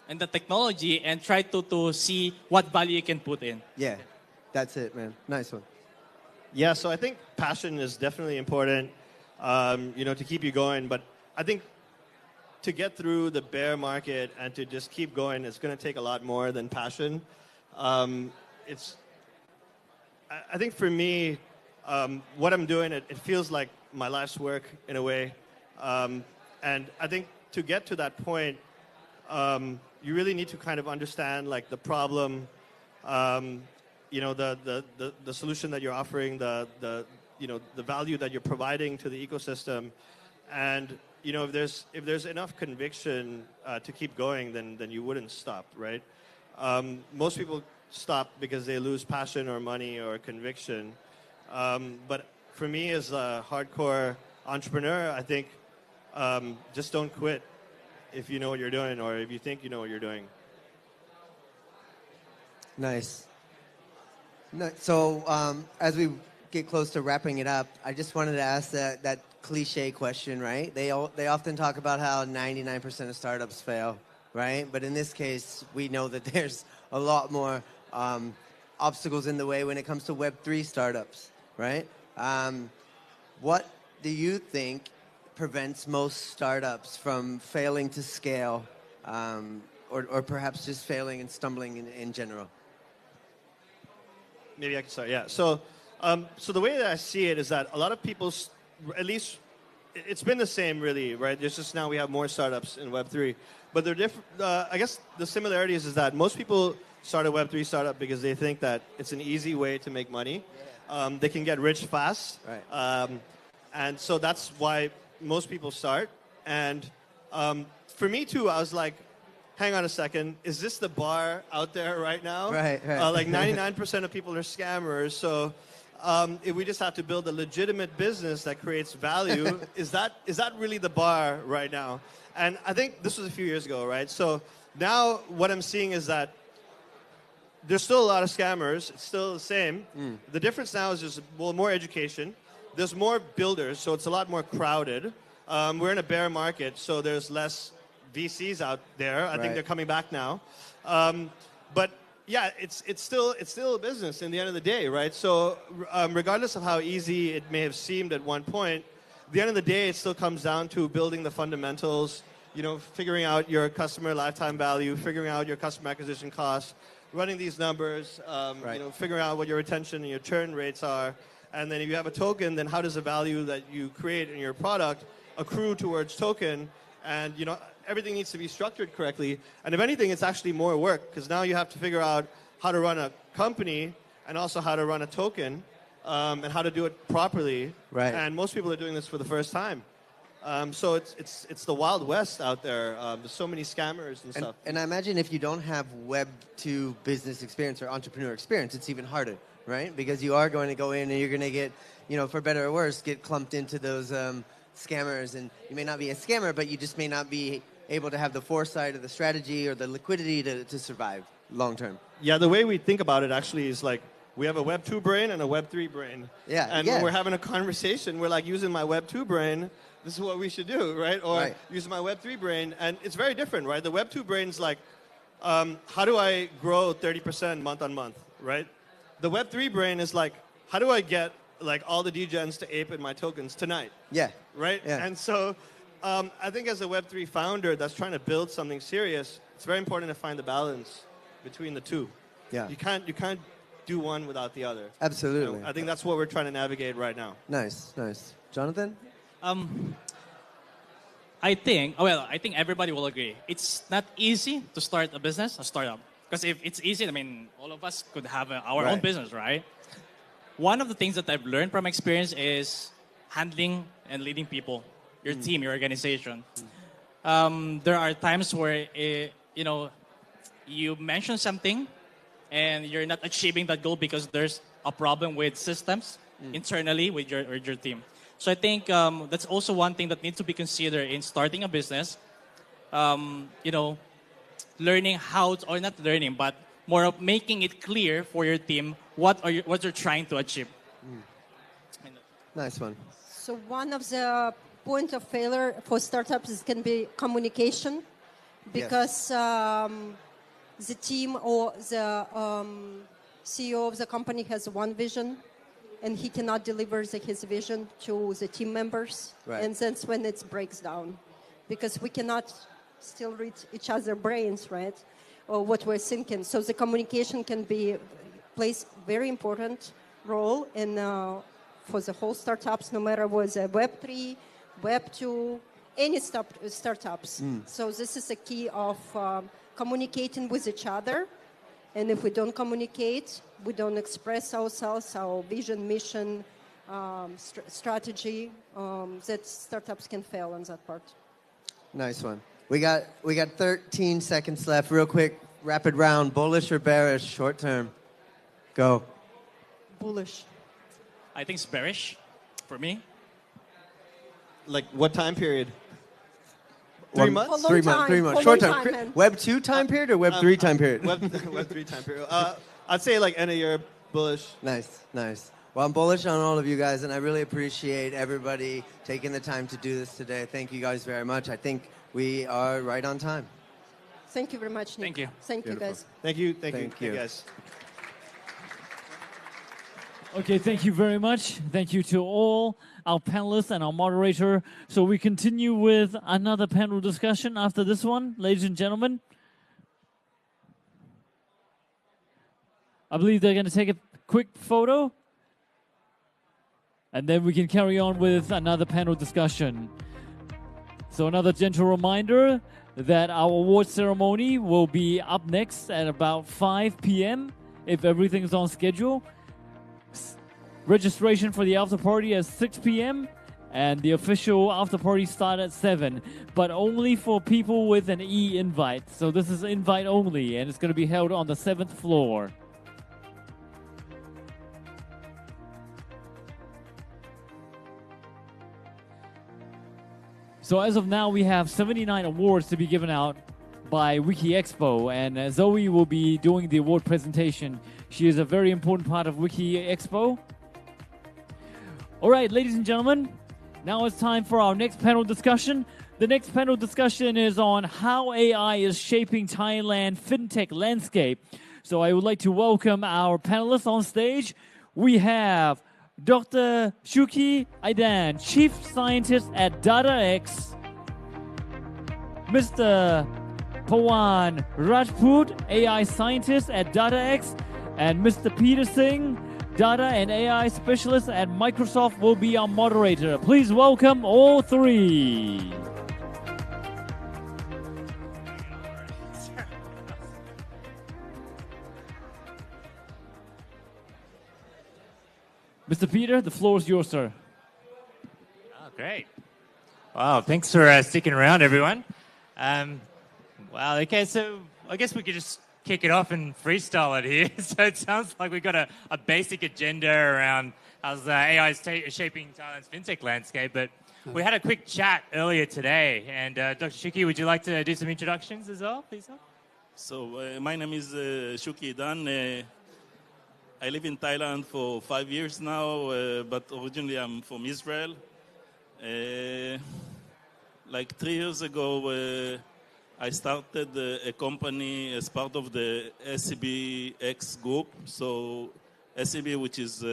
in the technology and try to see what value you can put in. Yeah, that's it, man. Nice one. Yeah, so I think passion is definitely important, to keep you going. But I think to get through the bear market and to just keep going, it's going to take a lot more than passion. I think for me, what I'm doing, it feels like my life's work in a way. And I think to get to that point, you really need to kind of understand like the problem, the solution that you're offering, the value that you're providing to the ecosystem. And, if there's enough conviction to keep going, then you wouldn't stop, right? Most people stop because they lose passion or money or conviction. But for me as a hardcore entrepreneur, I think just don't quit if you know what you're doing or if you think you know what you're doing. Nice. So as we get close to wrapping it up, I just wanted to ask that cliche question, right? They often talk about how 99% of startups fail, right? But in this case, we know that there's a lot more obstacles in the way when it comes to Web3 startups, right? What do you think prevents most startups from failing to scale or perhaps just failing and stumbling in general? Maybe I can start, yeah. So the way that I see it is that a lot of people, at least it's been the same really, right? There's just now we have more startups in Web3. But they're different. I guess the similarities is that most people start a Web3 startup because they think that it's an easy way to make money. They can get rich fast. Right. And so that's why most people start. And for me too, I was like, hang on a second, is this the bar out there right now? Right. Like 99% of people are scammers. So if we just have to build a legitimate business that creates value, is that really the bar right now? And I think this was a few years ago, right? So now what I'm seeing is that there's still a lot of scammers. It's still the same. The difference now is there's more education. There's more builders, so it's a lot more crowded. We're in a bear market, so there's less VCs out there. I think they're coming back now. But yeah, it's still a business in the end of the day, right? So regardless of how easy it may have seemed at one point, at the end of the day, it still comes down to building the fundamentals, figuring out your customer lifetime value, figuring out your customer acquisition costs, running these numbers, figuring out what your retention and your churn rates are. And then if you have a token, then how does the value that you create in your product accrue towards token? And everything needs to be structured correctly. And if anything, it's actually more work, because now you have to figure out how to run a company and also how to run a token and how to do it properly. Right. And most people are doing this for the first time. So it's the Wild West out there. There's so many scammers and stuff. And I imagine if you don't have Web 2 business experience or entrepreneur experience, it's even harder, right? Because you are going to go in and you're going to get, for better or worse, get clumped into those scammers. And you may not be a scammer, but you just may not be able to have the foresight or the strategy or the liquidity to survive long term. Yeah, the way we think about it actually is like we have a Web 2 brain and a Web 3 brain. Yeah. And when we're having a conversation, we're like using my Web 2 brain, this is what we should do, right? Or using my Web 3 brain, and it's very different, right? The Web 2 brain is like, how do I grow 30% month on month, right? The Web 3 brain is like, how do I get like all the degens to ape in my tokens tonight? Yeah. Right? Yeah. And so I think as a Web 3 founder that's trying to build something serious, it's very important to find the balance between the two. Yeah. You can't do one without the other. Absolutely. I think that's what we're trying to navigate right now. Nice. Jonathan? I think everybody will agree. It's not easy to start a business, a startup. Because if it's easy, all of us could have our own business, right? One of the things that I've learned from experience is handling and leading people, your team, your organization. There are times where, you mention something and you're not achieving that goal because there's a problem with systems internally with your team. So I think that's also one thing that needs to be considered in starting a business. Learning how to, or not learning, but more of making it clear for your team what you're trying to achieve. Nice one. So one of the point of failure for startups can be communication, because the team or the CEO of the company has one vision, and he cannot deliver his vision to the team members. Right. And that's when it breaks down, because we cannot still read each other's brains, right? Or what we're thinking. So the communication plays very important role in for the whole startups, no matter whether Web 3, Web 2, any startups. So this is a key of communicating with each other. And if we don't communicate, we don't express ourselves, our vision, mission, strategy, that startups can fail on that part. Nice one. We got 13 seconds left. Real quick, rapid round. Bullish or bearish, short term? Go. Bullish. I think it's bearish for me. Like what time period? 3 months? For a long 3 months. time. 3 months. For a Short long term. time, man. Web 2 time period or Web 3 time period? Web 3 time period. I'd say like end of year bullish. Nice. Well, I'm bullish on all of you guys, and I really appreciate everybody taking the time to do this today. Thank you guys very much. I think we are right on time. Thank you very much, Nick. Thank you. Thank you, guys. Thank you, guys. Okay, thank you very much. Thank you to all our panelists and our moderator. So we continue with another panel discussion after this one, ladies and gentlemen. I believe they're going to take a quick photo, and then we can carry on with another panel discussion. So another gentle reminder that our award ceremony will be up next at about 5 p.m. if everything's on schedule. Registration for the after party at 6 p.m. And the official after party starts at 7, but only for people with an e-invite. So this is invite only, and it's going to be held on the 7th floor. So as of now, we have 79 awards to be given out by WikiEXPO, and Zoe will be doing the award presentation. She is a very important part of WikiEXPO. All right, ladies and gentlemen, now it's time for our next panel discussion. The next panel discussion is on how AI is shaping Thailand fintech landscape. So I would like to welcome our panelists on stage. We have Dr. Shuki Aidan, Chief Scientist at DataX, Mr. Pawan Rajput, AI Scientist at DataX, and Mr. Peter Singh, Data and AI Specialist at Microsoft, will be our moderator. Please welcome all three. Mr. Peter, the floor is yours, sir. Oh, great. Wow, thanks for sticking around, everyone. Wow, okay, so I guess we could just kick it off and freestyle it here. So it sounds like we've got a basic agenda around how AI is shaping Thailand's fintech landscape, but we had a quick chat earlier today, and Dr. Shuki, would you like to do some introductions as well, please? So my name is Shuki Dan. I live in Thailand for 5 years now, but originally I'm from Israel. Like 3 years ago, I started a company as part of the SEBX group. So SEB, which is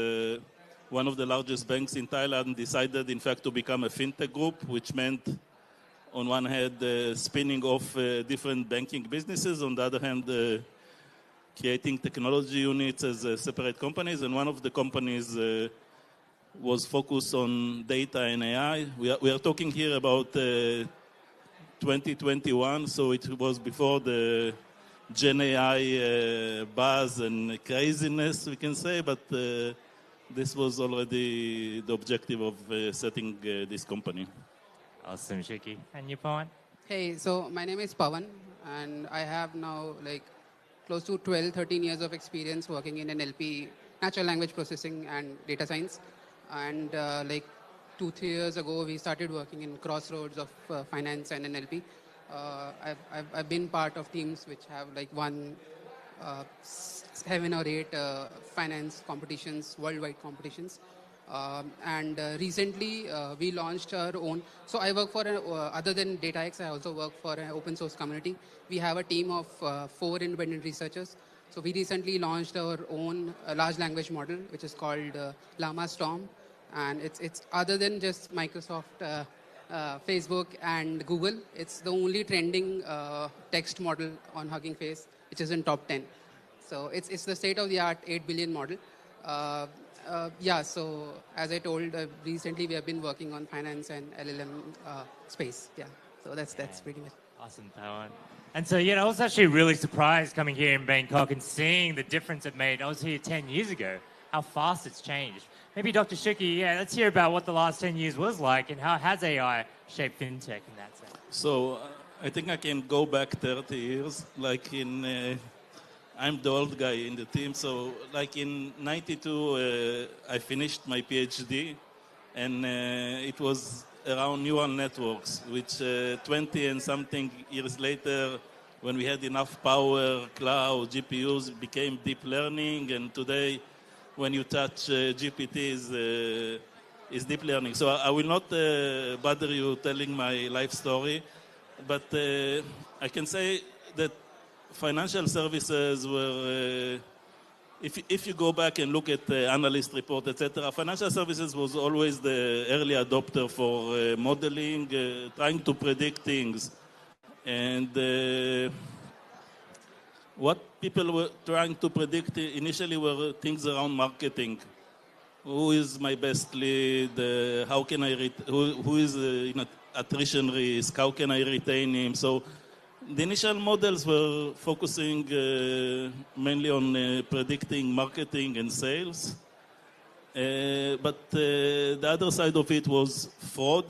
one of the largest banks in Thailand, decided, in fact, to become a fintech group, which meant, on one hand, spinning off different banking businesses, on the other hand, creating technology units as separate companies, and one of the companies was focused on data and AI. We are talking here about 2021, so it was before the Gen AI buzz and craziness, we can say, but this was already the objective of setting this company. Awesome, Shuki. And you, Pawan? Hey, so my name is Pawan, and I have now close to 12, 13 years of experience working in NLP, natural language processing and data science. And 2-3 years ago, we started working in crossroads of finance and NLP. I've been part of teams which have won 7 or 8 finance competitions, worldwide competitions. And recently, we launched our own. So I work for, other than DataX, I also work for an open source community. We have a team of 4 independent researchers. So we recently launched our own large language model, which is called Llama Storm. And it's other than just Microsoft, Facebook, and Google, it's the only trending text model on Hugging Face, which is in top 10. So it's the state-of-the-art 8 billion model. So as I told, recently we have been working on finance and LLM space. Yeah, so that's pretty much. Awesome, Pawan. And so, I was actually really surprised coming here in Bangkok and seeing the difference it made. I was here 10 years ago, how fast it's changed. Maybe Dr. Shuki, let's hear about what the last 10 years was like and how has AI shaped fintech in that sense. So I think I can go back 30 years, I'm the old guy in the team, so in 92, I finished my PhD, and it was around neural networks, which 20 and something years later, when we had enough power, cloud, GPUs, became deep learning, and today, when you touch GPT, is deep learning. So I will not bother you telling my life story, but I can say that financial services were, if you go back and look at the analyst report, etc., financial services was always the early adopter for modeling, trying to predict things. And what people were trying to predict initially were things around marketing. Who is my best lead? How can I, who is attrition risk? How can I retain him? So the initial models were focusing mainly on predicting marketing and sales. But the other side of it was fraud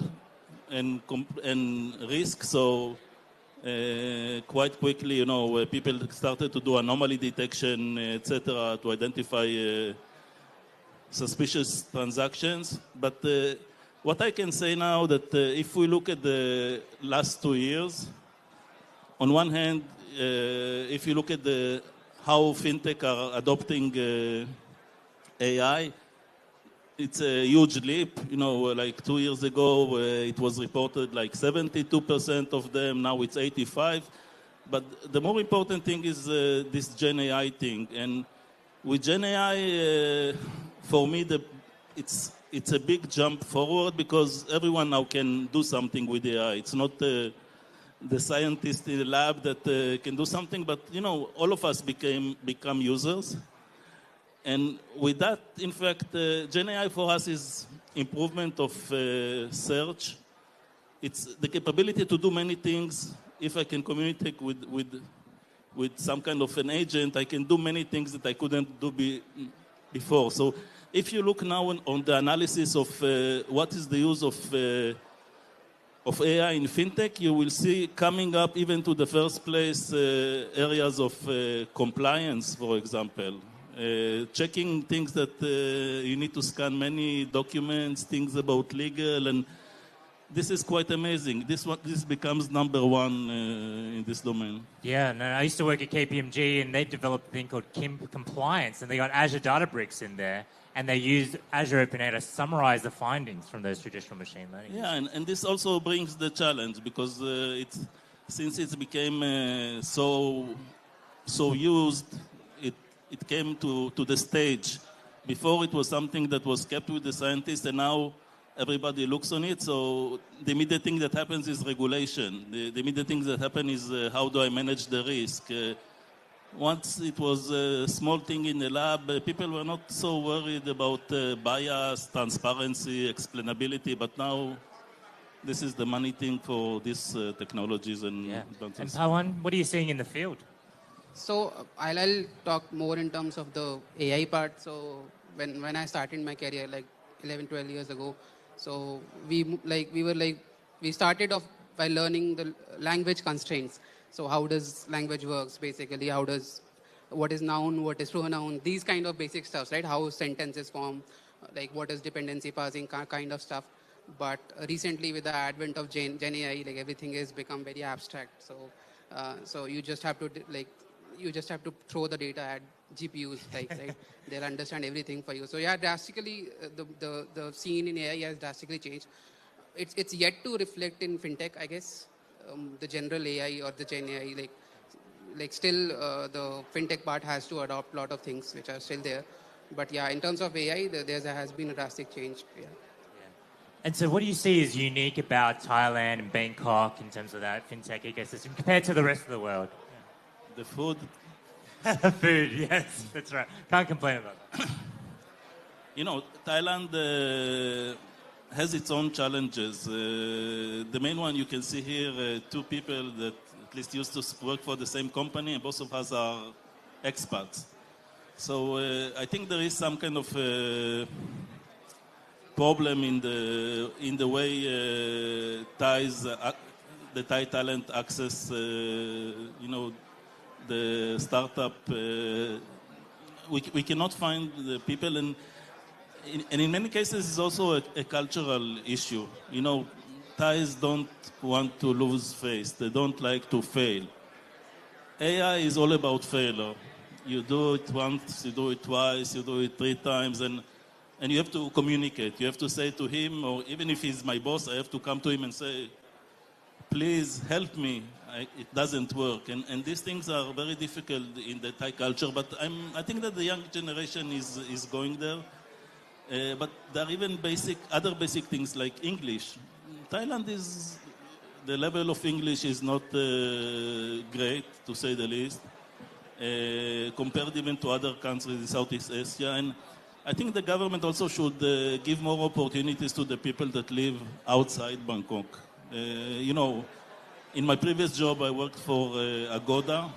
and risk. So quite quickly, people started to do anomaly detection, etc., to identify suspicious transactions. But what I can say now that if we look at the last 2 years, on one hand, if you look at how fintech are adopting AI, it's a huge leap. Like 2 years ago, it was reported like 72% of them. Now it's 85%. But the more important thing is this Gen AI thing. And with Gen AI, for me, it's a big jump forward because everyone now can do something with AI. It's not the scientist in the lab that can do something, but all of us become users. And with that, in fact, Gen AI for us is improvement of search. It's the capability to do many things. If I can communicate with some kind of an agent, I can do many things that I couldn't do before. So if you look now on the analysis of what is the use of AI in fintech, you will see coming up even to the first place areas of compliance, for example. Checking things that you need to scan many documents, things about legal, and this is quite amazing. This becomes number one in this domain. Yeah, no, I used to work at KPMG, and they developed a thing called Compliance, and they got Azure Databricks in there, and they used Azure OpenAI to summarize the findings from those traditional machine learning. Yeah, and this also brings the challenge because since it became so used, it came to the stage. Before it was something that was kept with the scientists, and now everybody looks on it. So the immediate thing that happens is regulation. The immediate thing that happens is how do I manage the risk? Once it was a small thing in the lab, people were not so worried about bias, transparency, explainability, but now this is the money thing for these technologies and advances. And Pawan, what are you seeing in the field? So I'll talk more in terms of the AI part. So when I started my career like 11, 12 years ago, so we started off by learning the language constraints. So how does language works basically? What is noun, what is pronoun? These kind of basic stuff, right? How sentences form, like what is dependency parsing kind of stuff. But recently with the advent of Gen AI, like everything has become very abstract. So you just have to throw the data at GPUs, right? They'll understand everything for you. So yeah, drastically, the scene in AI has drastically changed. It's yet to reflect in fintech, I guess. The general AI or the Gen AI, like still the fintech part has to adopt a lot of things which are still there. But yeah, in terms of AI, there has been a drastic change. Yeah. And so what do you see as unique about Thailand and Bangkok in terms of that fintech ecosystem compared to the rest of the world? The food. Food, yes, that's right. Can't complain about that. Thailand has its own challenges. The main one you can see here, two people that at least used to work for the same company, and both of us are expats. So I think there is some kind of problem in the way the Thai talent access, the startup. We cannot find the people, and in many cases it's also a cultural issue. Thais don't want to lose face. They don't like to fail. AI is all about failure. You do it once, you do it twice, you do it 3 times, and you have to communicate. You have to say to him, or even if he's my boss, I have to come to him and say, please help me. It doesn't work. And these things are very difficult in the Thai culture, but I think that the young generation is going there. But there are even other basic things like English. Thailand the level of English is not great, to say the least, compared even to other countries in Southeast Asia. And I think the government also should give more opportunities to the people that live outside Bangkok. In my previous job, I worked for Agoda,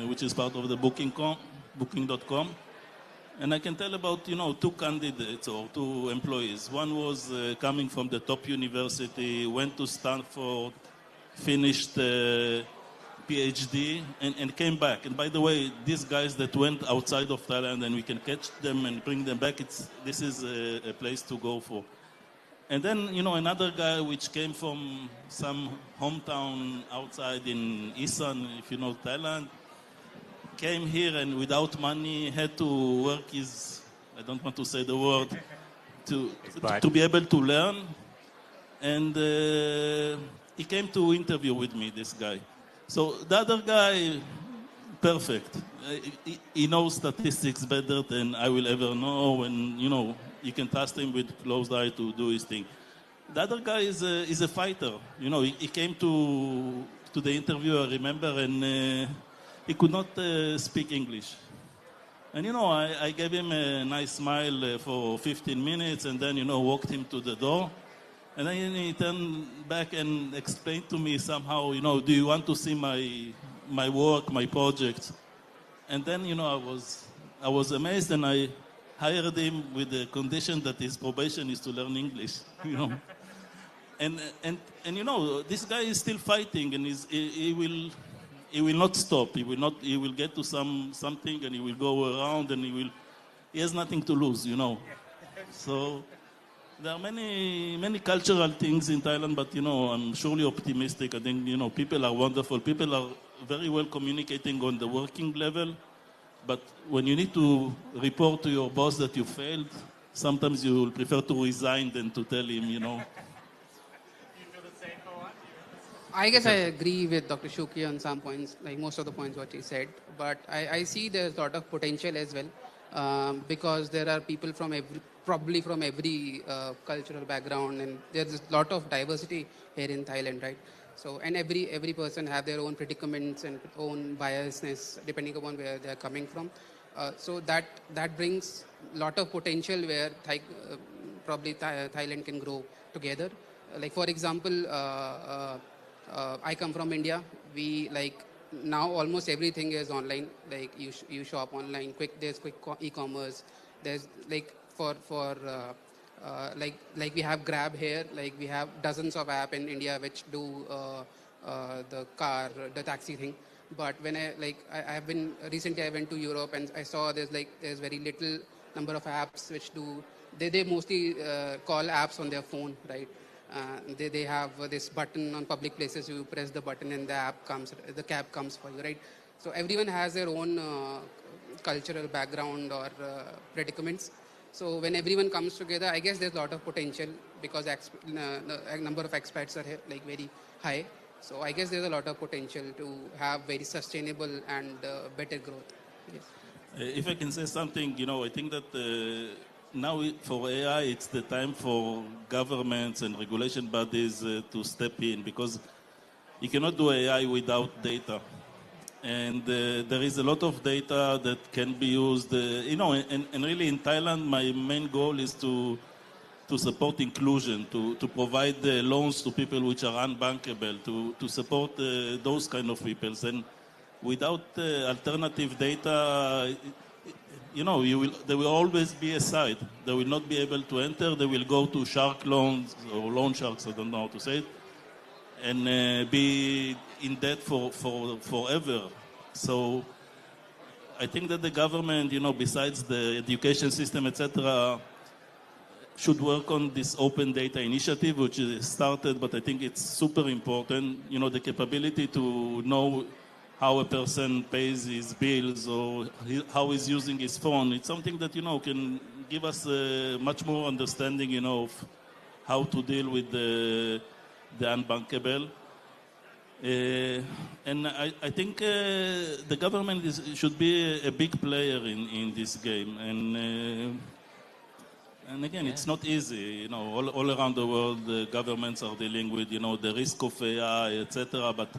which is part of the Booking.com. And I can tell about, two candidates or two employees. One was coming from the top university, went to Stanford, finished PhD, and came back. And by the way, these guys that went outside of Thailand and we can catch them and bring them back, this is a place to go for. And then, another guy which came from some hometown outside in Isan, if you know Thailand, came here and without money had to work his, I don't want to say the word, to be able to learn. And he came to interview with me, this guy. So the other guy, perfect. He knows statistics better than I will ever know, and you can trust him with closed eye to do his thing. The other guy is a fighter. He came to the interview, I remember, and he could not speak English. And I gave him a nice smile for 15 minutes, and then walked him to the door. And then he turned back and explained to me somehow, do you want to see my work, my project? And then, I was amazed, and I hired him with the condition that his probation is to learn English, And this guy is still fighting, and he will not stop. He will get to something, and he will go around, and he has nothing to lose, So there are many cultural things in Thailand, but I'm surely optimistic. I think people are wonderful. People are very well communicating on the working level, but when you need to report to your boss that you failed, sometimes you will prefer to resign than to tell him. I guess I agree with Dr. Shuki on some points, like most of the points what he said. But I see there's a lot of potential as well, because there are people probably from every cultural background, and there's a lot of diversity here in Thailand, right? So, and every person have their own predicaments and own biasness depending upon where they are coming from. So that brings a lot of potential where probably Thailand can grow together. Like for example, I come from India. We now almost everything is online. Like you shop online. There's quick e-commerce. There's we have Grab here. Like we have dozens of apps in India which do the taxi thing. But when I went to Europe and I saw there's very little number of apps which do. They mostly call apps on their phone, right? They have this button on public places. You press the button and the cab comes for you, right? So everyone has their own cultural background or predicaments. So when everyone comes together, I guess there's a lot of potential because the number of expats are very high. So I guess there's a lot of potential to have very sustainable and better growth. Yes. If I can say something, I think that now for AI, it's the time for governments and regulation bodies to step in, because you cannot do AI without data. And there is a lot of data that can be used, and really in Thailand, my main goal is to support inclusion, to provide loans to people which are unbankable, to support those kind of people. And without alternative data, there will always be a side. They will not be able to enter. They will go to shark loans or loan sharks, I don't know how to say it, and be in debt for forever. So I think that the government, besides the education system, etc., should work on this open data initiative, which is started, but I think it's super important. The capability to know how a person pays his bills or how he's using his phone. It's something that, can give us much more understanding, of how to deal with the unbankable. And I think the government should be a big player in this game. And again, it's not easy. All around the world, the governments are dealing with, the risk of AI, etc. But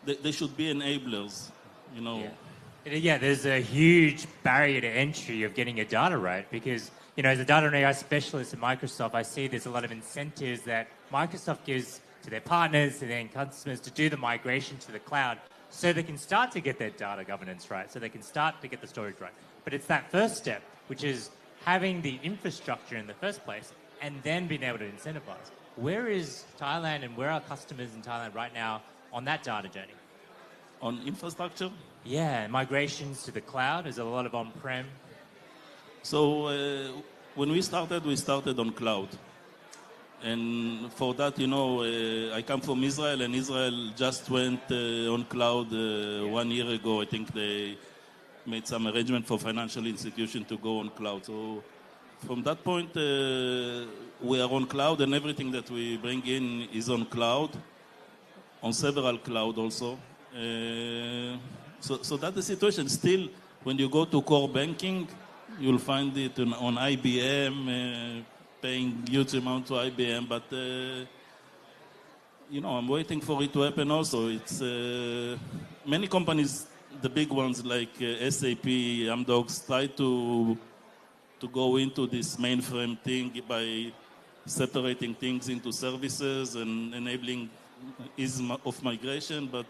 they should be enablers, Yeah, there's a huge barrier to entry of getting your data right because, as a data and AI specialist at Microsoft, I see there's a lot of incentives that Microsoft gives to their partners, to their customers to do the migration to the cloud so they can start to get their data governance right, so they can start to get the storage right. But it's that first step, which is having the infrastructure in the first place and then being able to incentivize. Where is Thailand and where are customers in Thailand right now on that data journey? On infrastructure? Yeah, migrations to the cloud. There's a lot of on-prem. So when we started on cloud. And for that, I come from Israel, and Israel just went on cloud 1 year ago. I think they made some arrangement for financial institution to go on cloud. So from that point, we are on cloud, and everything that we bring in is on cloud, on several cloud also. So that's the situation. Still, when you go to core banking, you'll find it on IBM, paying huge amount to IBM, but I'm waiting for it to happen also. It's many companies, the big ones like SAP, Amdocs, try to go into this mainframe thing by separating things into services and enabling ease of migration, but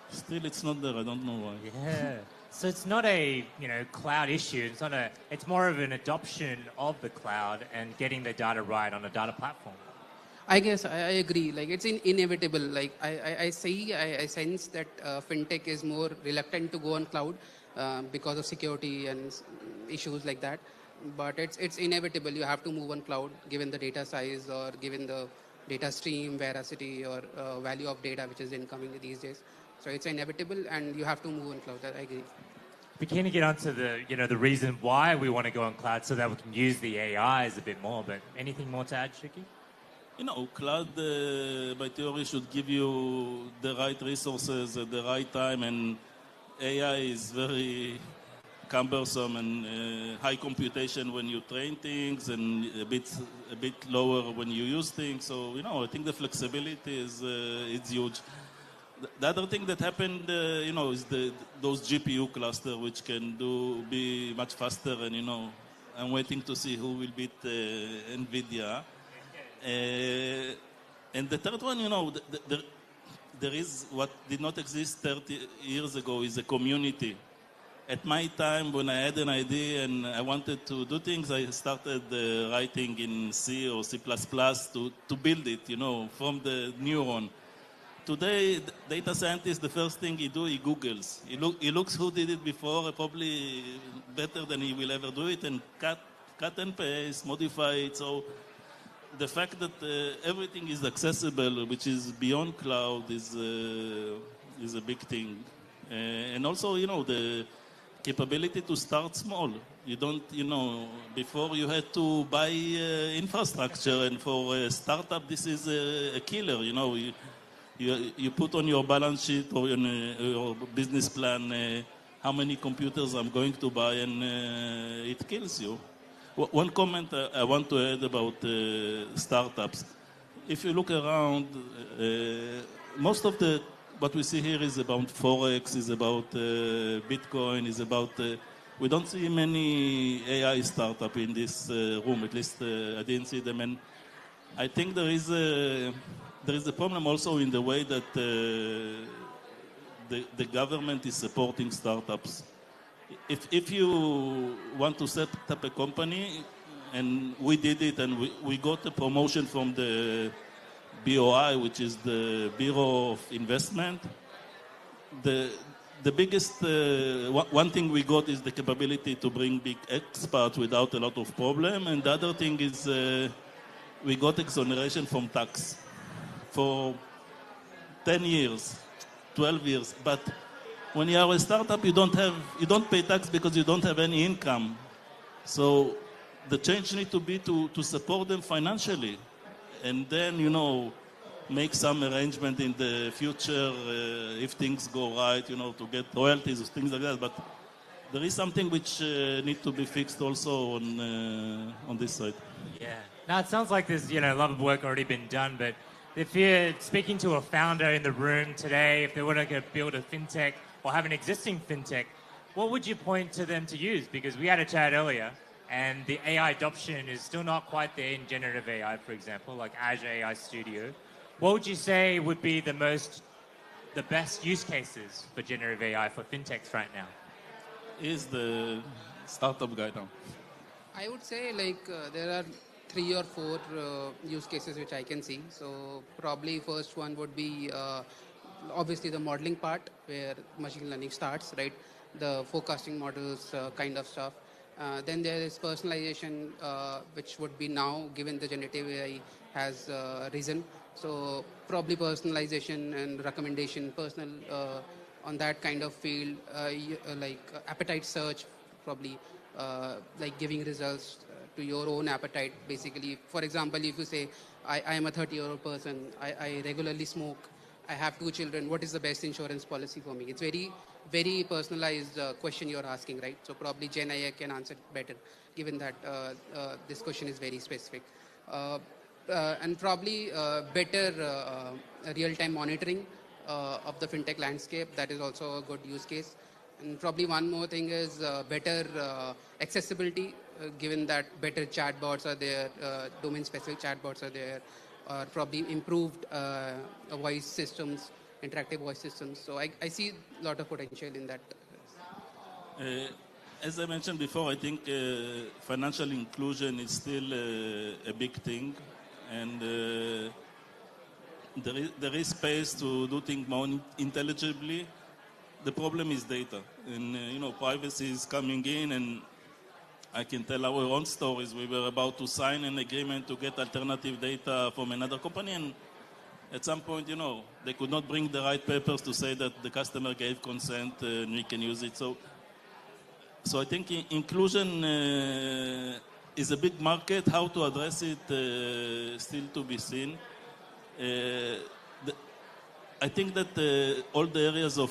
still it's not there. I don't know why. Yeah. So it's not a cloud issue. It's more of an adoption of the cloud and getting the data right on a data platform. I guess I agree. Like it's inevitable. Like I sense that fintech is more reluctant to go on cloud because of security and issues like that. But it's inevitable. You have to move on cloud given the data size or given the data stream, veracity or value of data which is incoming these days. So it's inevitable, and you have to move on cloud. I agree. We're keen to get onto the reason why we want to go on cloud so that we can use the AIs a bit more. But anything more to add, Shiki? Cloud, by theory, should give you the right resources at the right time, and AI is very cumbersome and high computation when you train things, and a bit lower when you use things. So I think the flexibility is huge. The other thing that happened, is those GPU cluster, which can be much faster, and I'm waiting to see who will beat NVIDIA. And the third one, there is what did not exist 30 years ago is a community. At my time, when I had an idea and I wanted to do things, I started writing in C or C++ to build it, from the neuron. Today, data scientist, the first thing he Googles. He looks who did it before, probably better than he will ever do it, and cut and paste, modify it. So the fact that everything is accessible, which is beyond cloud, is a big thing. And also, the capability to start small. You don't, before you had to buy infrastructure, and for a startup, this is a killer, You put on your balance sheet or in your business plan how many computers I'm going to buy, and it kills you. One comment I want to add about startups. If you look around, most of what we see here is about Forex, is about Bitcoin, is about... we don't see many AI startup in this room, at least I didn't see them. And I think there is a problem also in the way that the government is supporting startups. If you want to set up a company, and we did it, and we got a promotion from the BOI, which is the Bureau of Investment, the biggest, one thing we got is the capability to bring big experts without a lot of problem, and the other thing is we got exoneration from tax for 10 years, 12 years. But when you are a startup, you don't pay tax because you don't have any income. So the change needs to be to support them financially, and then make some arrangement in the future if things go right, to get royalties or things like that. But there is something which needs to be fixed also on this side. Yeah. Now it sounds like there's a lot of work already been done, but if you're speaking to a founder in the room today, if they want to build a fintech or have an existing fintech, what would you point to them to use? Because we had a chat earlier, and the AI adoption is still not quite there in generative AI, for example, like Azure AI Studio. What would you say would be the best use cases for generative AI for fintechs right now? He's the startup guy now. I would say there are 3 or 4 use cases which I can see. So probably first one would be obviously the modeling part where machine learning starts, right? The forecasting models kind of stuff. Then there is personalization, which would be now, given the generative AI has risen. So probably personalization and recommendation, personal on that kind of field, appetite search, probably like giving results to your own appetite, basically. For example, if you say, I am a 30-year-old person, I regularly smoke, I have 2 children, what is the best insurance policy for me? It's very, very personalized question you're asking, right? So probably Gen AI can answer better, given that this question is very specific. And probably better real-time monitoring of the fintech landscape. That is also a good use case. And probably one more thing is better accessibility, given that better chatbots are there, domain-specific chatbots are there, or probably improved voice systems, interactive voice systems. So I see a lot of potential in that. As I mentioned before, I think financial inclusion is still a big thing, and there is space to do things more intelligibly. The problem is data, and privacy is coming in, and I can tell our own stories. We were about to sign an agreement to get alternative data from another company, and at some point, they could not bring the right papers to say that the customer gave consent and we can use it. So I think inclusion is a big market. How to address it still to be seen. I think that all the areas of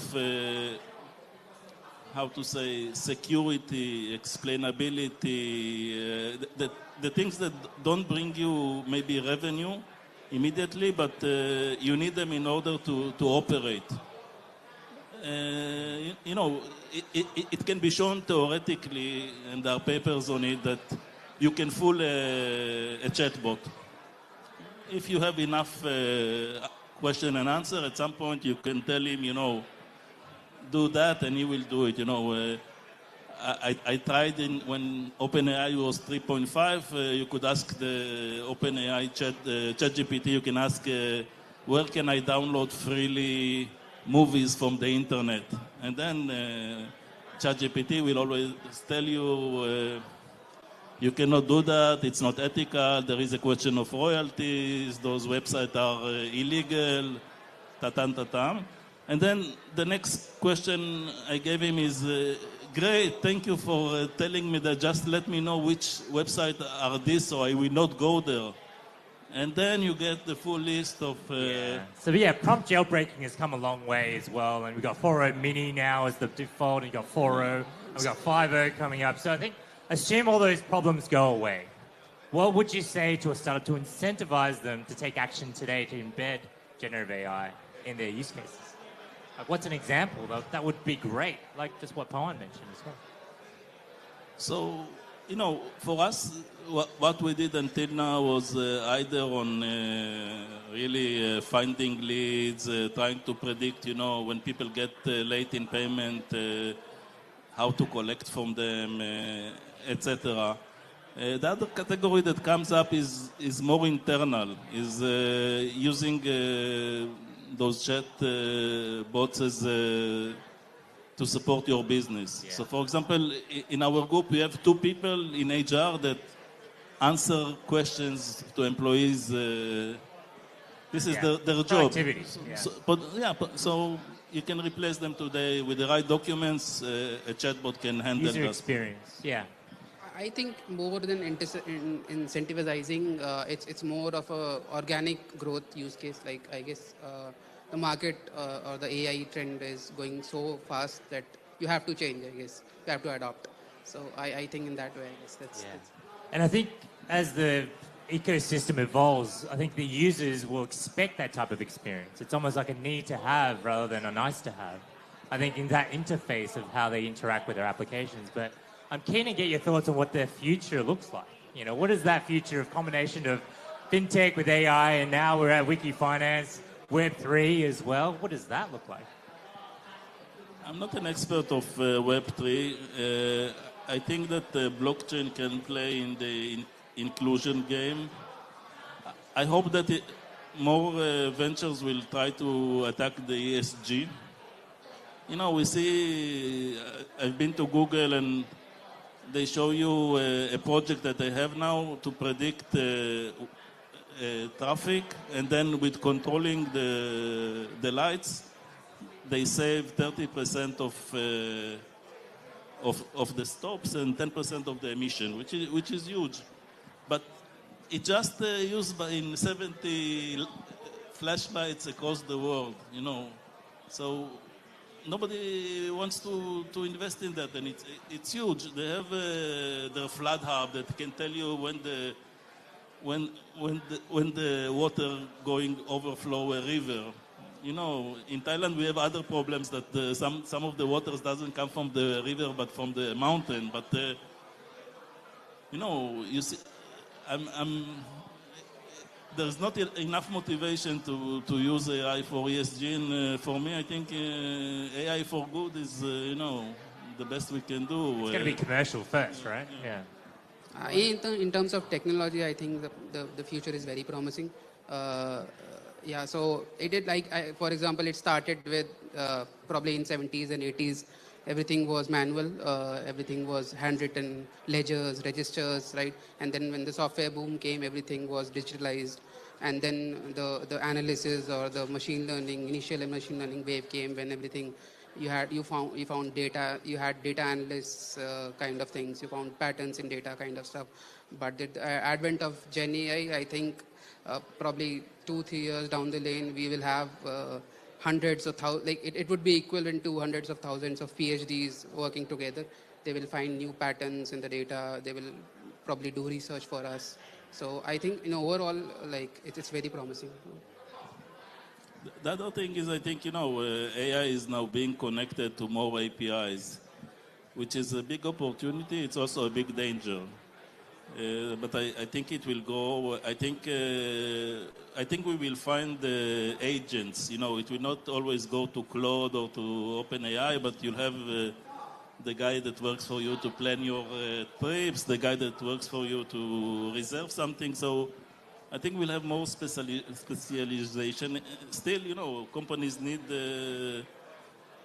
security, explainability, the things that don't bring you maybe revenue immediately, but you need them in order to operate. It can be shown theoretically, and there are papers on it, that you can fool a chatbot. If you have enough question and answer, at some point you can tell him, do that, and he will do it. I tried when OpenAI was 3.5. You could ask the OpenAI ChatGPT. You can ask, where can I download freely movies from the internet? And then ChatGPT will always tell you, you cannot do that. It's not ethical. There is a question of royalties. Those websites are illegal. Ta-tam. And then the next question I gave him is, great, thank you for telling me that. Just let me know which website are these so I will not go there. And then you get the full list of... So prompt jailbreaking has come a long way as well. And we've got 4.0 mini now as the default, and you've got 4.0, and we've got 5.0 coming up. So I think, assume all those problems go away. What would you say to a startup to incentivize them to take action today to embed generative AI in their use cases? Like, what's an example? That would be great, like just what Pawan mentioned as well. So, for us, what we did until now was either on really finding leads, trying to predict, when people get late in payment, how to collect from them, etc. The other category that comes up is more internal, is using those chat bots as to support your business. So, for example, in our group, we have 2 people in HR that answer questions to employees. This is their job. So you can replace them today with the right documents. A chatbot can handle user that. Experience. I think more than incentivizing, it's more of a organic growth use case. Like, I guess the market or the AI trend is going so fast that you have to change, I guess. You have to adopt. So I think in that way, I guess that's... And I think as the ecosystem evolves, I think the users will expect that type of experience. It's almost like a need to have rather than a nice to have. I think in that interface of how they interact with their applications. But I'm keen to get your thoughts on what their future looks like. What is that future of combination of fintech with AI, and now we're at Wiki Finance, Web3 as well? What does that look like? I'm not an expert of Web3. I think that blockchain can play in the inclusion game. I hope that more ventures will try to attack the ESG. You know, we see, I've been to Google and they show you a project that they have now to predict traffic, and then with controlling the lights, they save 30% of the stops and 10% of the emission, which is huge. But it just used in 70 flashlights across the world, you know. So nobody wants to invest in that, and it's huge. They have the flood hub that can tell you when the water going overflow a river. You know, in Thailand we have other problems that some of the waters doesn't come from the river but from the mountain. But you know, you see, there's not enough motivation to use AI for ESG, and for me, I think AI for good is, you know, the best we can do. It's going to be commercial first, right? Yeah. In terms of technology, I think the future is very promising. Yeah, so it did for example, it started with probably in 70s and 80s. Everything was manual, everything was handwritten, ledgers, registers, right? And then when the software boom came, everything was digitalized. And then the analysis or the machine learning, initial machine learning wave came when everything, you found data, you had data analysts kind of things, you found patterns in data kind of stuff. But the advent of Gen AI, I think probably 2-3 years down the lane, we will have hundreds of thousands, it would be equivalent to hundreds of thousands of PhDs working together. They will find new patterns in the data. They will probably do research for us. So I think, overall, it's very promising. The other thing is, I think, AI is now being connected to more APIs, which is a big opportunity. It's also a big danger. But I think it will go. I think we will find agents. It will not always go to Claude or to OpenAI, but you'll have the guy that works for you to plan your trips, the guy that works for you to reserve something. So I think we'll have more specialization. Still, companies need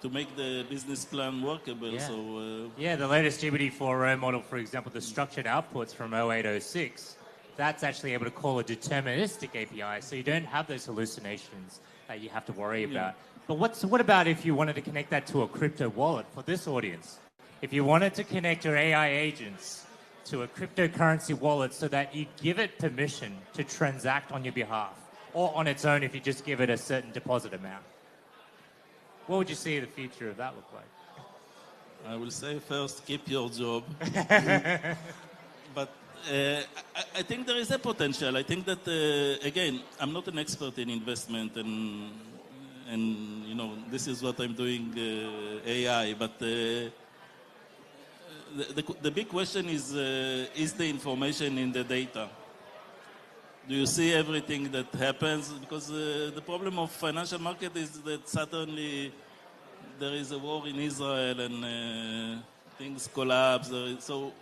to make the business plan workable. Yeah. So the latest GPT-4o model, for example, the structured outputs from 0806, that's actually able to call a deterministic API, so you don't have those hallucinations that you have to worry about. But what about if you wanted to connect that to a crypto wallet for this audience? If you wanted to connect your AI agents to a cryptocurrency wallet so that you give it permission to transact on your behalf, or on its own if you just give it a certain deposit amount, what would you see the future of that look like? I will say first, keep your job. But I think there is a potential. I think that, again, I'm not an expert in investment, and this is what I'm doing, AI. But the big question is the information in the data? Do you see everything that happens? Because the problem of financial market is that suddenly there is a war in Israel and things collapse. So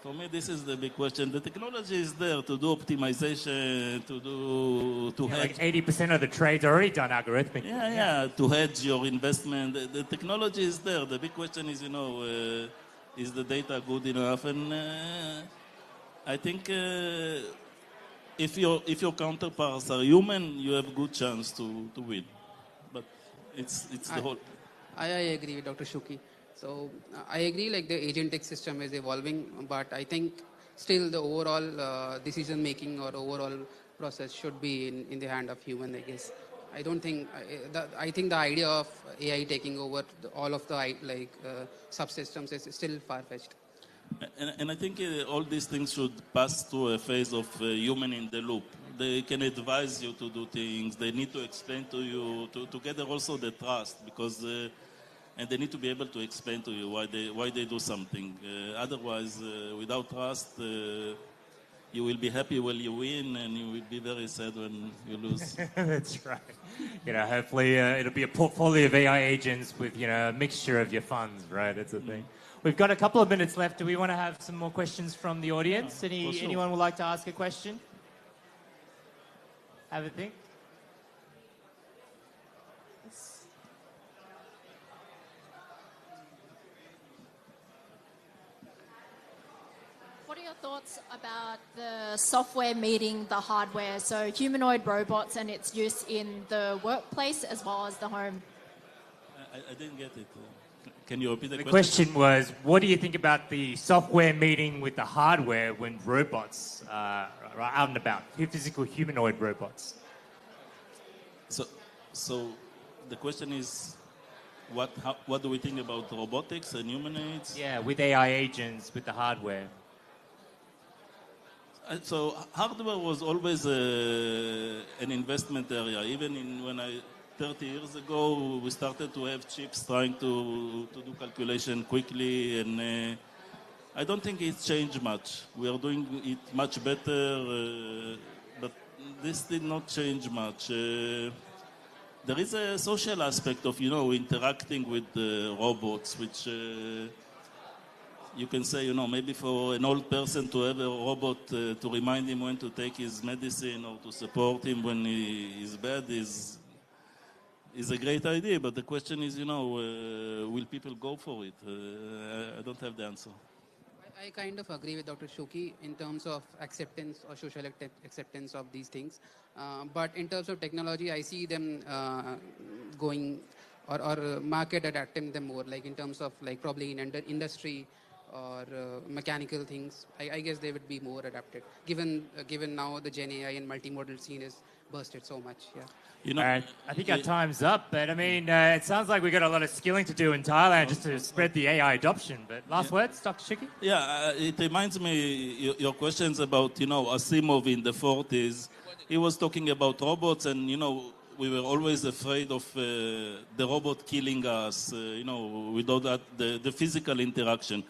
for me, this is the big question. The technology is there to do optimization, to hedge. Like 80% of the trades are already done algorithmically. Yeah, to hedge your investment. The technology is there. The big question is, is the data good enough? And I think if your counterparts are human, you have a good chance to win. But it's the whole. I agree with Dr. Shuki. So I agree, the agentic system is evolving, but I think still the overall decision making or overall process should be in the hand of human, I guess. I don't think. I think the idea of AI taking over all of the subsystems is still far fetched. And I think all these things should pass through a phase of human in the loop. They can advise you to do things. They need to explain to you, to gather also the trust, because and they need to be able to explain to you why they do something. Otherwise, without trust, you will be happy when you win, and you will be very sad when you lose. That's right. Hopefully it'll be a portfolio of AI agents with, a mixture of your funds, right? That's the thing. We've got a couple of minutes left. Do we want to have some more questions from the audience? Anyone would like to ask a question? Have a think? What are your thoughts about the software meeting the hardware? So humanoid robots and its use in the workplace as well as the home. I didn't get it. Can you repeat the question? The question was, what do you think about the software meeting with the hardware when robots are out and about, physical humanoid robots? So the question is, what do we think about robotics and humanoids? Yeah, with AI agents, with the hardware. So hardware was always an investment area. Even when 30 years ago, we started to have chips trying to do calculation quickly, and I don't think it's changed much. We are doing it much better, but this did not change much. There is a social aspect of, interacting with robots, which you can say, maybe for an old person to have a robot to remind him when to take his medicine or to support him when he is bad is a great idea. But the question is, will people go for it? I don't have the answer. I kind of agree with Dr. Shoki in terms of acceptance or social acceptance of these things. But in terms of technology, I see them going or market adapting them more, like in terms of probably in industry or mechanical things. I guess they would be more adapted, given now the Gen AI and multimodal scene is bursted so much. Yeah. I think our time's up, but it sounds like we've got a lot of skilling to do in Thailand just to spread the AI adoption. But last words, Dr. Shiki? Yeah, it reminds me, your questions about, Asimov in the 40s. He was talking about robots, and, we were always afraid of the robot killing us, without that, the physical interaction.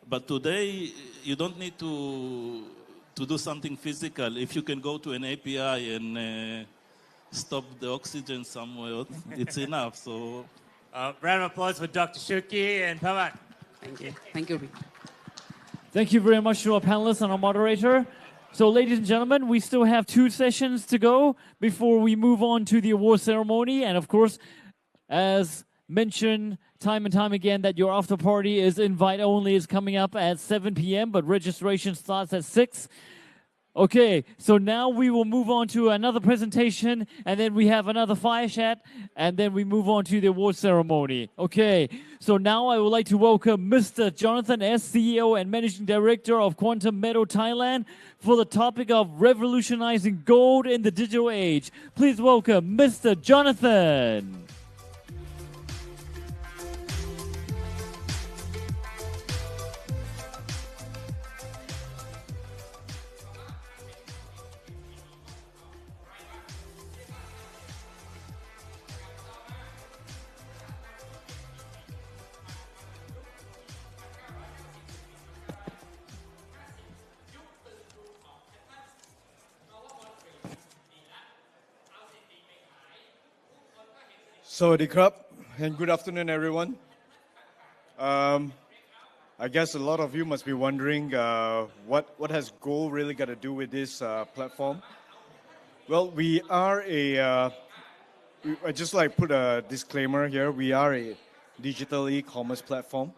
But today, you don't need to do something physical. If you can go to an API and stop the oxygen somewhere, it's enough. So, round of applause for Dr. Shuki and Pameran. Thank you. Thank you. Thank you very much to our panelists and our moderator. So, ladies and gentlemen, we still have 2 sessions to go before we move on to the award ceremony. And of course, as mentioned time and time again, that your after party is invite only, is coming up at 7 p.m., but registration starts at 6. Okay, so now we will move on to another presentation, and then we have another fire chat, and then we move on to the award ceremony. Okay, so now I would like to welcome Mr. Jonathan S., CEO and Managing Director of Quantum Meadow Thailand, for the topic of revolutionizing gold in the digital age. Please welcome Mr. Jonathan. Sawadee krap, and good afternoon, everyone. I guess a lot of you must be wondering what has gold really got to do with this platform? Well, we are I just put a disclaimer here. We are a digital e-commerce platform,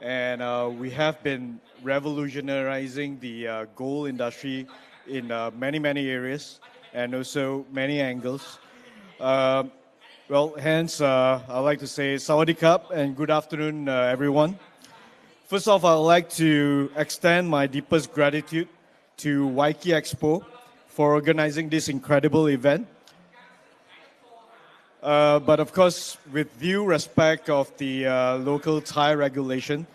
and we have been revolutionizing the gold industry in many areas and also many angles. Hence, I'd like to say Sawadee krap and good afternoon, everyone. First off, I'd like to extend my deepest gratitude to WikiEXPO for organizing this incredible event. But of course, with due respect of the local Thai regulation,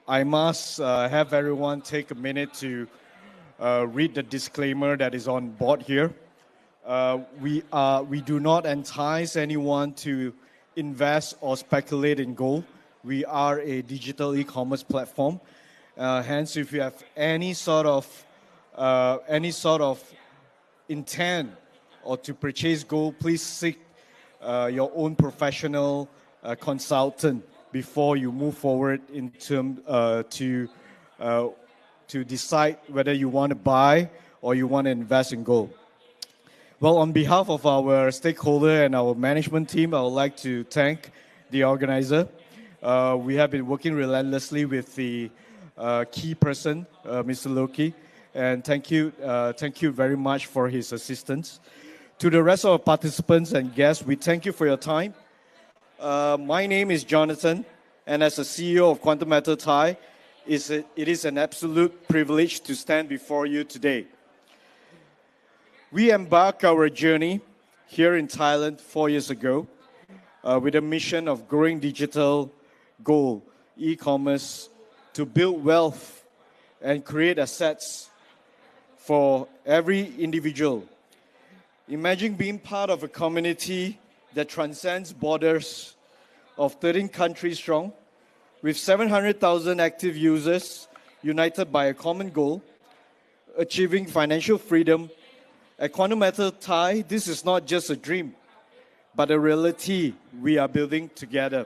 I must have everyone take a minute to read the disclaimer that is on board here. We do not entice anyone to invest or speculate in gold. We are a digital e-commerce platform. Hence, if you have any sort of any sort of intent or to purchase gold, please seek your own professional consultant before you move forward in term to decide whether you want to buy or you want to invest in gold. Well, on behalf of our stakeholder and our management team, I would like to thank the organizer. We have been working relentlessly with the key person, Mr. Loki, and thank you very much for his assistance. To the rest of our participants and guests, we thank you for your time. My name is Jonathan, and as the CEO of Quantum Matter Thai, it is an absolute privilege to stand before you today. We embarked our journey here in Thailand 4 years ago with a mission of growing digital gold, e-commerce, to build wealth and create assets for every individual. Imagine being part of a community that transcends borders of 13 countries strong, with 700,000 active users united by a common goal, achieving financial freedom. At Quantum Matter Thai, this is not just a dream, but a reality we are building together.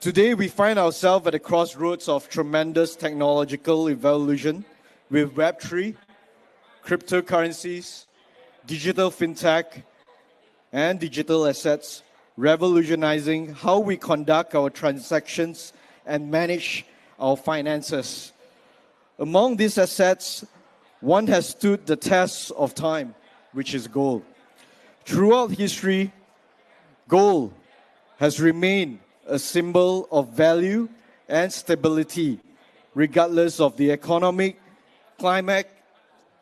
Today, we find ourselves at the crossroads of tremendous technological evolution with Web3, cryptocurrencies, digital fintech, and digital assets revolutionizing how we conduct our transactions and manage our finances. Among these assets, one has stood the test of time, which is gold. Throughout history, gold has remained a symbol of value and stability, regardless of the economic climate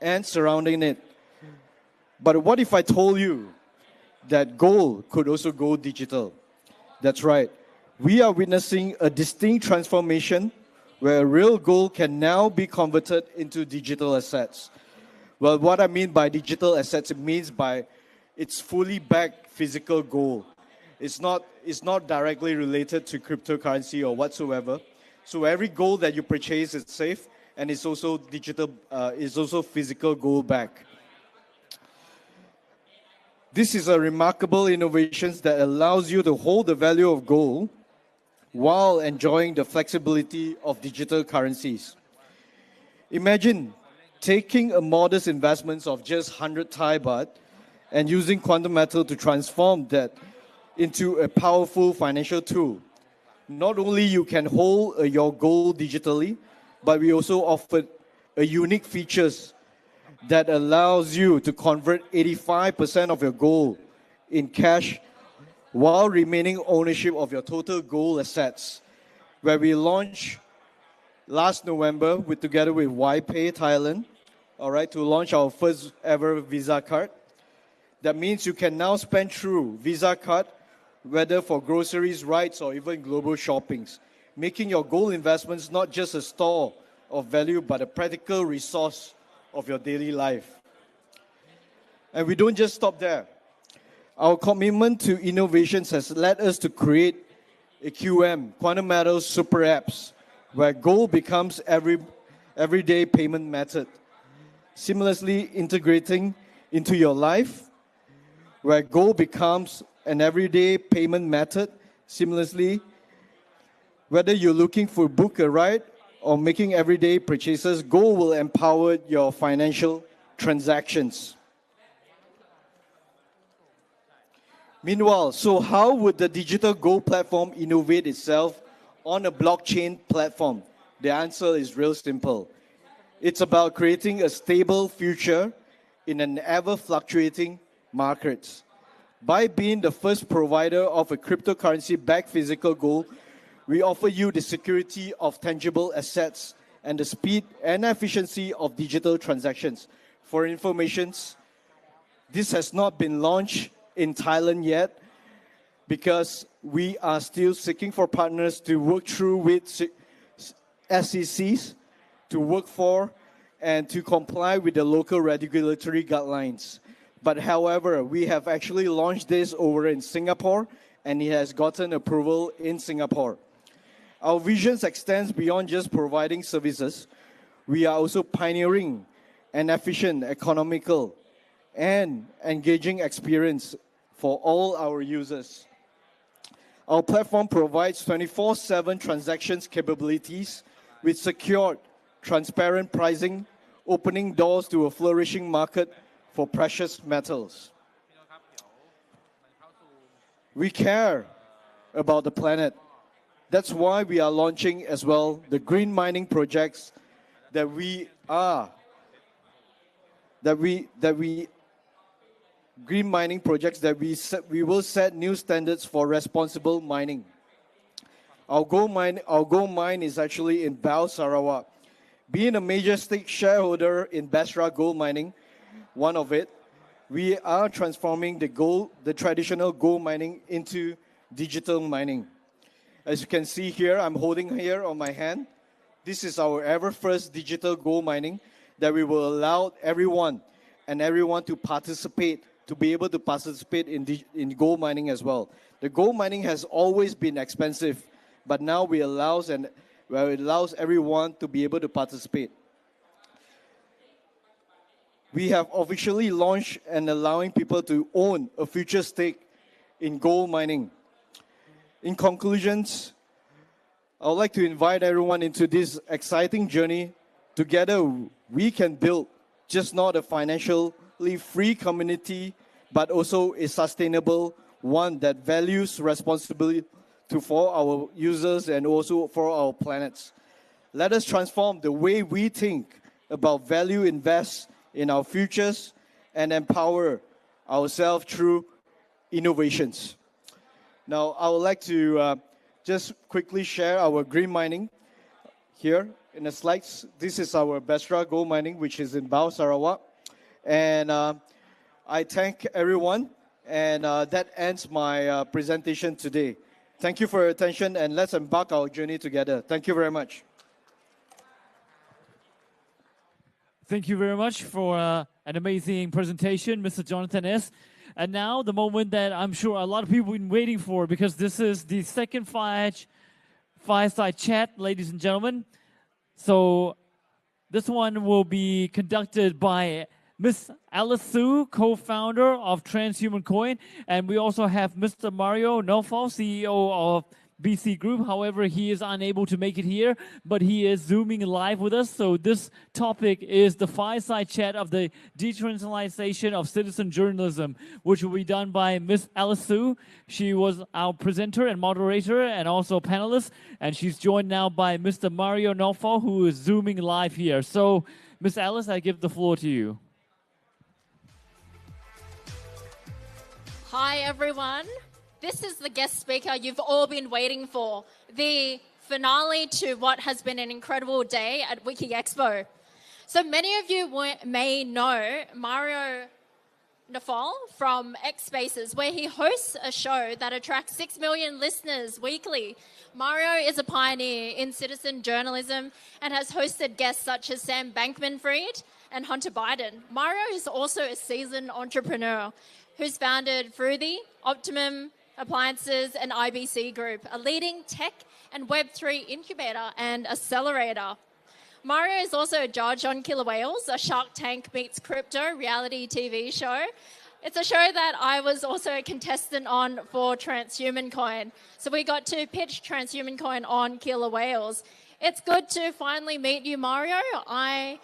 and surrounding it. But what if I told you that gold could also go digital? That's right. We are witnessing a distinct transformation where real gold can now be converted into digital assets. Well, what I mean by digital assets, it means by it's fully backed physical gold. It's not directly related to cryptocurrency or whatsoever. So every gold that you purchase is safe, and it's also digital, is also physical gold back. This is a remarkable innovation that allows you to hold the value of gold while enjoying the flexibility of digital currencies. Imagine taking a modest investment of just 100 Thai baht and using quantum metal to transform that into a powerful financial tool. Not only you can hold your gold digitally, but we also offer a unique features that allows you to convert 85% of your gold in cash while remaining ownership of your total gold assets, where we launched last November together with YPay Thailand, all right, to launch our first ever Visa card. That means you can now spend through Visa card, whether for groceries, rides, or even global shoppings, making your gold investments not just a store of value, but a practical resource of your daily life. And we don't just stop there. Our commitment to innovations has led us to create a QM, Quantum Metal Super Apps, where gold becomes everyday payment method, seamlessly integrating into your life, where gold becomes an everyday payment method, seamlessly, whether you're looking for book a ride or making everyday purchases, gold will empower your financial transactions. Meanwhile, so how would the digital gold platform innovate itself on a blockchain platform? The answer is real simple. It's about creating a stable future in an ever-fluctuating market. By being the first provider of a cryptocurrency-backed physical gold, we offer you the security of tangible assets and the speed and efficiency of digital transactions. For information, this has not been launched in Thailand yet because we are still seeking for partners to work through with SECs, to work for and to comply with the local regulatory guidelines. But however, we have actually launched this over in Singapore and it has gotten approval in Singapore. Our vision extends beyond just providing services. we are also pioneering an efficient, economical, and engaging experience for all our users. Our platform provides 24/7 transactions capabilities with secured, transparent pricing, opening doors to a flourishing market for precious metals. We care about the planet. That's why we are launching as well the green mining projects that we will set new standards for responsible mining. Our gold mine is actually in Bao, Sarawak. Being a major stake shareholder in Basra Gold Mining, one of it, we are transforming the traditional gold mining into digital mining. As you can see here, I'm holding here on my hand. This is our ever first digital gold mining that we will allow everyone to participate, to be able to participate in gold mining as well. The gold mining has always been expensive, but now it allows everyone to be able to participate. We have officially launched and allowing people to own a future stake in gold mining. In conclusions, I would like to invite everyone into this exciting journey. Together, we can build just not a financially free community, but also a sustainable one that values responsibility for our users and also for our planets. Let us transform the way we think about value, invest in our futures, and empower ourselves through innovations. Now, I would like to just quickly share our green mining here in the slides. This is our Basra Gold Mining, which is in Bao, Sarawak. And I thank everyone, and that ends my presentation today. Thank you for your attention, and let's embark our journey together. Thank you very much. Thank you very much for an amazing presentation, Mr. Jonathan S. And now the moment that I'm sure a lot of people have been waiting for, because this is the second fireside chat, ladies and gentlemen. So this one will be conducted by Ms. Alice Su, co-founder of Transhuman Coin, and we also have Mr. Mario Nofal, CEO of BC Group. However, he is unable to make it here, but he is Zooming live with us. So this topic is the fireside chat of the decentralization of citizen journalism, which will be done by Ms. Alice Su. She was our presenter and moderator and also panelist, and she's joined now by Mr. Mario Nofal, who is Zooming live here. So, Ms. Alice, I give the floor to you. Hi, everyone. This is the guest speaker you've all been waiting for, the finale to what has been an incredible day at WikiEXPO. So many of you may know Mario Nofal from X Spaces, where he hosts a show that attracts 6 million listeners weekly. Mario is a pioneer in citizen journalism and has hosted guests such as Sam Bankman-Fried and Hunter Biden. Mario is also a seasoned entrepreneur who's founded Fruity, Optimum Appliances, and IBC Group, a leading tech and Web3 incubator and accelerator. Mario is also a judge on Killer Whales, a Shark Tank meets crypto reality TV show. It's a show that I was also a contestant on for Transhuman Coin. So we got to pitch Transhuman Coin on Killer Whales. It's good to finally meet you, Mario. I'm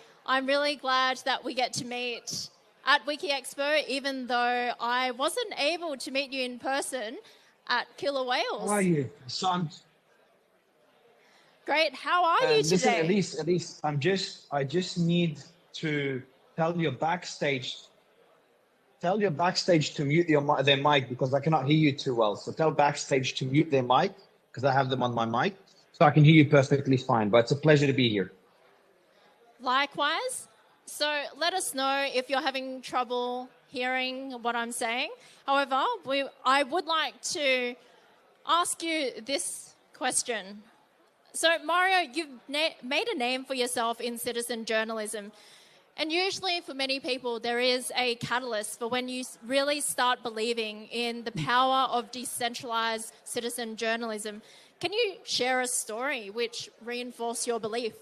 really glad that we get to meet at WikiEXPO, even though I wasn't able to meet you in person at Killer Whales. How are you? Great. How are you today? Listen, Elise, I just need to tell your backstage to mute their mic, because I cannot hear you too well. So tell backstage to mute their mic, because I have them on my mic, so I can hear you perfectly fine. But it's a pleasure to be here. Likewise. So let us know if you're having trouble hearing what I'm saying. However, I would like to ask you this question. So Mario, you've made a name for yourself in citizen journalism. And usually for many people, there is a catalyst for when you really start believing in the power of decentralized citizen journalism. Can you share a story which reinforced your belief?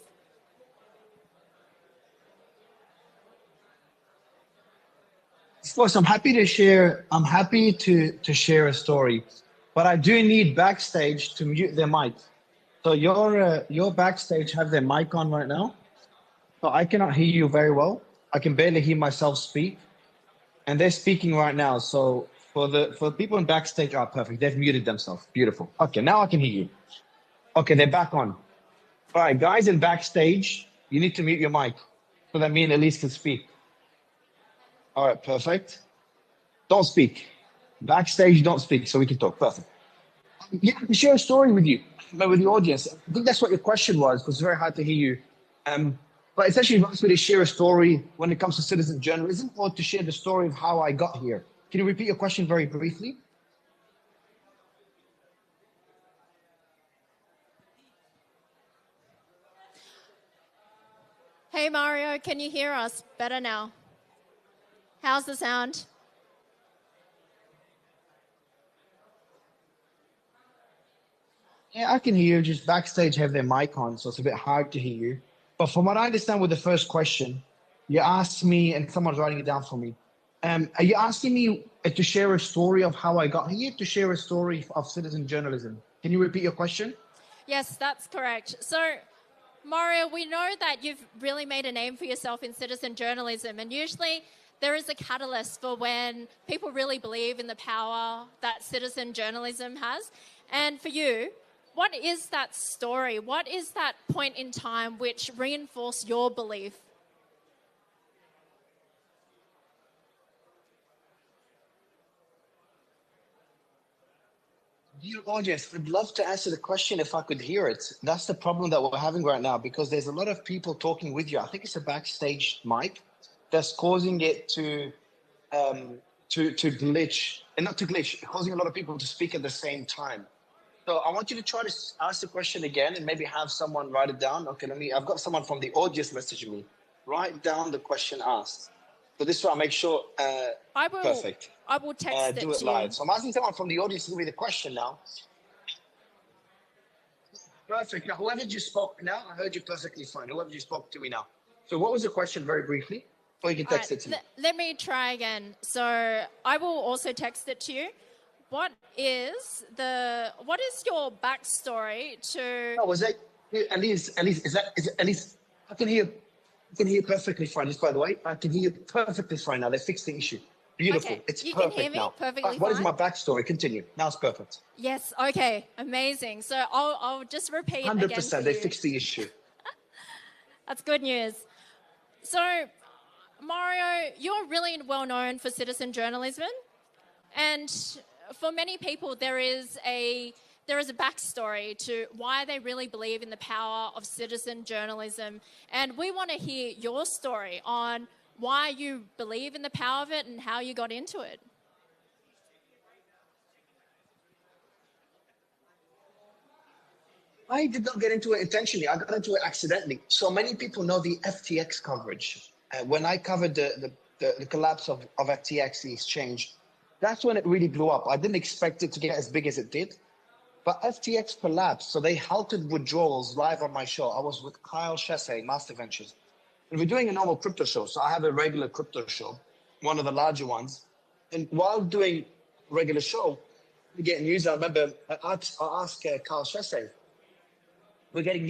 Of course, I'm happy to share. I'm happy to share a story, but I do need backstage to mute their mic. So your backstage have their mic on right now, so I cannot hear you very well. I can barely hear myself speak, and they're speaking right now. So for the people in backstage are perfect. They've muted themselves. Beautiful. Okay, now I can hear you. Okay, they're back on. All right, guys in backstage, you need to mute your mic so that me and Elise can speak. All right, perfect. Don't speak. Backstage, don't speak so we can talk. Perfect. Yeah, I can share a story with you, but with the audience. I think that's what your question was. It was very hard to hear you. But essentially, you asked me to share a story when it comes to citizen journalism or to share the story of how I got here. Can you repeat your question very briefly? Hey Mario, can you hear us better now? How's the sound? Yeah, I can hear you. Just backstage have their mic on, so it's a bit hard to hear you. But from what I understand with the first question, you asked me, and someone's writing it down for me. Are you asking me to share a story of how I got here, to share a story of citizen journalism? Can you repeat your question? Yes, that's correct. So, Mario, we know that you've really made a name for yourself in citizen journalism, and usually there is a catalyst for when people really believe in the power that citizen journalism has. And for you, what is that story? What is that point in time which reinforced your belief? Dear audience, I'd love to answer the question if I could hear it. That's the problem that we're having right now because there's a lot of people talking with you. I think it's a backstage mic that's causing it to glitch, and not to glitch, causing a lot of people to speak at the same time. So I want you to try to ask the question again and maybe have someone write it down. Okay, I've got someone from the audience messaging me. Write down the question asked. So this way I'll make sure, perfect. I will text Do it it to live. you. So I'm asking someone from the audience to give me the question now. Perfect. Now, whoever just spoke now, I heard you perfectly fine. Whoever just spoke to me now. So what was the question very briefly? Or you can text it to me. Let me try again. So I will also text it to you. What is your backstory to? Oh, was that Elise? Is it Elise? I can hear perfectly fine. Just by the way, I can hear you perfectly fine now. They fixed the issue. Beautiful. Okay, It's you perfect can hear me now. perfectly What is fine? my backstory? Continue. Now it's perfect. Yes. Okay. Amazing. So I'll just repeat again for 100%. They you. fixed the issue. That's good news. So, Mario, you're really well known for citizen journalism, and for many people, there is a backstory to why they really believe in the power of citizen journalism, and we want to hear your story on why you believe in the power of it and how you got into it. I did not get into it intentionally. I got into it accidentally. So many people know the FTX coverage. When I covered the collapse of FTX, the exchange, that's when it really blew up. I didn't expect it to get as big as it did. But FTX collapsed, so they halted withdrawals live on my show. I was with Kyle Shesay, Master Ventures. And we're doing a normal crypto show. So I have a regular crypto show, one of the larger ones. And while doing a regular show, we get news. I remember I asked Kyle Shesay, we're getting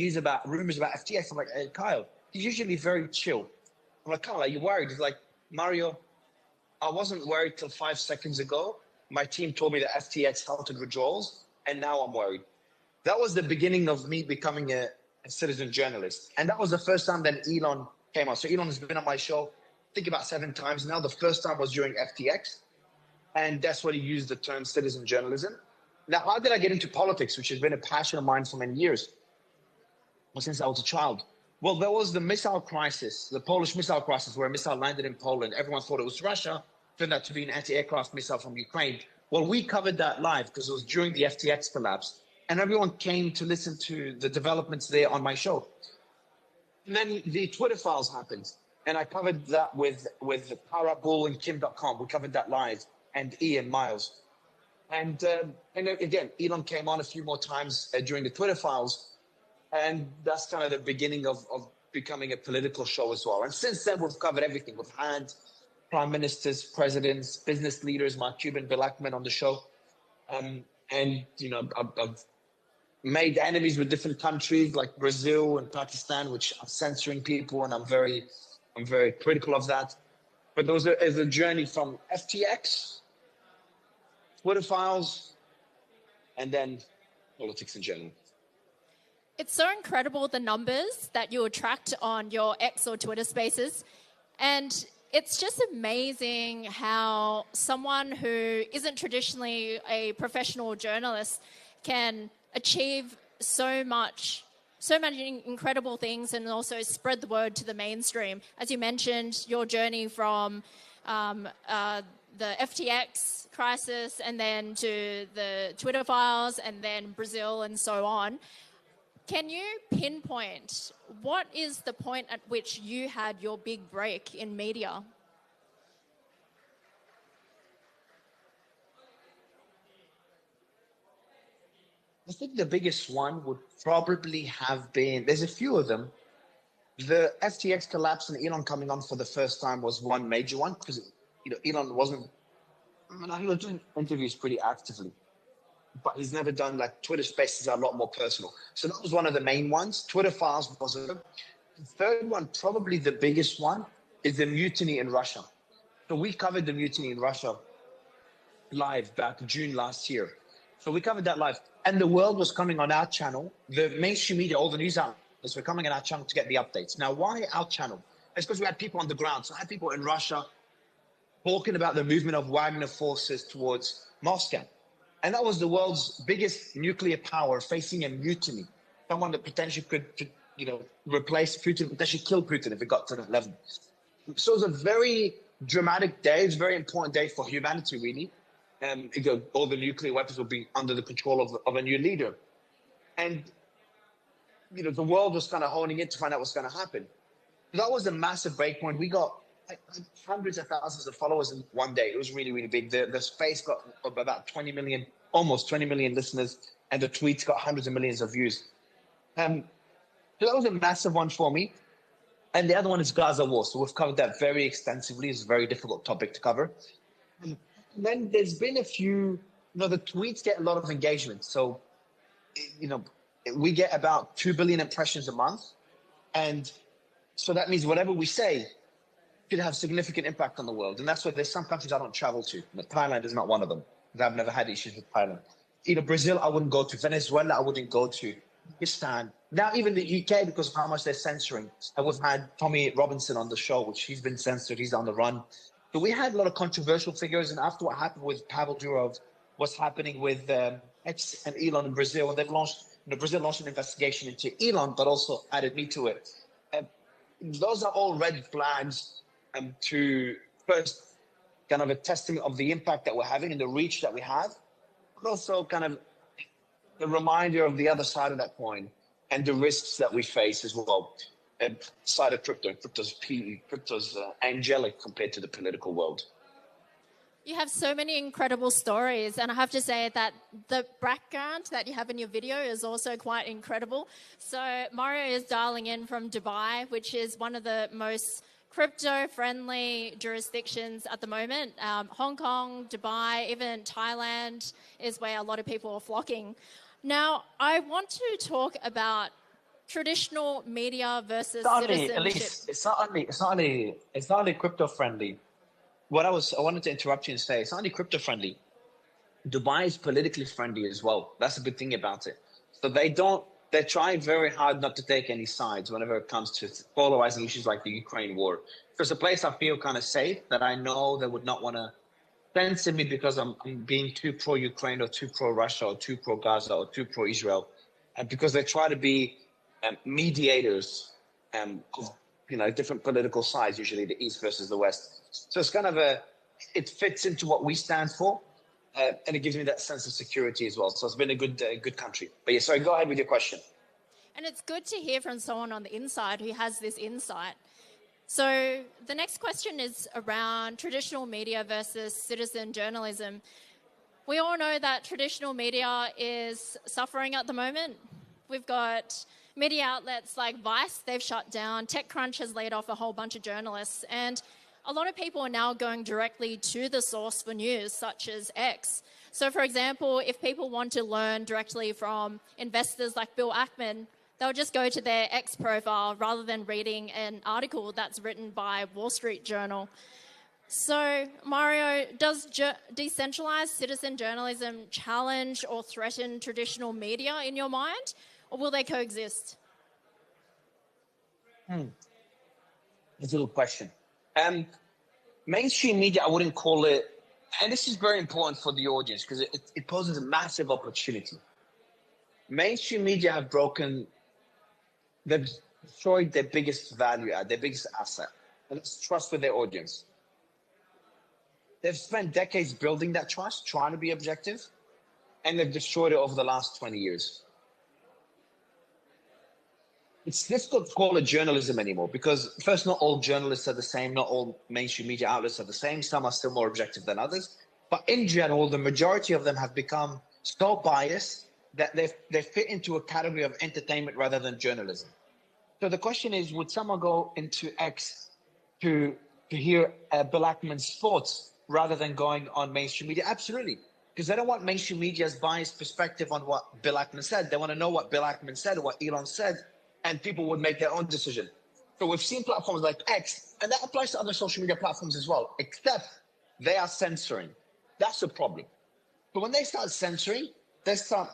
rumors about FTX. I'm like, hey, Kyle, he's usually very chill. I'm like, Kyle, are you worried? He's like, Mario, I wasn't worried till 5 seconds ago. My team told me that FTX halted withdrawals, and now I'm worried. That was the beginning of me becoming a citizen journalist. And that was the first time that Elon came out. So Elon has been on my show, I think about 7 times now. The first time was during FTX. And that's when he used the term citizen journalism. Now, how did I get into politics, which has been a passion of mine for many years? Well, since I was a child. Well, there was the missile crisis, the Polish missile crisis, where a missile landed in Poland. Everyone thought it was Russia, turned out to be an anti-aircraft missile from Ukraine. Well, we covered that live because it was during the FTX collapse. And everyone came to listen to the developments there on my show. And then the Twitter files happened. And I covered that with Tara Bull and Kim.com. We covered that live. And Ian Miles. And again, Elon came on a few more times during the Twitter files. And that's kind of the beginning of becoming a political show as well. And since then, we've covered everything. We've had prime ministers, presidents, business leaders, Mark Cuban, Bill Ackman on the show. And, you know, I've made enemies with different countries like Brazil and Pakistan, which are censoring people, and I'm very critical of that. But those is a journey from FTX, Twitter files, and then politics in general. It's so incredible the numbers that you attract on your X or Twitter spaces. And it's just amazing how someone who isn't traditionally a professional journalist can achieve so many incredible things and also spread the word to the mainstream. As you mentioned, your journey from the FTX crisis and then to the Twitter files and then Brazil and so on. Can you pinpoint what is the point at which you had your big break in media? I think the biggest one would probably have been, there's a few of them. The FTX collapse and Elon coming on for the first time was one major one because, you know, Elon wasn't, I mean, he was doing interviews pretty actively, but he's never done, like, Twitter Spaces are a lot more personal. So that was one of the main ones. Twitter Files was a, the third one, probably the biggest one, is the mutiny in Russia. So we covered the mutiny in Russia live back in June last year. So we covered that live. And the world was coming on our channel. The mainstream media, all the news outlets were coming on our channel to get the updates. Now, why our channel? It's because we had people on the ground. So I had people in Russia talking about the movement of Wagner forces towards Moscow. And that was the world's biggest nuclear power facing a mutiny. Someone that potentially could you know, replace Putin, potentially kill Putin if it got to that level. So it was a very dramatic day. It's a very important day for humanity, really. All the nuclear weapons will be under the control of a new leader. And, you know, the world was kind of honing in to find out what's going to happen. That was a massive breakpoint. We got hundreds of thousands of followers in one day. It was really, really big. The space got about 20 million, almost 20 million listeners, and the tweets got hundreds of millions of views. So that was a massive one for me. And the other one is Gaza war. So we've covered that very extensively. It's a very difficult topic to cover. And then there's been a few, you know, the tweets get a lot of engagement. So, you know, we get about 2 billion impressions a month. And so that means whatever we say could have significant impact on the world. And that's why there's some countries I don't travel to. But Thailand is not one of them. I've never had issues with Thailand. You know, Brazil, I wouldn't go to. Venezuela, I wouldn't go to. Pakistan. Now even the UK, because of how much they're censoring. And we've had Tommy Robinson on the show, which he's been censored. He's on the run. So we had a lot of controversial figures. And after what happened with Pavel Durov, what's happening with X and Elon in Brazil, and they've launched, you know, Brazil launched an investigation into Elon, but also added me to it. Those are all red flags to first kind of a testament of the impact that we're having and the reach that we have, but also kind of a reminder of the other side of that coin and the risks that we face as well. Side of crypto, crypto's angelic compared to the political world. You have so many incredible stories, and I have to say that the background that you have in your video is also quite incredible. So Mario is dialing in from Dubai, which is one of the most crypto-friendly jurisdictions at the moment. Hong Kong, Dubai, even Thailand is where a lot of people are flocking. Now, I want to talk about traditional media versus citizenship. Elise, it's not only crypto-friendly. I wanted to interrupt you and say, it's not only crypto-friendly. Dubai is politically friendly as well. That's a good thing about it. So they're trying very hard not to take any sides whenever it comes to polarizing issues like the Ukraine war. So it's a place I feel kind of safe, that I know they would not want to censor me because I'm being too pro-Ukraine or too pro-Russia or too pro-Gaza or too pro-Israel. And because they try to be mediators of, you know, different political sides, usually the East versus the West. So it's kind of it fits into what we stand for. And it gives me that sense of security as well. So it's been a good country. But yeah, sorry, go ahead with your question. And it's good to hear from someone on the inside who has this insight. So the next question is around traditional media versus citizen journalism. We all know that traditional media is suffering at the moment. We've got media outlets like Vice, they've shut down. TechCrunch has laid off a whole bunch of journalists. And a lot of people are now going directly to the source for news, such as X. So, for example, if people want to learn directly from investors like Bill Ackman, they'll just go to their X profile rather than reading an article that's written by Wall Street Journal. So, Mario, does decentralized citizen journalism challenge or threaten traditional media in your mind, or will they coexist? That's a good question. Mainstream media, I wouldn't call it, and this is very important for the audience because it poses a massive opportunity. Mainstream media have they've destroyed their biggest value add, their biggest asset, and it's trust with their audience. They've spent decades building that trust, trying to be objective, and they've destroyed it over the last 20 years. It's difficult to call it journalism anymore because, first, not all journalists are the same. Not all mainstream media outlets are the same. Some are still more objective than others. But in general, the majority of them have become so biased that they fit into a category of entertainment rather than journalism. So the question is, would someone go into X to hear Bill Ackman's thoughts rather than going on mainstream media? Absolutely. Because they don't want mainstream media's biased perspective on what Bill Ackman said. They want to know what Bill Ackman said or what Elon said, and people would make their own decision. So we've seen platforms like X, and that applies to other social media platforms as well, except they are censoring. That's the problem. But when they start censoring, they start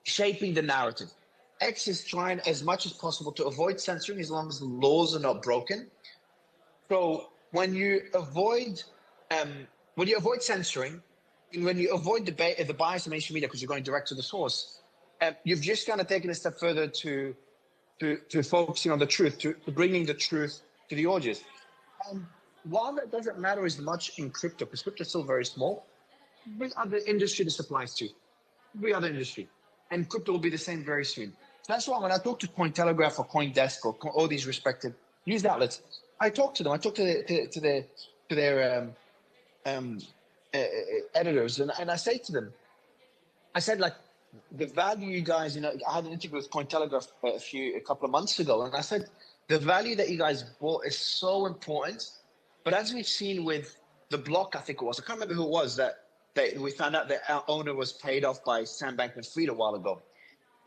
shaping the narrative. X is trying as much as possible to avoid censoring as long as the laws are not broken. So when you avoid censoring, and when you avoid the bias of mainstream media because you're going direct to the source, you've just kind of taken a step further to focusing on the truth, to bringing the truth to the audience. While that doesn't matter as much in crypto, because crypto is still very small, every other industry this applies to, every other industry, and crypto will be the same very soon. So that's why when I talk to Cointelegraph or CoinDesk or all these respected news outlets, I talk to them. I talk to their editors, and I say to them, I said, like, the value you guys, I had an interview with Cointelegraph a couple of months ago, and I said, the value that you guys bought is so important. But as we've seen with the block, I think it was, I can't remember who it was, that we found out that our owner was paid off by Sam Bankman-Fried a while ago.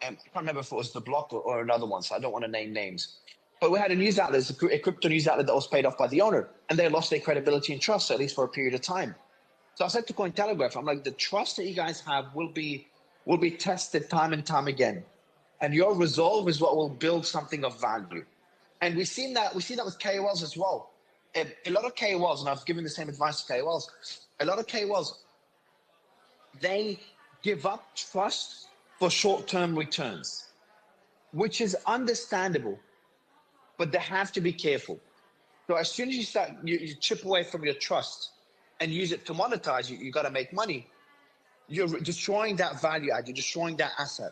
I can't remember if it was the block or another one, so I don't want to name names. But we had a news outlet, a crypto news outlet that was paid off by the owner, and they lost their credibility and trust, at least for a period of time. So I said to Cointelegraph, I'm like, the trust that you guys have will be tested time and time again. And your resolve is what will build something of value. And we've seen that with KOLs as well. A lot of KOLs, and I've given the same advice to KOLs, a lot of KOLs, they give up trust for short-term returns, which is understandable, but they have to be careful. So as soon as you chip away from your trust and use it to monetize, you got to make money. You're destroying that value add, you're destroying that asset.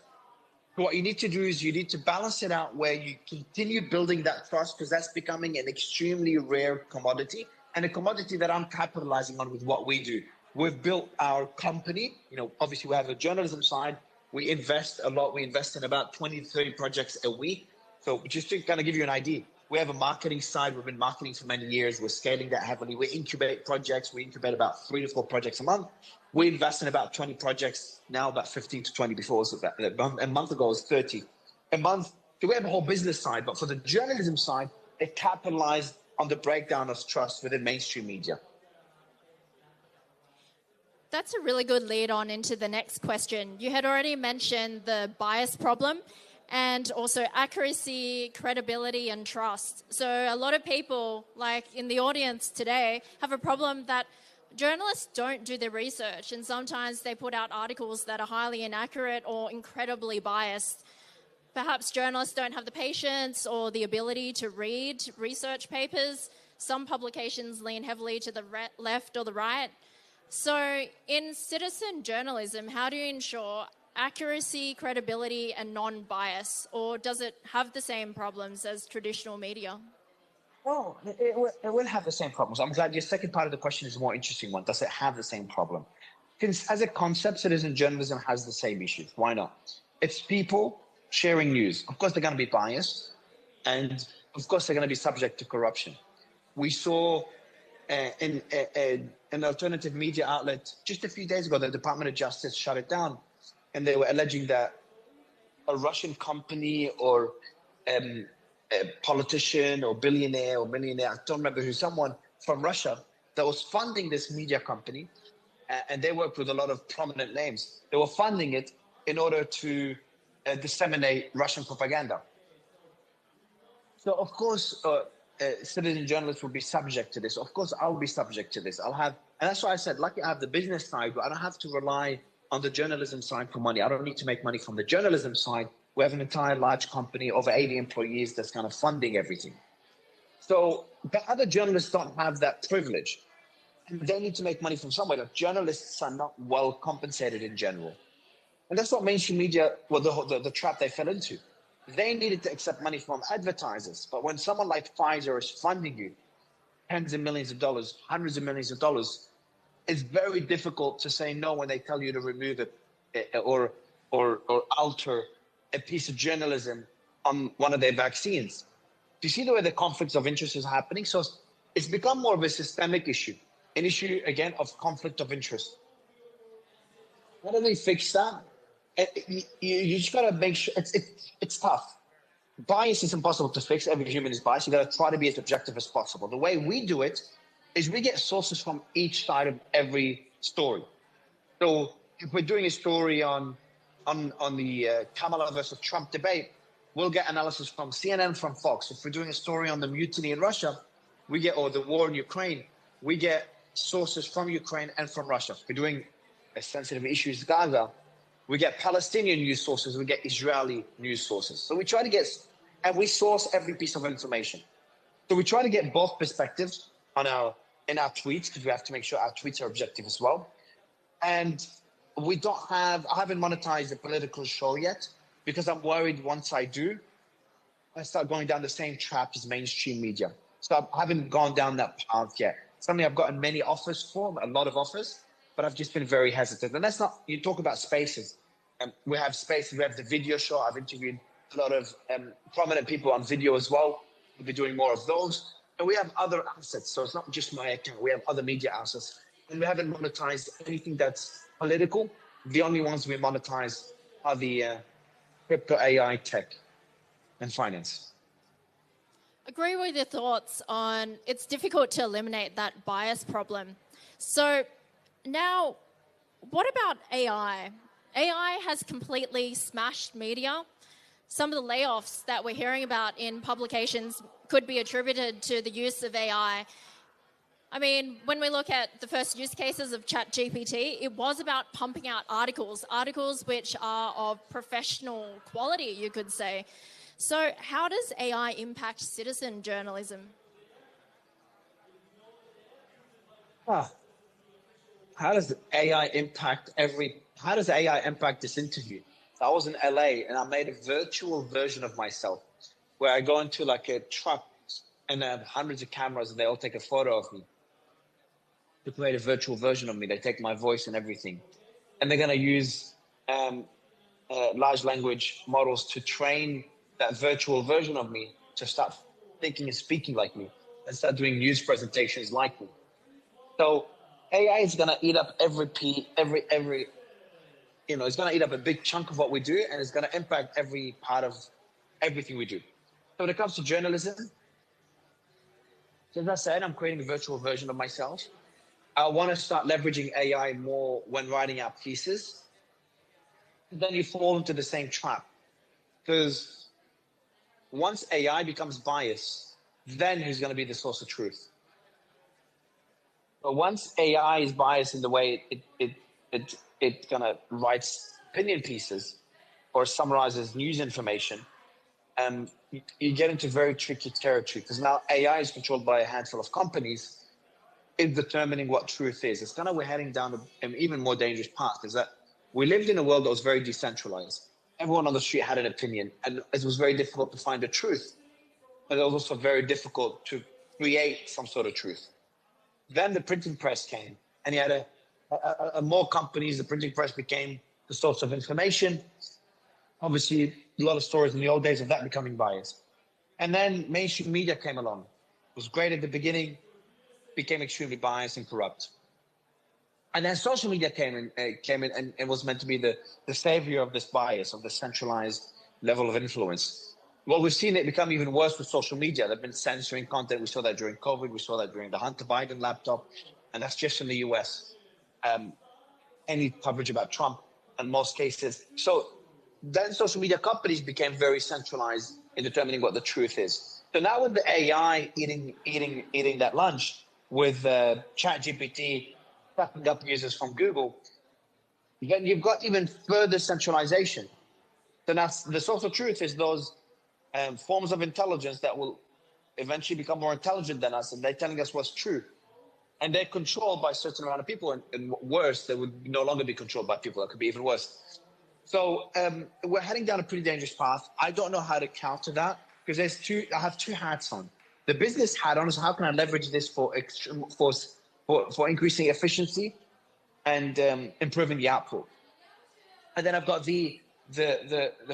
So what you need to do is you need to balance it out where you continue building that trust, because that's becoming an extremely rare commodity, and a commodity that I'm capitalizing on with what we do. We've built our company, obviously we have a journalism side. We invest a lot. We invest in about 20 to 30 projects a week. So just to kind of give you an idea, we have a marketing side. We've been marketing for many years. We're scaling that heavily. We incubate projects. We incubate about 3 to 4 projects a month. We invest in about 20 projects now, about 15 to 20 before. So a month ago it was 30 a month. So we have a whole business side, but for the journalism side, it capitalized on the breakdown of trust within mainstream media. That's a really good lead on into the next question. You had already mentioned the bias problem and also accuracy, credibility, and trust. So a lot of people, like in the audience today, have a problem that journalists don't do their research, and sometimes they put out articles that are highly inaccurate or incredibly biased. Perhaps journalists don't have the patience or the ability to read research papers. Some publications lean heavily to the left or the right. So in citizen journalism, how do you ensure accuracy, credibility, and non-bias, or does it have the same problems as traditional media? Oh, it will have the same problems. I'm glad your second part of the question is a more interesting one. Does it have the same problem? Because as a concept, citizen journalism has the same issues. Why not? It's people sharing news. Of course, they're going to be biased, and of course, they're going to be subject to corruption. We saw an alternative media outlet just a few days ago, the Department of Justice shut it down, and they were alleging that a Russian company or a politician or billionaire or millionaire, I don't remember who, someone from Russia that was funding this media company, and they worked with a lot of prominent names. They were funding it in order to disseminate Russian propaganda. So of course, citizen journalists will be subject to this. Of course, I'll be subject to this. And that's why I said, lucky I have the business side, but I don't have to rely on the journalism side for money. I don't need to make money from the journalism side. We have an entire large company, over 80 employees, that's kind of funding everything. So the other journalists don't have that privilege. And they need to make money from somewhere. Like, journalists are not well compensated in general. And that's what mainstream media, well, the trap they fell into. They needed to accept money from advertisers. But when someone like Pfizer is funding you tens of millions of dollars, hundreds of millions of dollars, it's very difficult to say no when they tell you to remove it or alter a piece of journalism on one of their vaccines. Do you see the way the conflicts of interest is happening? So it's become more of a systemic issue, an issue, again, of conflict of interest. How do they fix that? You just got to make sure, it's tough. Bias is impossible to fix. Every human is biased. You got to try to be as objective as possible. The way we do it is we get sources from each side of every story. So if we're doing a story on the Kamala versus Trump debate, we'll get analysis from CNN, from Fox. If we're doing a story on the mutiny in Russia, or the war in Ukraine, we get sources from Ukraine and from Russia. If we're doing a sensitive issue in Gaza, we get Palestinian news sources, we get Israeli news sources. So we try to get, and we source every piece of information. So we try to get both perspectives in our tweets, because we have to make sure our tweets are objective as well. And I haven't monetized the political show yet, because I'm worried once I do, I start going down the same trap as mainstream media. So I haven't gone down that path yet. Something I've gotten many offers for, a lot of offers, but I've just been very hesitant. And that's not, you talk about spaces. We have spaces, we have the video show. I've interviewed a lot of prominent people on video as well. We'll be doing more of those. And we have other assets. So it's not just my account. We have other media assets. And we haven't monetized anything that's political. The only ones we monetize are the crypto, AI, tech, and finance. Agree with your thoughts on it's difficult to eliminate that bias problem. So now, what about AI? AI has completely smashed media. Some of the layoffs that we're hearing about in publications could be attributed to the use of AI. I mean, when we look at the first use cases of ChatGPT, it was about pumping out articles which are of professional quality, you could say. So how does AI impact citizen journalism? How does AI impact this interview? I was in LA and I made a virtual version of myself where I go into like a truck and I have hundreds of cameras and they all take a photo of me to create a virtual version of me. They take my voice and everything. And they're going to use large language models to train that virtual version of me to start thinking and speaking like me and start doing news presentations like me. So AI is going to eat up it's going to eat up a big chunk of what we do, and it's going to impact every part of everything we do. So when it comes to journalism, as I said, I'm creating a virtual version of myself. I want to start leveraging AI more when writing out pieces. Then you fall into the same trap, because once AI becomes biased, then who's going to be the source of truth? But once AI is biased in the way it kind of writes opinion pieces or summarizes news information, you get into very tricky territory, because now AI is controlled by a handful of companies in determining what truth is. It's kind of, we're heading down an even more dangerous path, is that we lived in a world that was very decentralized. Everyone on the street had an opinion, and it was very difficult to find the truth. But it was also very difficult to create some sort of truth. Then the printing press came, and you had more companies. The printing press became the source of information. Obviously, a lot of stories in the old days of that becoming biased. And then mainstream media came along. was great at the beginning, became extremely biased and corrupt. And then social media came in and was meant to be the savior of this bias, of the centralized level of influence. Well, we've seen it become even worse with social media. They've been censoring content. We saw that during COVID. We saw that during the Hunter Biden laptop. And that's just in the US. Any coverage about Trump in most cases. So then social media companies became very centralized in determining what the truth is. So now with the AI eating that lunch, with ChatGPT sucking up users from Google, then you've got even further centralization. So now the social truth is those forms of intelligence that will eventually become more intelligent than us, and they're telling us what's true. And they're controlled by a certain amount of people, and worse, they would no longer be controlled by people. That could be even worse. So we're heading down a pretty dangerous path. I don't know how to counter that, because I have two hats on. The business hat on is how can I leverage this for increasing efficiency and improving the output. And then I've got the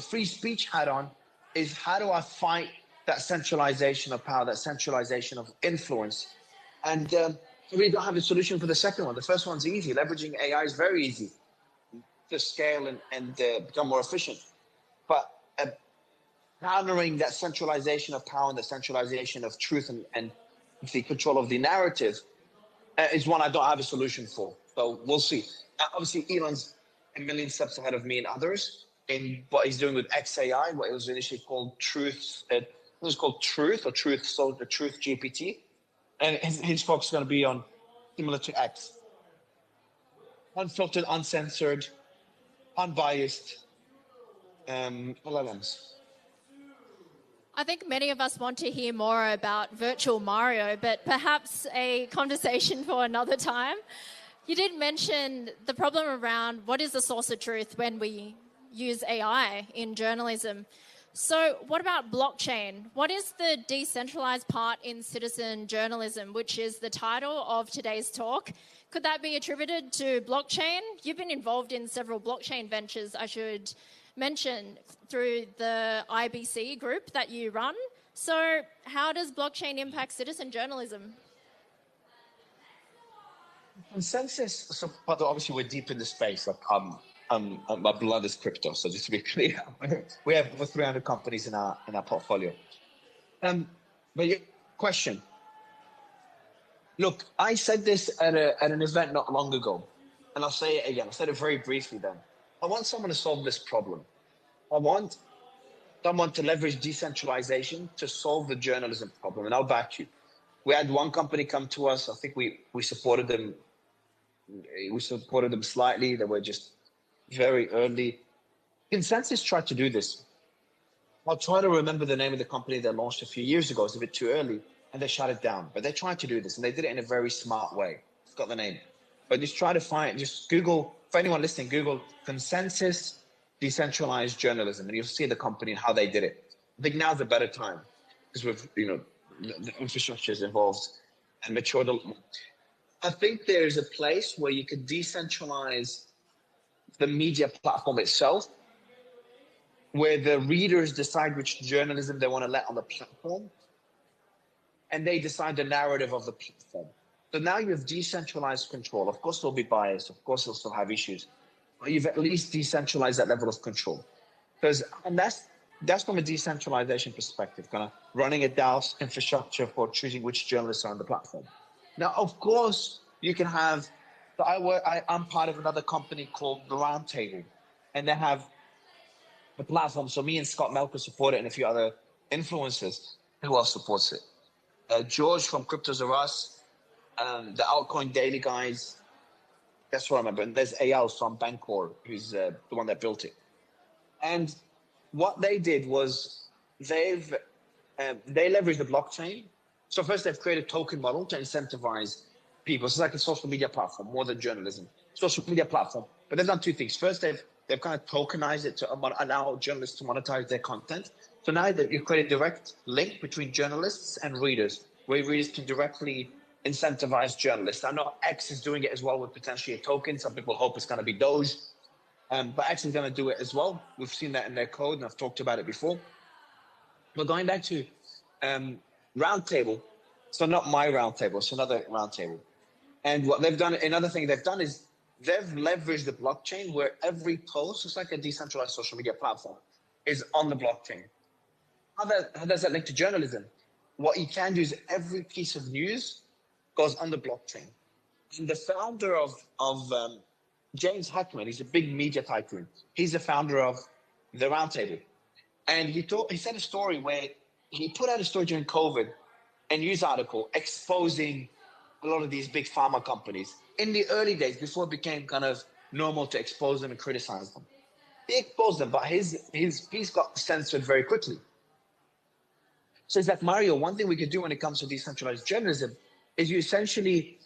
free speech hat on, is how do I fight that centralization of power, that centralization of influence. And I really don't have a solution for the second one. The first one's easy. Leveraging AI is very easy to scale and become more efficient. But countering that centralization of power and the centralization of truth and the control of the narrative is one I don't have a solution for. So we'll see. Obviously, Elon's a million steps ahead of me and others in what he's doing with XAI, what it was initially called Truth. It was called Truth or Truth, so the Truth GPT. And his focus is going to be on similar to X. Unfiltered, uncensored, unbiased LLMs. I think many of us want to hear more about virtual Mario, but perhaps a conversation for another time. You did mention the problem around what is the source of truth when we use AI in journalism. So what about blockchain? What is the decentralized part in citizen journalism, which is the title of today's talk? Could that be attributed to blockchain? You've been involved in several blockchain ventures, I should mention, through the IBC group that you run. So how does blockchain impact citizen journalism? Consensus, so but obviously we're deep in the space. Like my blood is crypto, so just to be clear, we have over 300 companies in our portfolio. But your question, look, I said this at an event not long ago, and I'll say it again. I said it very briefly then. I want someone to solve this problem. I want someone to leverage decentralization to solve the journalism problem, and I'll back you. We had one company come to us. I think we supported them. We supported them slightly. They were just very early. Consensus tried to do this. I'll try to remember the name of the company that launched a few years ago. It's a bit too early, and they shut it down. But they tried to do this, and they did it in a very smart way. I've got the name. But just try to find, just Google, for anyone listening, Google Consensus Decentralized Journalism, and you'll see the company and how they did it. I think now's a better time, because the infrastructure is involved and matured a lot more. I think there's a place where you could decentralize the media platform itself, where the readers decide which journalism they want to let on the platform, and they decide the narrative of the platform. So now you have decentralized control. Of course, there'll be bias. Of course, they'll still have issues. But you've at least decentralized that level of control. And that's from a decentralization perspective, kind of running a DAO's infrastructure for choosing which journalists are on the platform. Now, of course, you can have, I'm part of another company called The Roundtable, and they have a platform. So me and Scott Melker support it, and a few other influencers. Who else supports it? George from Cryptos R Us, the Altcoin Daily guys. That's what I remember. And there's Ayal from Bancor, who's the one that built it. And what they did was they leveraged the blockchain. So first they've created a token model to incentivize people. So it's like a social media platform, more than journalism. Social media platform. But they've done two things. First, they've kind of tokenized it to allow journalists to monetize their content. So now that you create a direct link between journalists and readers, where readers can directly incentivize journalists. I know X is doing it as well with potentially a token. Some people hope it's going to be Doge. But X is going to do it as well. We've seen that in their code, and I've talked about it before. But going back to Roundtable, So not my roundtable, it's another roundtable. And what they've done, another thing they've done is they've leveraged the blockchain where every post, it's like a decentralized social media platform, is on the blockchain. How does that link to journalism? What you can do is every piece of news goes on the blockchain. And the founder of James Heckman, he's a big media tycoon. He's the founder of the Roundtable. And he said a story where he put out a story during COVID, a news article exposing a lot of these big pharma companies in the early days before it became kind of normal to expose them and criticize them. He exposed them, but his piece got censored very quickly. So it's like, Mario, one thing we could do when it comes to decentralized journalism is you essentially,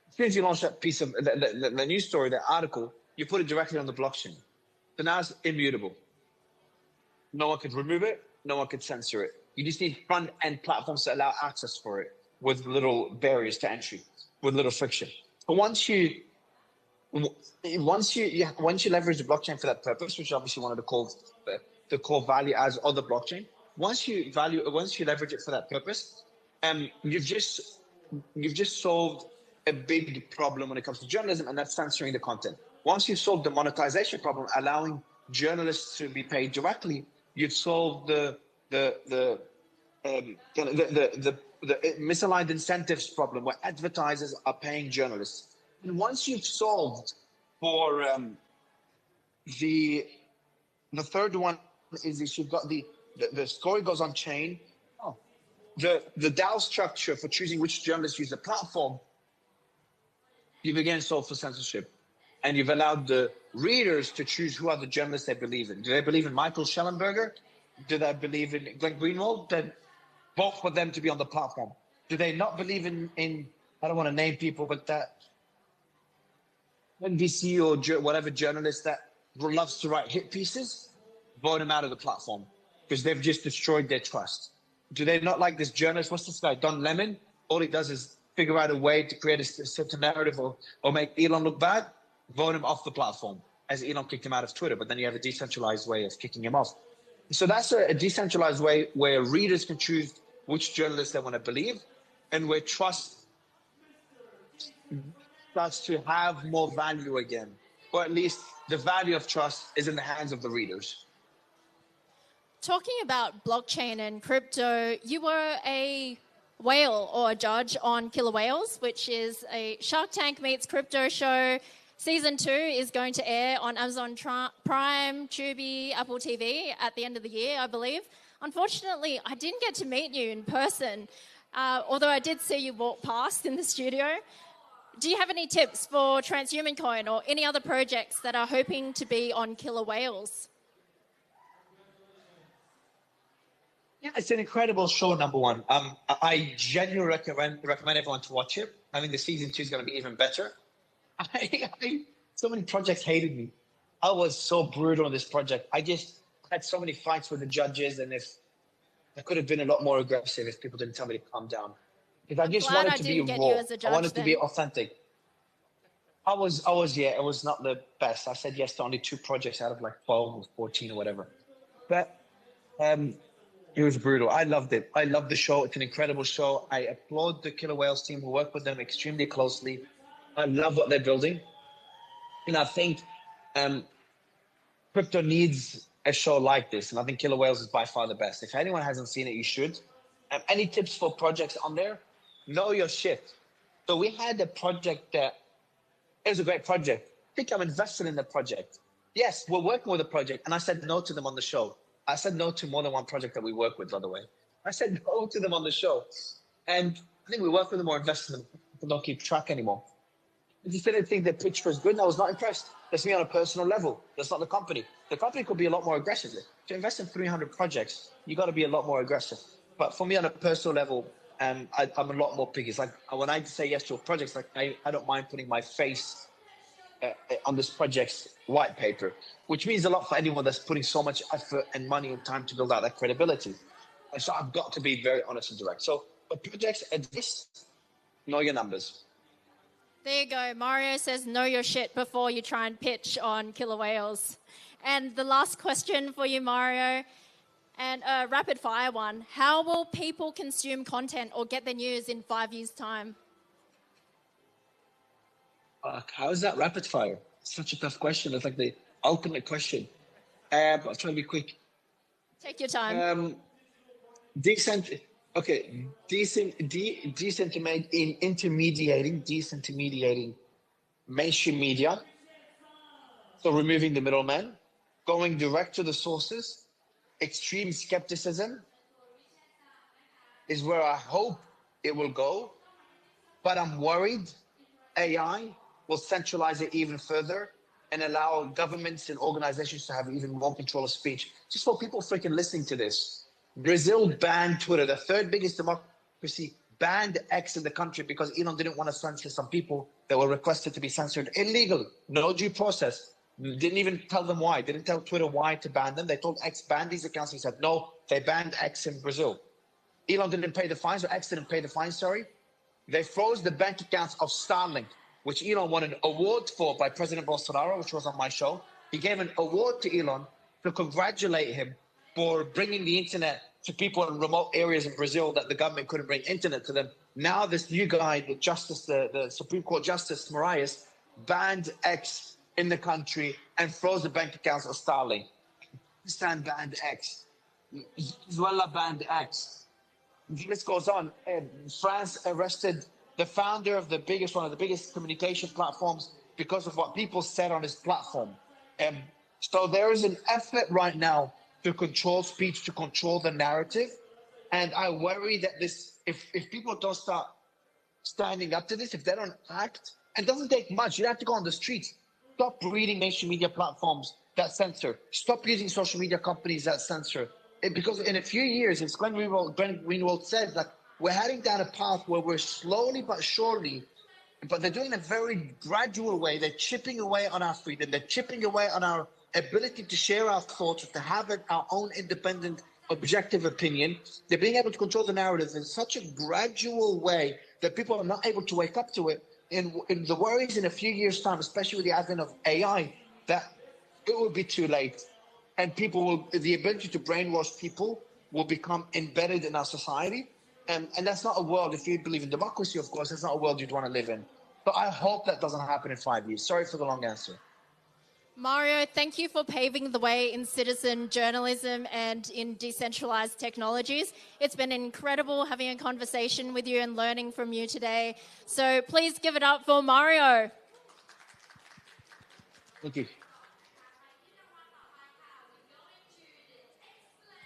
as soon as you launch that piece of the news story, that article, you put it directly on the blockchain. So now it's immutable. No one could remove it. No one could censor it. You just need front-end platforms that allow access for it with little barriers to entry, with little friction. But once you leverage the blockchain for that purpose, which is obviously one of the core value adds of the blockchain, once you leverage it for that purpose, you've just solved a big problem when it comes to journalism, and that's censoring the content. Once you've solved the monetization problem, allowing journalists to be paid directly, you've solved the misaligned incentives problem where advertisers are paying journalists. And once you've solved for the third one is you've got the story goes on chain. The DAO structure for choosing which journalists use the platform, you've again solved for censorship. And you've allowed the readers to choose who are the journalists they believe in. Do they believe in Michael Schellenberger? Do they believe in Glenn Greenwald? Then vote for them to be on the platform. Do they not believe in I don't want to name people, but that NBC or whatever journalist that loves to write hit pieces, vote him out of the platform because they've just destroyed their trust. Do they not like this journalist? What's this guy, Don Lemon? All he does is figure out a way to create a certain narrative or make Elon look bad. Vote him off the platform, as Elon kicked him out of Twitter, but then you have a decentralized way of kicking him off. So that's a decentralized way where readers can choose which journalists they want to believe and where trust starts to have more value again, or at least the value of trust is in the hands of the readers. Talking about blockchain and crypto, you were a whale or a judge on Killer Whales, which is a Shark Tank meets crypto show. Season 2 is going to air on Amazon Prime, Tubi, Apple TV at the end of the year, I believe. Unfortunately, I didn't get to meet you in person, although I did see you walk past in the studio. Do you have any tips for Transhuman Coin or any other projects that are hoping to be on Killer Whales? Yeah, it's an incredible show, number one. I genuinely recommend everyone to watch it. I think the season 2 is going to be even better. So many projects hated me. I was so brutal on this project. I just had so many fights with the judges, and if I could have been a lot more aggressive if people didn't tell me to calm down. Because I just wanted to be raw. I wanted to be authentic. I was it was not the best. I said yes to only 2 projects out of like 12 or 14 or whatever. But it was brutal. I loved it. I loved the show. It's an incredible show. I applaud the Killer Whales team who work with them extremely closely. I love what they're building. And I think crypto needs a show like this. And I think Killer Whales is by far the best. If anyone hasn't seen it, you should. Any tips for projects on there? Know your shit. So we had a project that, it was a great project. I think I'm invested in the project. Yes, we're working with a project. And I said no to them on the show. I said no to more than one project that we work with, by the way. I said no to them on the show. And I think we work with them or invest in them. People don't keep track anymore. I just didn't think the pitch was good, and I was not impressed. That's me on a personal level. That's not the company. The company could be a lot more aggressive. To invest in 300 projects, you got to be a lot more aggressive. But for me, on a personal level, I'm a lot more picky. It's like when I say yes to a project, like I don't mind putting my face on this project's white paper, which means a lot for anyone that's putting so much effort and money and time to build out that credibility. And so I've got to be very honest and direct. So for projects, at least know your numbers. There you go. Mario says know your shit before you try and pitch on Killer Whales. And the last question for you, Mario. And a rapid fire one. How will people consume content or get the news in 5 years' time? How is that rapid fire? Such a tough question. It's like the ultimate question. I'll try to be quick. Take your time. Decentralizing, disintermediating mainstream media. So removing the middleman, going direct to the sources, extreme skepticism is where I hope it will go. But I'm worried AI will centralize it even further and allow governments and organizations to have even more control of speech. Just for people freaking listening to this, Brazil banned Twitter, the third biggest democracy, banned X in the country because Elon didn't want to censor some people that were requested to be censored illegally. No due process. Didn't even tell them why. Didn't tell Twitter why to ban them. They told X ban these accounts. He said, no, they banned X in Brazil. Elon didn't pay the fines, or X didn't pay the fines, sorry. They froze the bank accounts of Starlink, which Elon won an award for by President Bolsonaro, which was on my show. He gave an award to Elon to congratulate him for bringing the internet to people in remote areas in Brazil that the government couldn't bring internet to them. Now this new guy, the Supreme Court Justice Marias, banned X in the country and froze the bank accounts of Starlink. Pakistan banned X. Venezuela banned X. The list goes on. France arrested the founder of one of the biggest communication platforms because of what people said on his platform. So there is an effort right now to control speech, to control the narrative. And I worry that if people don't start standing up to this, if they don't act, and it doesn't take much, you have to go on the streets. Stop reading mainstream media platforms that censor. Stop using social media companies that censor. Because in a few years, as Glenn Greenwald said, that we're heading down a path where we're slowly but surely, but they're doing it in a very gradual way. They're chipping away on our freedom. They're chipping away on our ability to share our thoughts, to have our own independent, objective opinion. They're being able to control the narrative in such a gradual way that people are not able to wake up to it. In the worries in a few years' time, especially with the advent of AI, that it will be too late. And the ability to brainwash people will become embedded in our society. And that's not a world, if you believe in democracy, of course, that's not a world you'd want to live in. But I hope that doesn't happen in 5 years. Sorry for the long answer. Mario, thank you for paving the way in citizen journalism and in decentralized technologies. It's been incredible having a conversation with you and learning from you today. So please give it up for Mario. Thank you.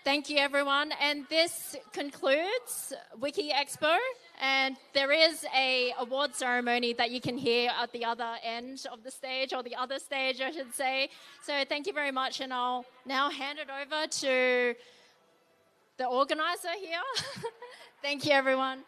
Thank you, everyone. And this concludes WikiEXPO. And there is an award ceremony that you can hear at the other end of the stage, or the other stage, I should say. So thank you very much. And I'll now hand it over to the organizer here. Thank you, everyone.